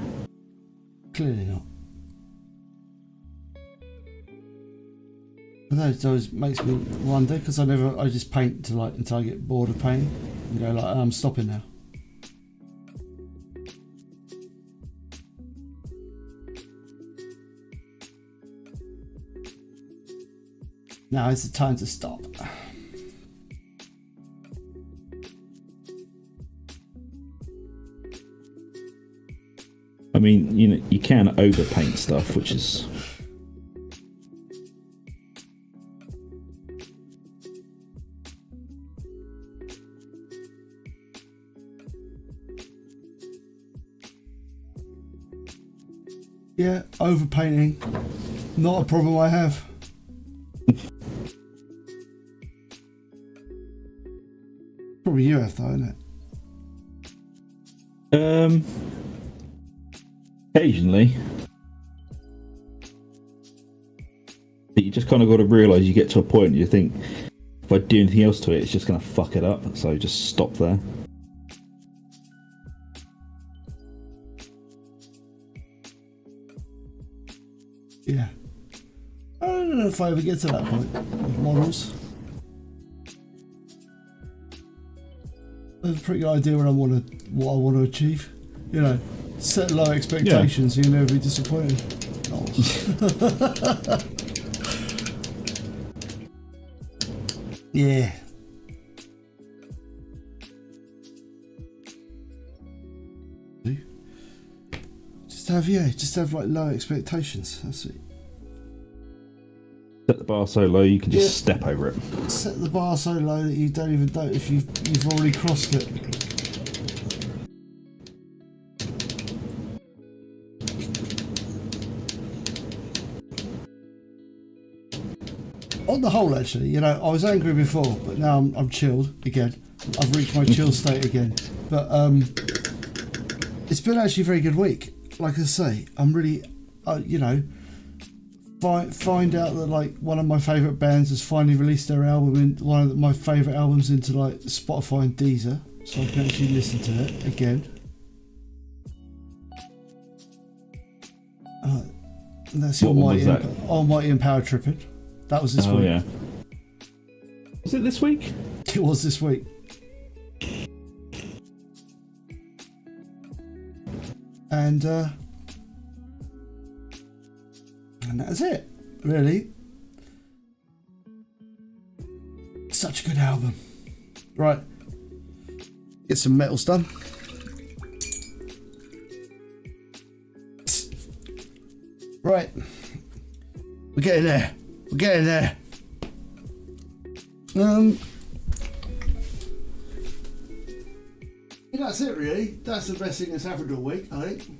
Clearly not. But that always makes me wonder because I just paint to like until I get bored of painting and go like, I'm stopping now. Now is the time to stop. I mean, you can overpaint stuff, which is... Yeah, overpainting. Not a problem I have. Probably you have though, isn't it? Occasionally. But you just kind of got to realise you get to a point you think, if I do anything else to it, it's just going to fuck it up, so just stop there. Yeah. I don't know if I ever get to that point with models. I have a pretty good idea what I want to achieve. You know, set low expectations, so you'll never be disappointed. Oh. Yeah. Just have like low expectations. That's it. Set the bar so low you can just step over it. Set the bar so low that you don't even know if you've already crossed it. On the whole, actually, you know, I was angry before, but now I'm chilled again. I've reached my chill state again. But it's been actually a very good week. Like I say, I'm really, you know, find out that like one of my favourite bands has finally released their album in one of my favourite albums into like Spotify and Deezer, so I can actually listen to it again. And that's Almighty and Power Tripping. That was this week. Yeah. Was it this week? It was this week. And that's it, really. Such a good album. Right, get some metals done. Right, we're getting there. We're getting there. That's it, really. That's the best thing that's happened all week, I think.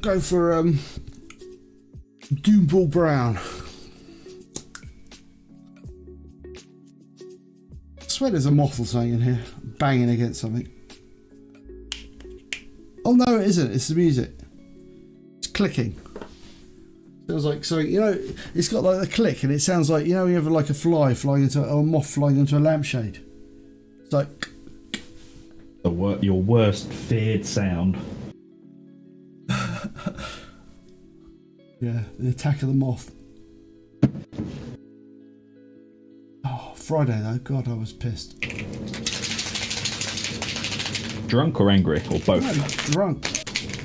go for Doomball Brown. I swear there's a moth or something in here, banging against something. Oh no, it isn't. It's the music. It's clicking. Sounds like something. You know, it's got like a click, and it sounds like, you know, you have like a fly flying into, or a moth flying into a lampshade. It's like your worst feared sound. Yeah, the attack of the moth. Oh, Friday though, God, I was pissed. Drunk or angry, or both? No, drunk.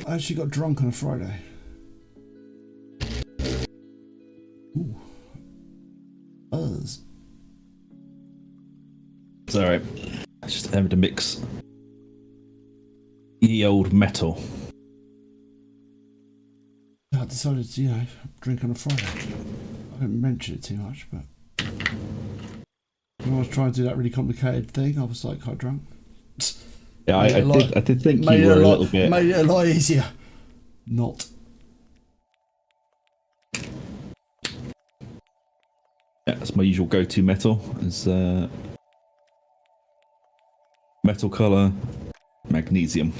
I actually got drunk on a Friday. Ooh. Buzz. It's alright. Just having to mix ye old metal. I decided to, you know, drink on a Friday. I didn't mention it too much, but when I was trying to do that really complicated thing, I was like quite drunk. Yeah, I did think you were a little bit. Made it a lot easier. Not. Yeah, that's my usual go-to metal. Is metal color, magnesium.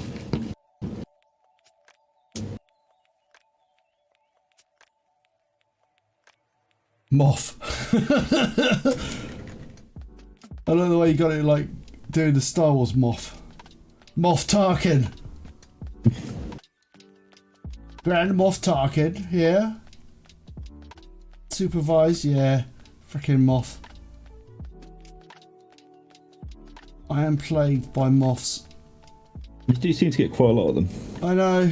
Moth. I love the way you got it, like doing the Star Wars moth. Moff Tarkin. Grand Moff Tarkin, yeah. Supervised, yeah. Freaking moth. I am plagued by moths. You do seem to get quite a lot of them. I know.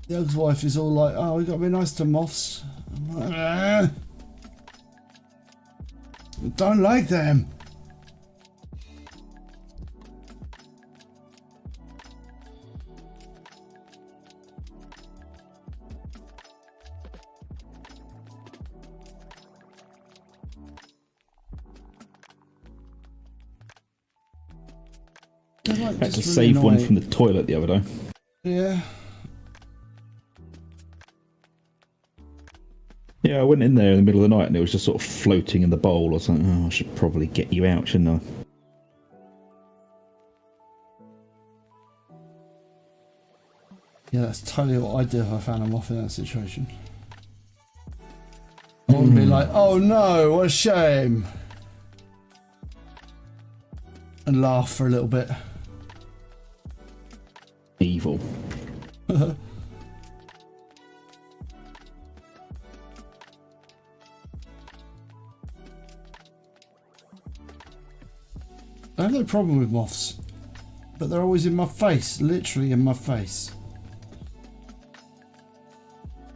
The Ug's wife is all like, oh, we got to be nice to moths. I'm like, I don't like them. Like, I had to save one from the toilet the other day. Yeah. Yeah, I went in there in the middle of the night and it was just sort of floating in the bowl. I was like, oh, I should probably get you out, shouldn't I? Yeah, that's totally what I'd do if I found a moth in that situation. I wouldn't be like, oh no, what a shame. And laugh for a little bit. Evil. I have no problem with moths, but they're always in my face, literally in my face.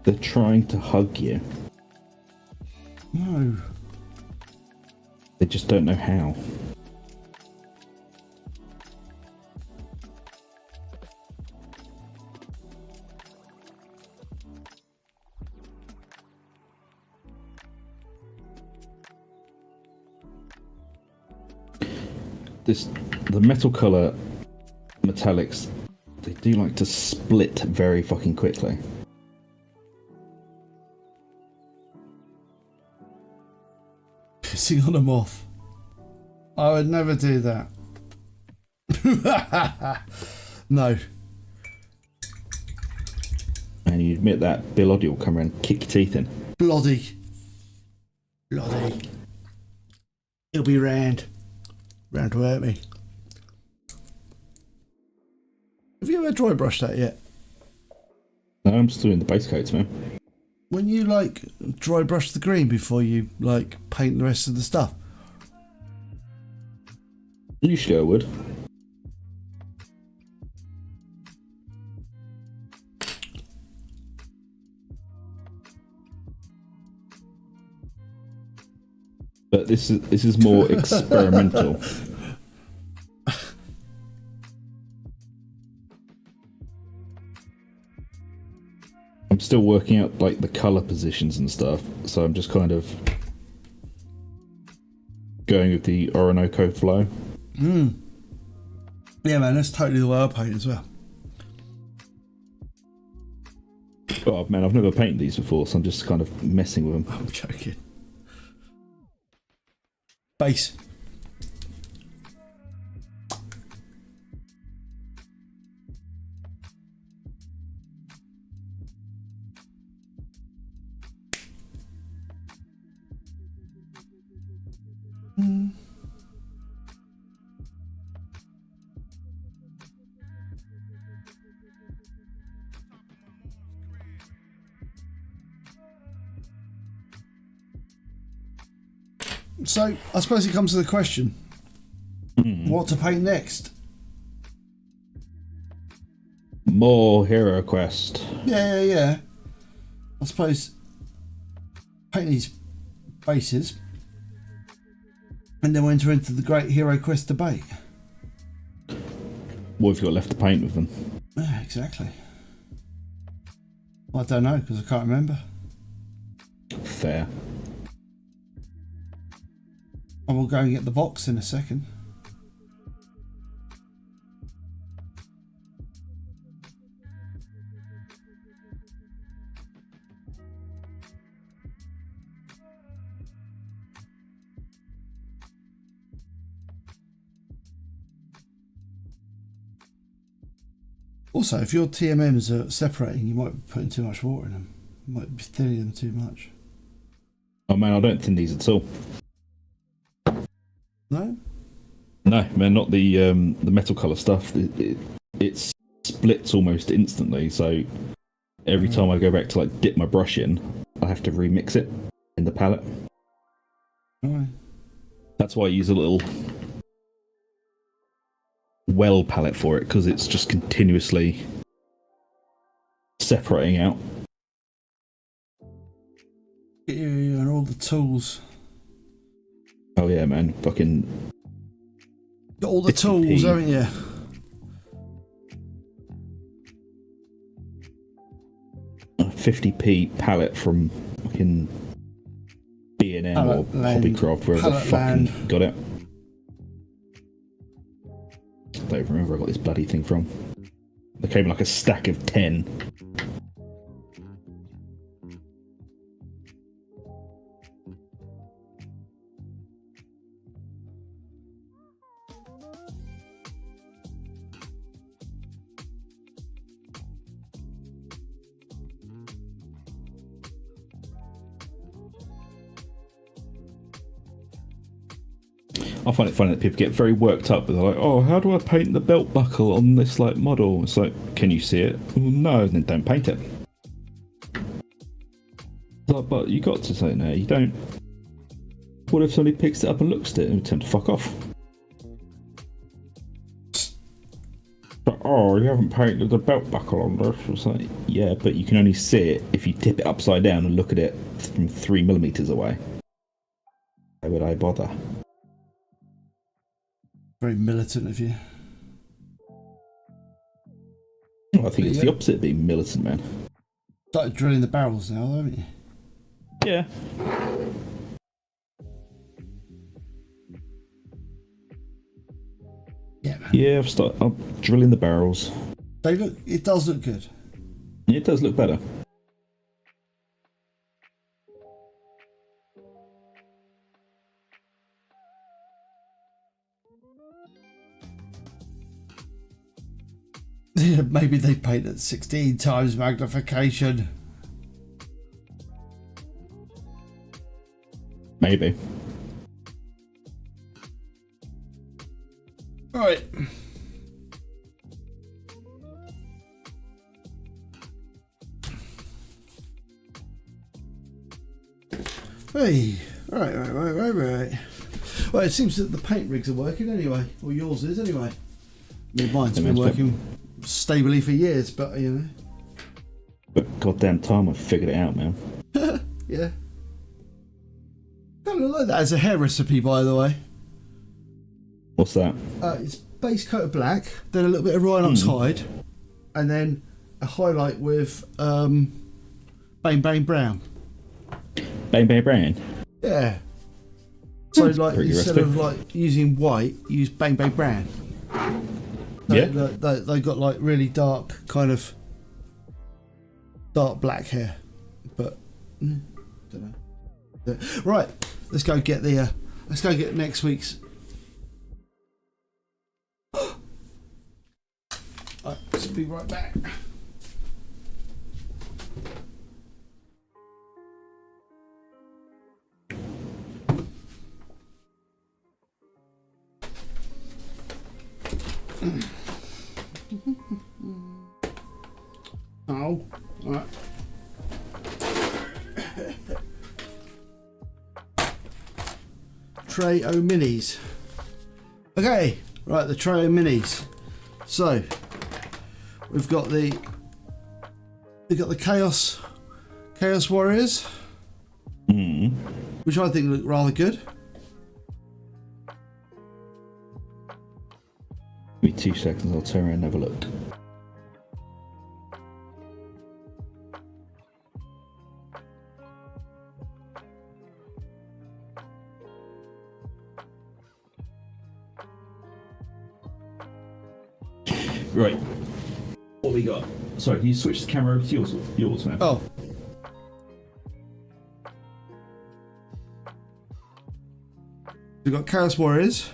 They're trying to hug you. No. They just don't know how. The metal colour metallics, they do like to split very fucking quickly. Pissing on a moth. I would never do that. No. And you admit that Bill Oddie will come around and kick your teeth in. Bloody. Bloody. He'll be round. Round to hurt me. Have you ever dry brushed that yet? No, I'm just doing the base coats, man. When you like dry brush the green before you like paint the rest of the stuff? Usually I would. But this is more experimental. I'm still working out like the color positions and stuff, so I'm just kind of going with the Orinoco flow. Yeah, man, that's totally the way I paint as well. Oh man, I've never painted these before, so I'm just kind of messing with them. I'm joking. Base. So, I suppose it comes to the question, what to paint next? More Heroquest. Yeah. I suppose paint these bases and then we'll enter into the great Heroquest debate. What have you got left to paint with them? Yeah, exactly. Well, I don't know, because I can't remember. Fair. I will go and get the box in a second. Also, if your TMMs are separating, you might be putting too much water in them. You might be thinning them too much. Oh man, I don't thin these at all. No? No, man, not the metal colour stuff. It splits almost instantly, so every time I go back to like dip my brush in, I have to remix it in the palette. Right. That's why I use a little well palette for it, because it's just continuously separating out. Get you and all the tools. Oh yeah, man, fucking Got all the tools, haven't you? a 50p palette from fucking B&M or Hobbycraft, wherever the fucking got it. I don't remember where I got this bloody thing from. They came in like a stack of 10. I find it funny that people get very worked up. They're like, "Oh, how do I paint the belt buckle on this like model?" It's like, "Can you see it?" Well, no, then don't paint it. It's like, but you got to say no. You don't. What if somebody picks it up and looks at it and tend to fuck off? But, oh, you haven't painted the belt buckle on this. It's like, yeah, but you can only see it if you tip it upside down and look at it from 3mm away. Why would I bother? Very militant of you. Well, I think it's the opposite of being militant, man. Started drilling the barrels now, haven't you? Yeah. Yeah, man. Yeah, I'm drilling the barrels. It does look good. It does look better. Maybe they paint at 16 times magnification. Maybe. Right. Hey, right. Well, it seems that the paint rigs are working anyway, or yours is anyway. I mean, mine's been working stably for years, but you know. But goddamn time I figured it out, man. Yeah. Kind of like that as a hair recipe, by the way. What's that? It's base coat of black, then a little bit of Rhinox hide, and then a highlight with Bang Bang Brown. Bang Bang Brown? Yeah. So like Pretty instead recipe. of like using white, use Bang Bang Brown. Yeah. They got like really dark kind of dark black hair, but don't know. Right, let's go get the. Let's go get next week's. Right, let's be right back. Oh, right. Tray O minis. Okay, right, the Tray O minis. So we've got the Chaos Warriors, which I think look rather good. Give me 2 seconds, I'll turn around and have a look. Right. What we got? Sorry, can you switch the camera over to yours, man? Oh. We've got Chaos Warriors.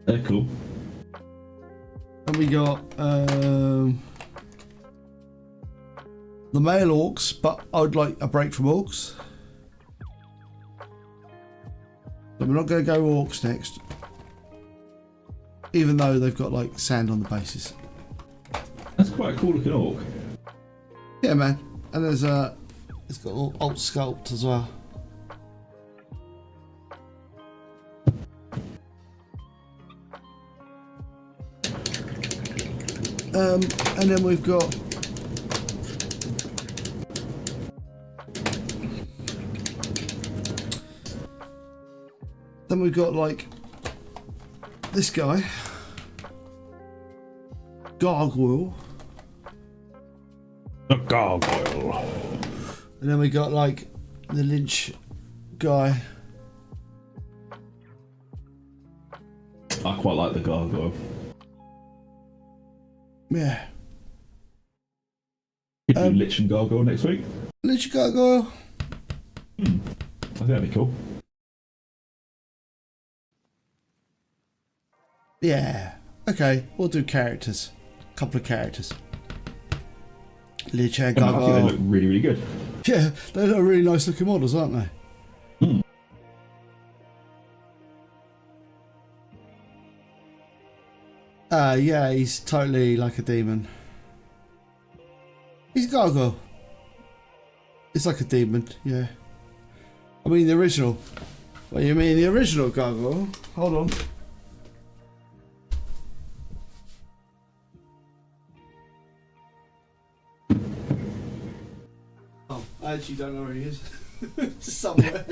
They're cool. And we got the male Orks, but I would like a break from Orks. So we're not going to go Orks next, even though they've got like sand on the bases. That's quite a cool looking Ork. Yeah, man. And there's it's got all alt sculpt as well. And then we've got like this guy, Gargoyle. The Gargoyle. And then we got like the Lynch guy. I quite like the Gargoyle. Yeah. Could do Lich and Gargoyle next week. Lynch Gargoyle. I think that'd be cool. Yeah. Okay, we'll do characters. A couple of characters. Lich and I Gargoyle. think they look really, really good. Yeah, they look really nice looking models, aren't they? Yeah, he's totally like a demon. He's a gargoyle. It's like a demon, yeah. I mean the original. What you mean the original gargoyle? Hold on. Oh, I actually don't know where he is. Just somewhere.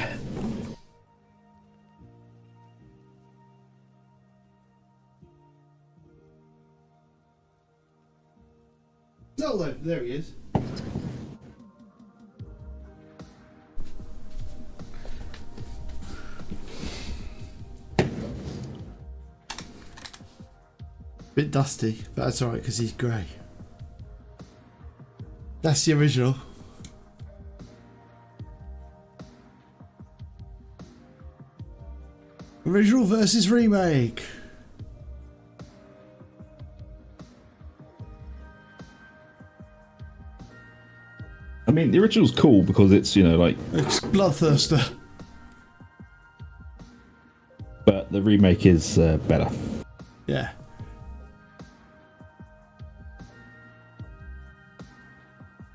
Oh, there he is. Bit dusty, but that's alright because he's grey. That's the original. Original versus remake. I mean, the original's cool because it's, you know, like... It's Bloodthirster. But the remake is better. Yeah.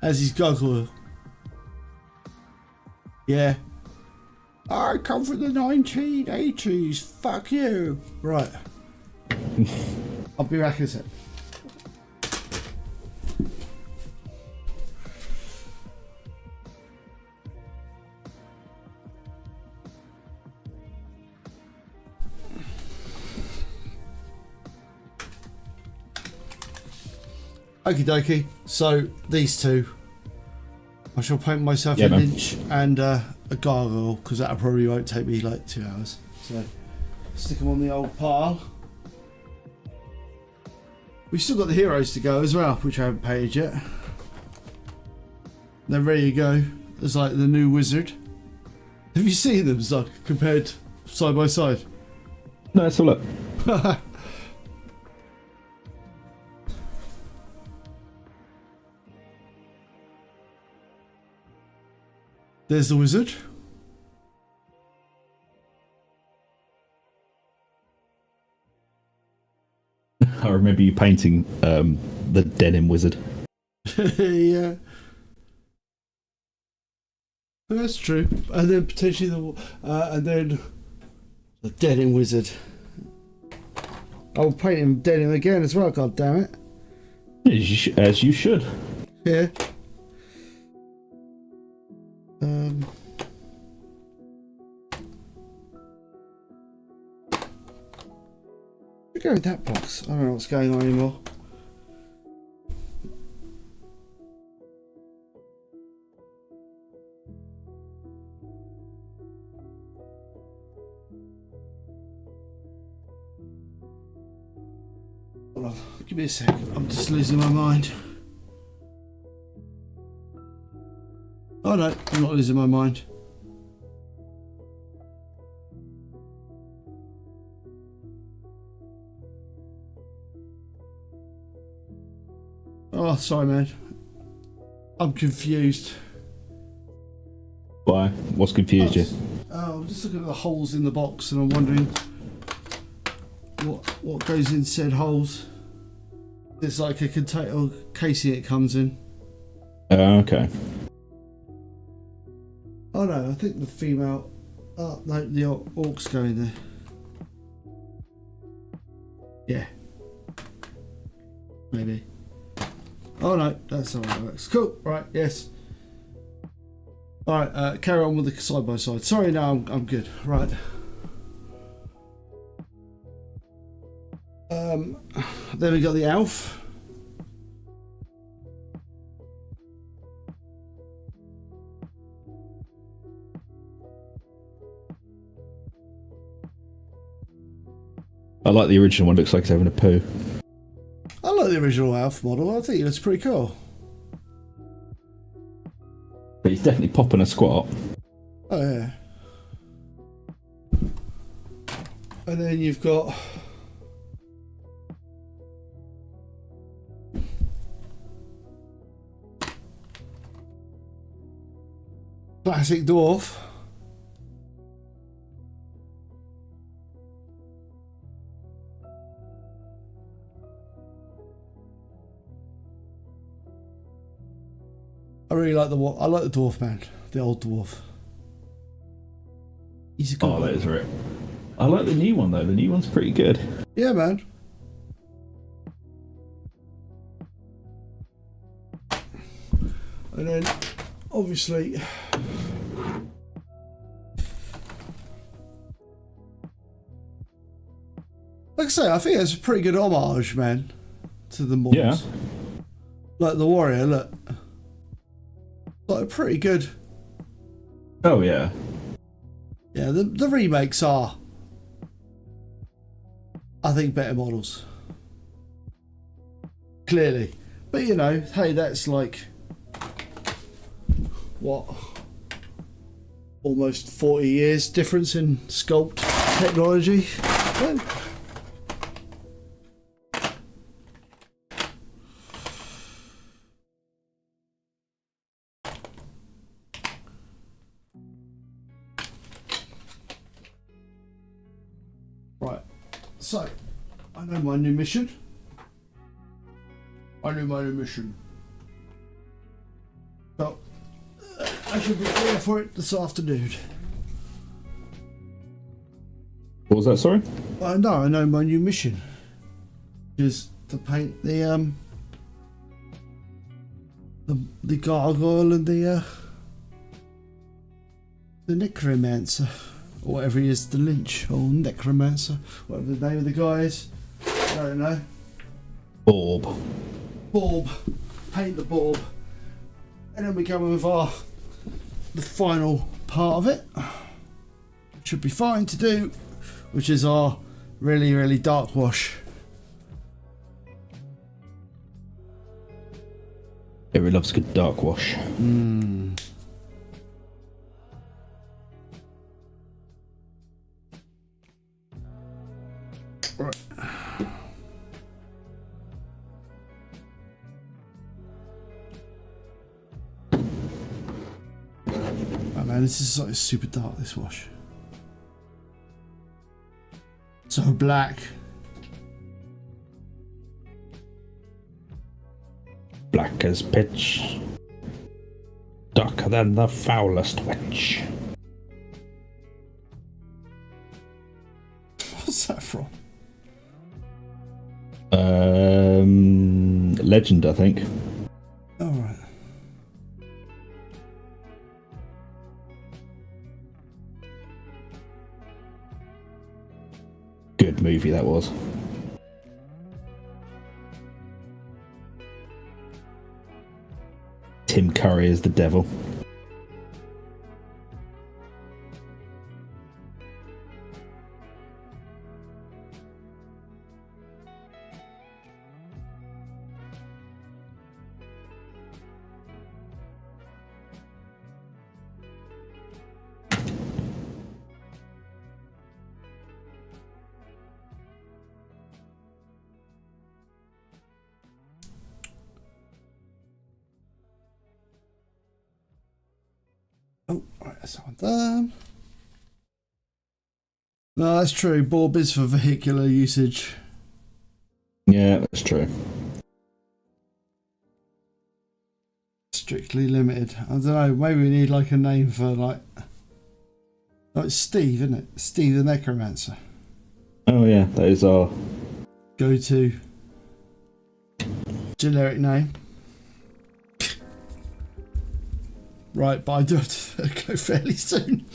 As his gargoyle. Yeah. I come from the 1980s. Fuck you. Right. I'll be back in a sec. Okie dokie. So these two, I shall paint myself a Lynch and a gargoyle because that probably won't take me like 2 hours. So stick them on the old pile. We've still got the heroes to go as well, which I haven't paid yet. Then ready to go. It's like the new wizard. Have you seen them, Zug, compared side by side? No, let's have a look. There's the wizard. I remember you painting the denim wizard. Yeah. That's true. And then potentially the denim wizard. I'll paint him denim again as well, god damn it. As you should. Yeah. Go with that box. I don't know what's going on anymore. Hold on, give me a sec. I'm just losing my mind. Oh no, I'm not losing my mind. Oh, sorry, man. I'm confused. Why? What's confused you? I'm just looking at the holes in the box, and I'm wondering what goes in said holes. There's like a container casing it comes in. Okay. Oh no, I think the female. Oh no, the orcs go in there. Yeah. Maybe. Oh no, that's not how it works. Cool. Right. Yes. All right. Carry on with the side by side. Sorry, no, I'm good. Right. Then we got the elf. I like the original one. Looks like he's having a poo. I like the original elf model. I think it looks pretty cool. But he's definitely popping a squat. Oh yeah. And then you've got classic dwarf. I really like the dwarf man, the old dwarf. He's a good one. Oh, that is right. I like the new one though. The new one's pretty good. Yeah, man. And then, obviously, like I say, I think it's a pretty good homage, man, to the models. Yeah. Like the warrior, look. Like pretty good. Oh yeah. Yeah, the remakes are, I think, better models. Clearly. But you know, hey, that's like what? Almost 40 years difference in sculpt technology. Yeah. Right, so I know my new mission. So I should be there for it this afternoon. What was that? Sorry. I know my new mission is to paint the gargoyle and the necromancer, or whatever he is, the lynch or necromancer, whatever the name of the guy is. I don't know. Orb. Paint the bulb, and then we go with the final part of it. Should be fine to do, which is our really dark wash. Everyone loves a good dark wash. Right. Oh man, this is like super dark, this wash. So black. Black as pitch, darker than the foulest witch. What's that from? Legend, I think. All right. Good movie that was. Tim Curry is the devil. Oh, right, that's that one done. No, that's true. Borb is for vehicular usage. Yeah, that's true. Strictly limited. I don't know. Maybe we need like a name for like. Oh, it's Steve, isn't it? Steve the Necromancer. Oh yeah, that is our Go-to generic name. Right, but I do have to go fairly soon.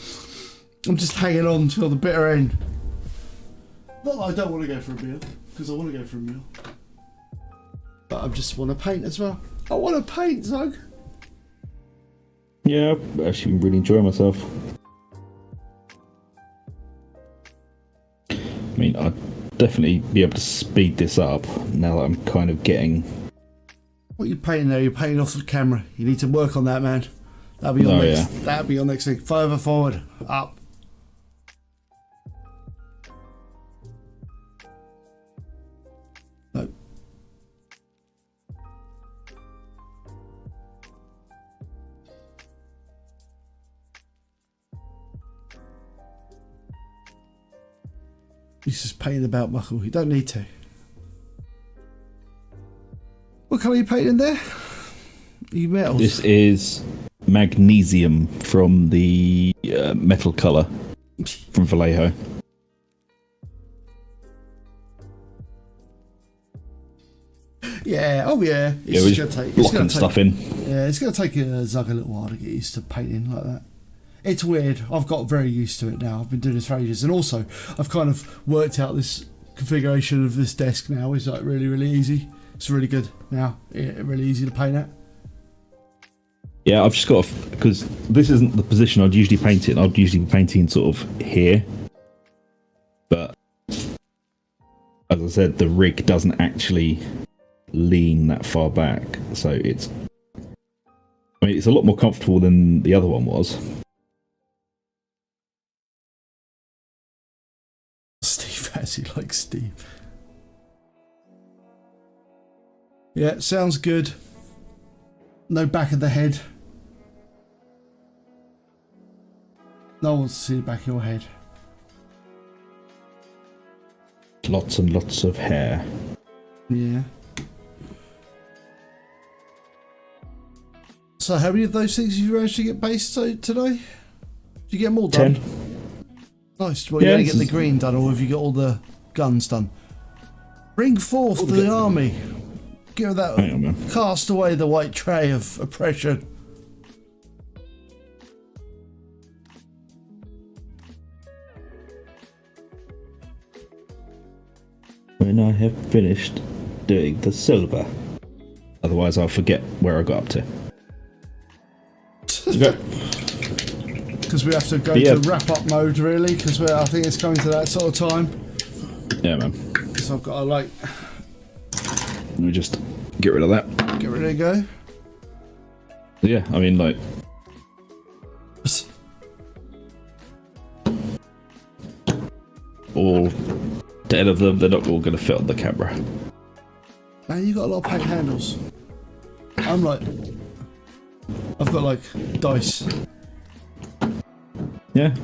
I'm just hanging on till the bitter end. Not that I don't want to go for a meal, because I want to go for a meal. But I just want to paint as well. I want to paint, Zug. Yeah, I've actually been really enjoying myself. I mean, I'd definitely be able to speed this up now that I'm kind of getting... What are you painting there? You're painting off the camera. You need to work on that, man. That'll be your next. Yeah. That'll be your next thing. Further forward, up. No. He's just painting about muckle. You don't need to. What colour are you painting there? You metals. This is magnesium from the metal colour from Vallejo. Yeah, oh yeah. It's just gonna take, blocking stuff in. Yeah, it's going to take Zug a little while to get used to painting like that. It's weird. I've got very used to it now. I've been doing this for ages. And also, I've kind of worked out this configuration of this desk now. It's like really, really easy. It's really good now. Really easy to paint at. Yeah, I've just got to, because this isn't the position I'd usually paint it. I'd usually be painting sort of here. But, as I said, the rig doesn't actually lean that far back. So it's a lot more comfortable than the other one was. Steve actually likes Steve. Yeah, sounds good. No back of the head. No one wants to see the back of your head. Lots and lots of hair. Yeah. So how many of those things did you actually get based today? Did you get them all done? 10. Nice. Well, you only get the green done, or have you got all the guns done? Bring forth the army. Give that. Cast away the white tray of oppression. When I have finished doing the silver. Otherwise I'll forget where I got up to. Because we have to go to wrap-up mode, really, because I think it's coming to that sort of time. Yeah, man. So I've got to, like... Let me just get rid of that. Get rid of it, go. Yeah, I mean, like, all 10 of them, they're not all going to fit on the camera. Man, you got a lot of paint handles. I'm like, I've got like dice. Yeah.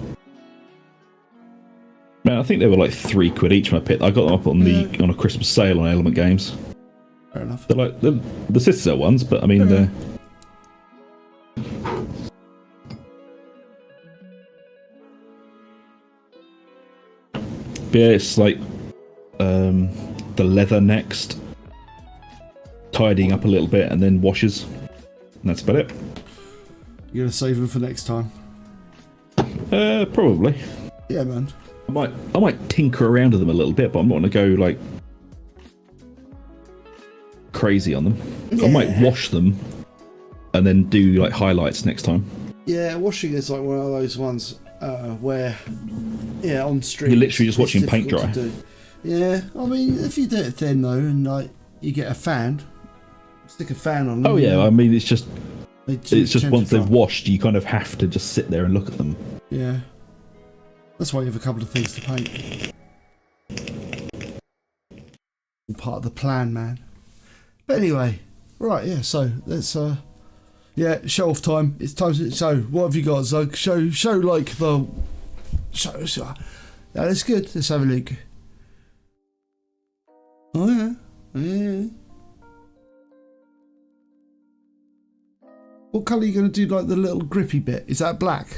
Man, I think they were like £3 each when I picked. I got them up on on a Christmas sale on Element Games. Fair enough. They're like the Citadel ones, but I mean, they're. Yeah, it's like the leather next, tidying up a little bit, and then washes. And that's about it. You're gonna save them for next time. Probably. Yeah, man. I might tinker around with them a little bit, but I'm not going to go like crazy on them. Yeah. I might wash them and then do like highlights next time. Yeah, washing is like one of those ones where, yeah, on stream You're literally just watching paint difficult dry. to do. Yeah, I mean, if you do it thin though, and like you get a fan, stick a fan on them. Oh yeah, I mean it's just tend once to they've dry. washed, you kind of have to just sit there and look at them. Yeah, that's why you have a couple of things to paint. All part of the plan, man. But anyway, right, yeah. So let's yeah, show off time. It's time to. So what have you got, Zug? Show like the show. Yeah, that's good. Let's have a look. Oh yeah, yeah. What colour are you going to do? Like the little grippy bit? Is that black?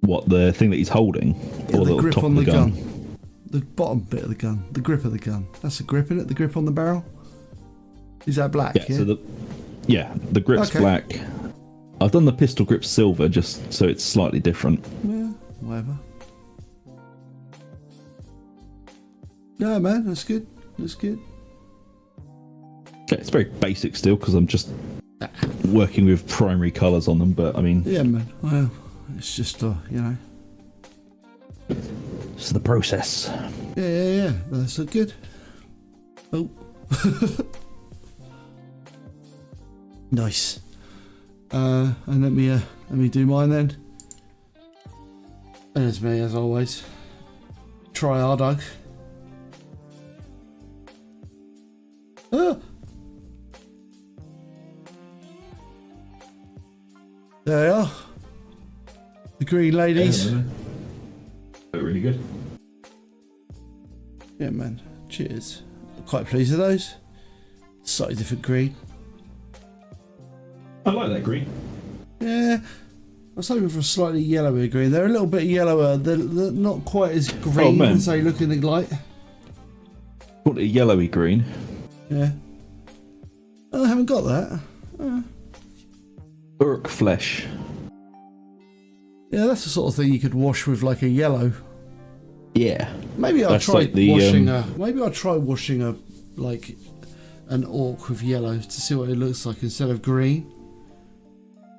What, the thing that he's holding, Yeah, or the the grip top on of the the gun? gun. The bottom bit of the gun. The grip of the gun. That's the grip in it. The grip on the barrel. Is that black? Yeah. So the grip's Okay. black. I've done the pistol grip silver just so it's slightly different. Yeah, whatever. Yeah, man, that's good. That's good. Yeah, it's very basic still because I'm just working with primary colours on them. But I mean, Yeah, man. Well, it's just you know. it's the process. Yeah. That's good. Oh. Nice. And let me do mine then. There's me as always. Try our Ug. Ah. There they are. The green ladies. They're really good. Yeah, man. Cheers. I'm quite pleased with those. Slightly different green. I like that green. Yeah. I was hoping for a slightly yellower green. They're a little bit yellower. They're not quite as green man. as they look in the light. Got a yellowy green. Yeah. Oh, I haven't got that. Ork flesh. Yeah, that's the sort of thing you could wash with like a yellow. Yeah. Maybe I'll That's try like the, washing a. Maybe I'll try washing a like an orc with yellow to see what it looks like instead of green.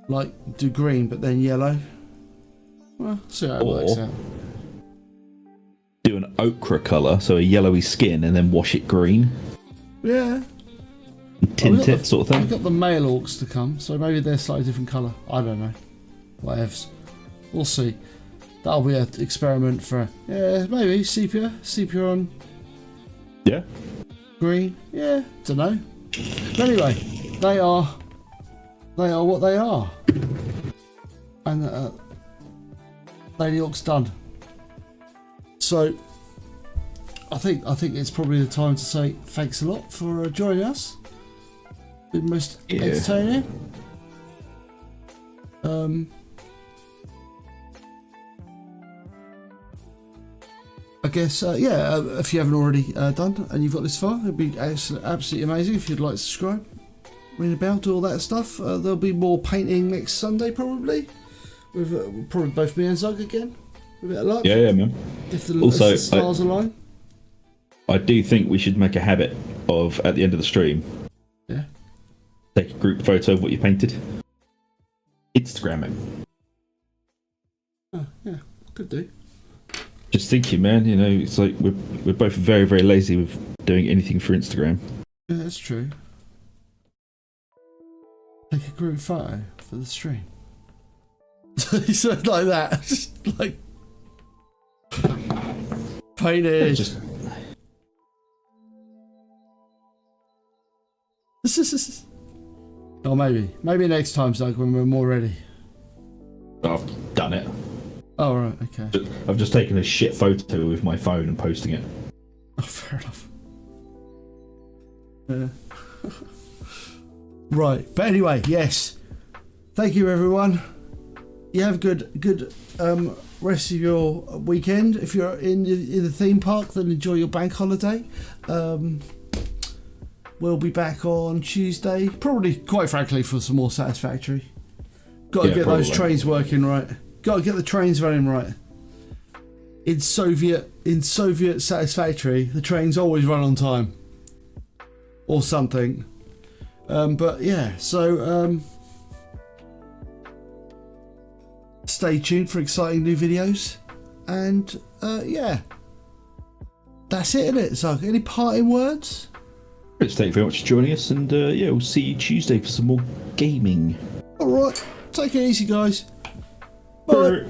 Like do green but then yellow. Well, see how it works out. Do an ochre colour, so a yellowy skin, and then wash it green. Yeah. Tint it, sort of We've thing. got the male orcs to come, so maybe they're slightly different colour. I don't know. Whatevs. We'll see. That'll be an experiment for maybe sepia on Yeah. green. Yeah, don't know. But anyway, they are what they are, and Lady Orc's done. So I think it's probably the time to say thanks a lot for joining us. Been most entertaining. I guess, if you haven't already done and you've got this far, it'd be absolutely amazing if you'd like to subscribe, ring the bell, do all that stuff. There'll be more painting next Sunday, probably, with probably both me and Zug again, with a bit of luck. Yeah, man. If the, Also, if the stars align. I do think we should make a habit of, at the end of the stream, Yeah. take a group photo of what you painted. Instagram it. Oh, yeah, could do. Just thinking, man, you know, it's like we're both very, very lazy with doing anything for Instagram. Yeah, that's true. Take a group photo for the stream. He said like that, just like painted. Just Oh, maybe next time, Zug, when we're more ready. I've done it. Oh, right, okay. I've just taken a shit photo with my phone and posting it. Oh, fair enough. Yeah. Right, but anyway, yes. Thank you, everyone. You have a good rest of your weekend. If you're in the theme park, then enjoy your bank holiday. We'll be back on Tuesday, probably, quite frankly, for some more Satisfactory. Got to get probably those trains working right. Got to get the trains running right. In Soviet Satisfactory, the trains always run on time, or something. But yeah, so stay tuned for exciting new videos, and yeah, that's it, isn't it? So, any parting words? Thank you very much for joining us, and yeah, we'll see you Tuesday for some more gaming. All right, take it easy, guys. Bye.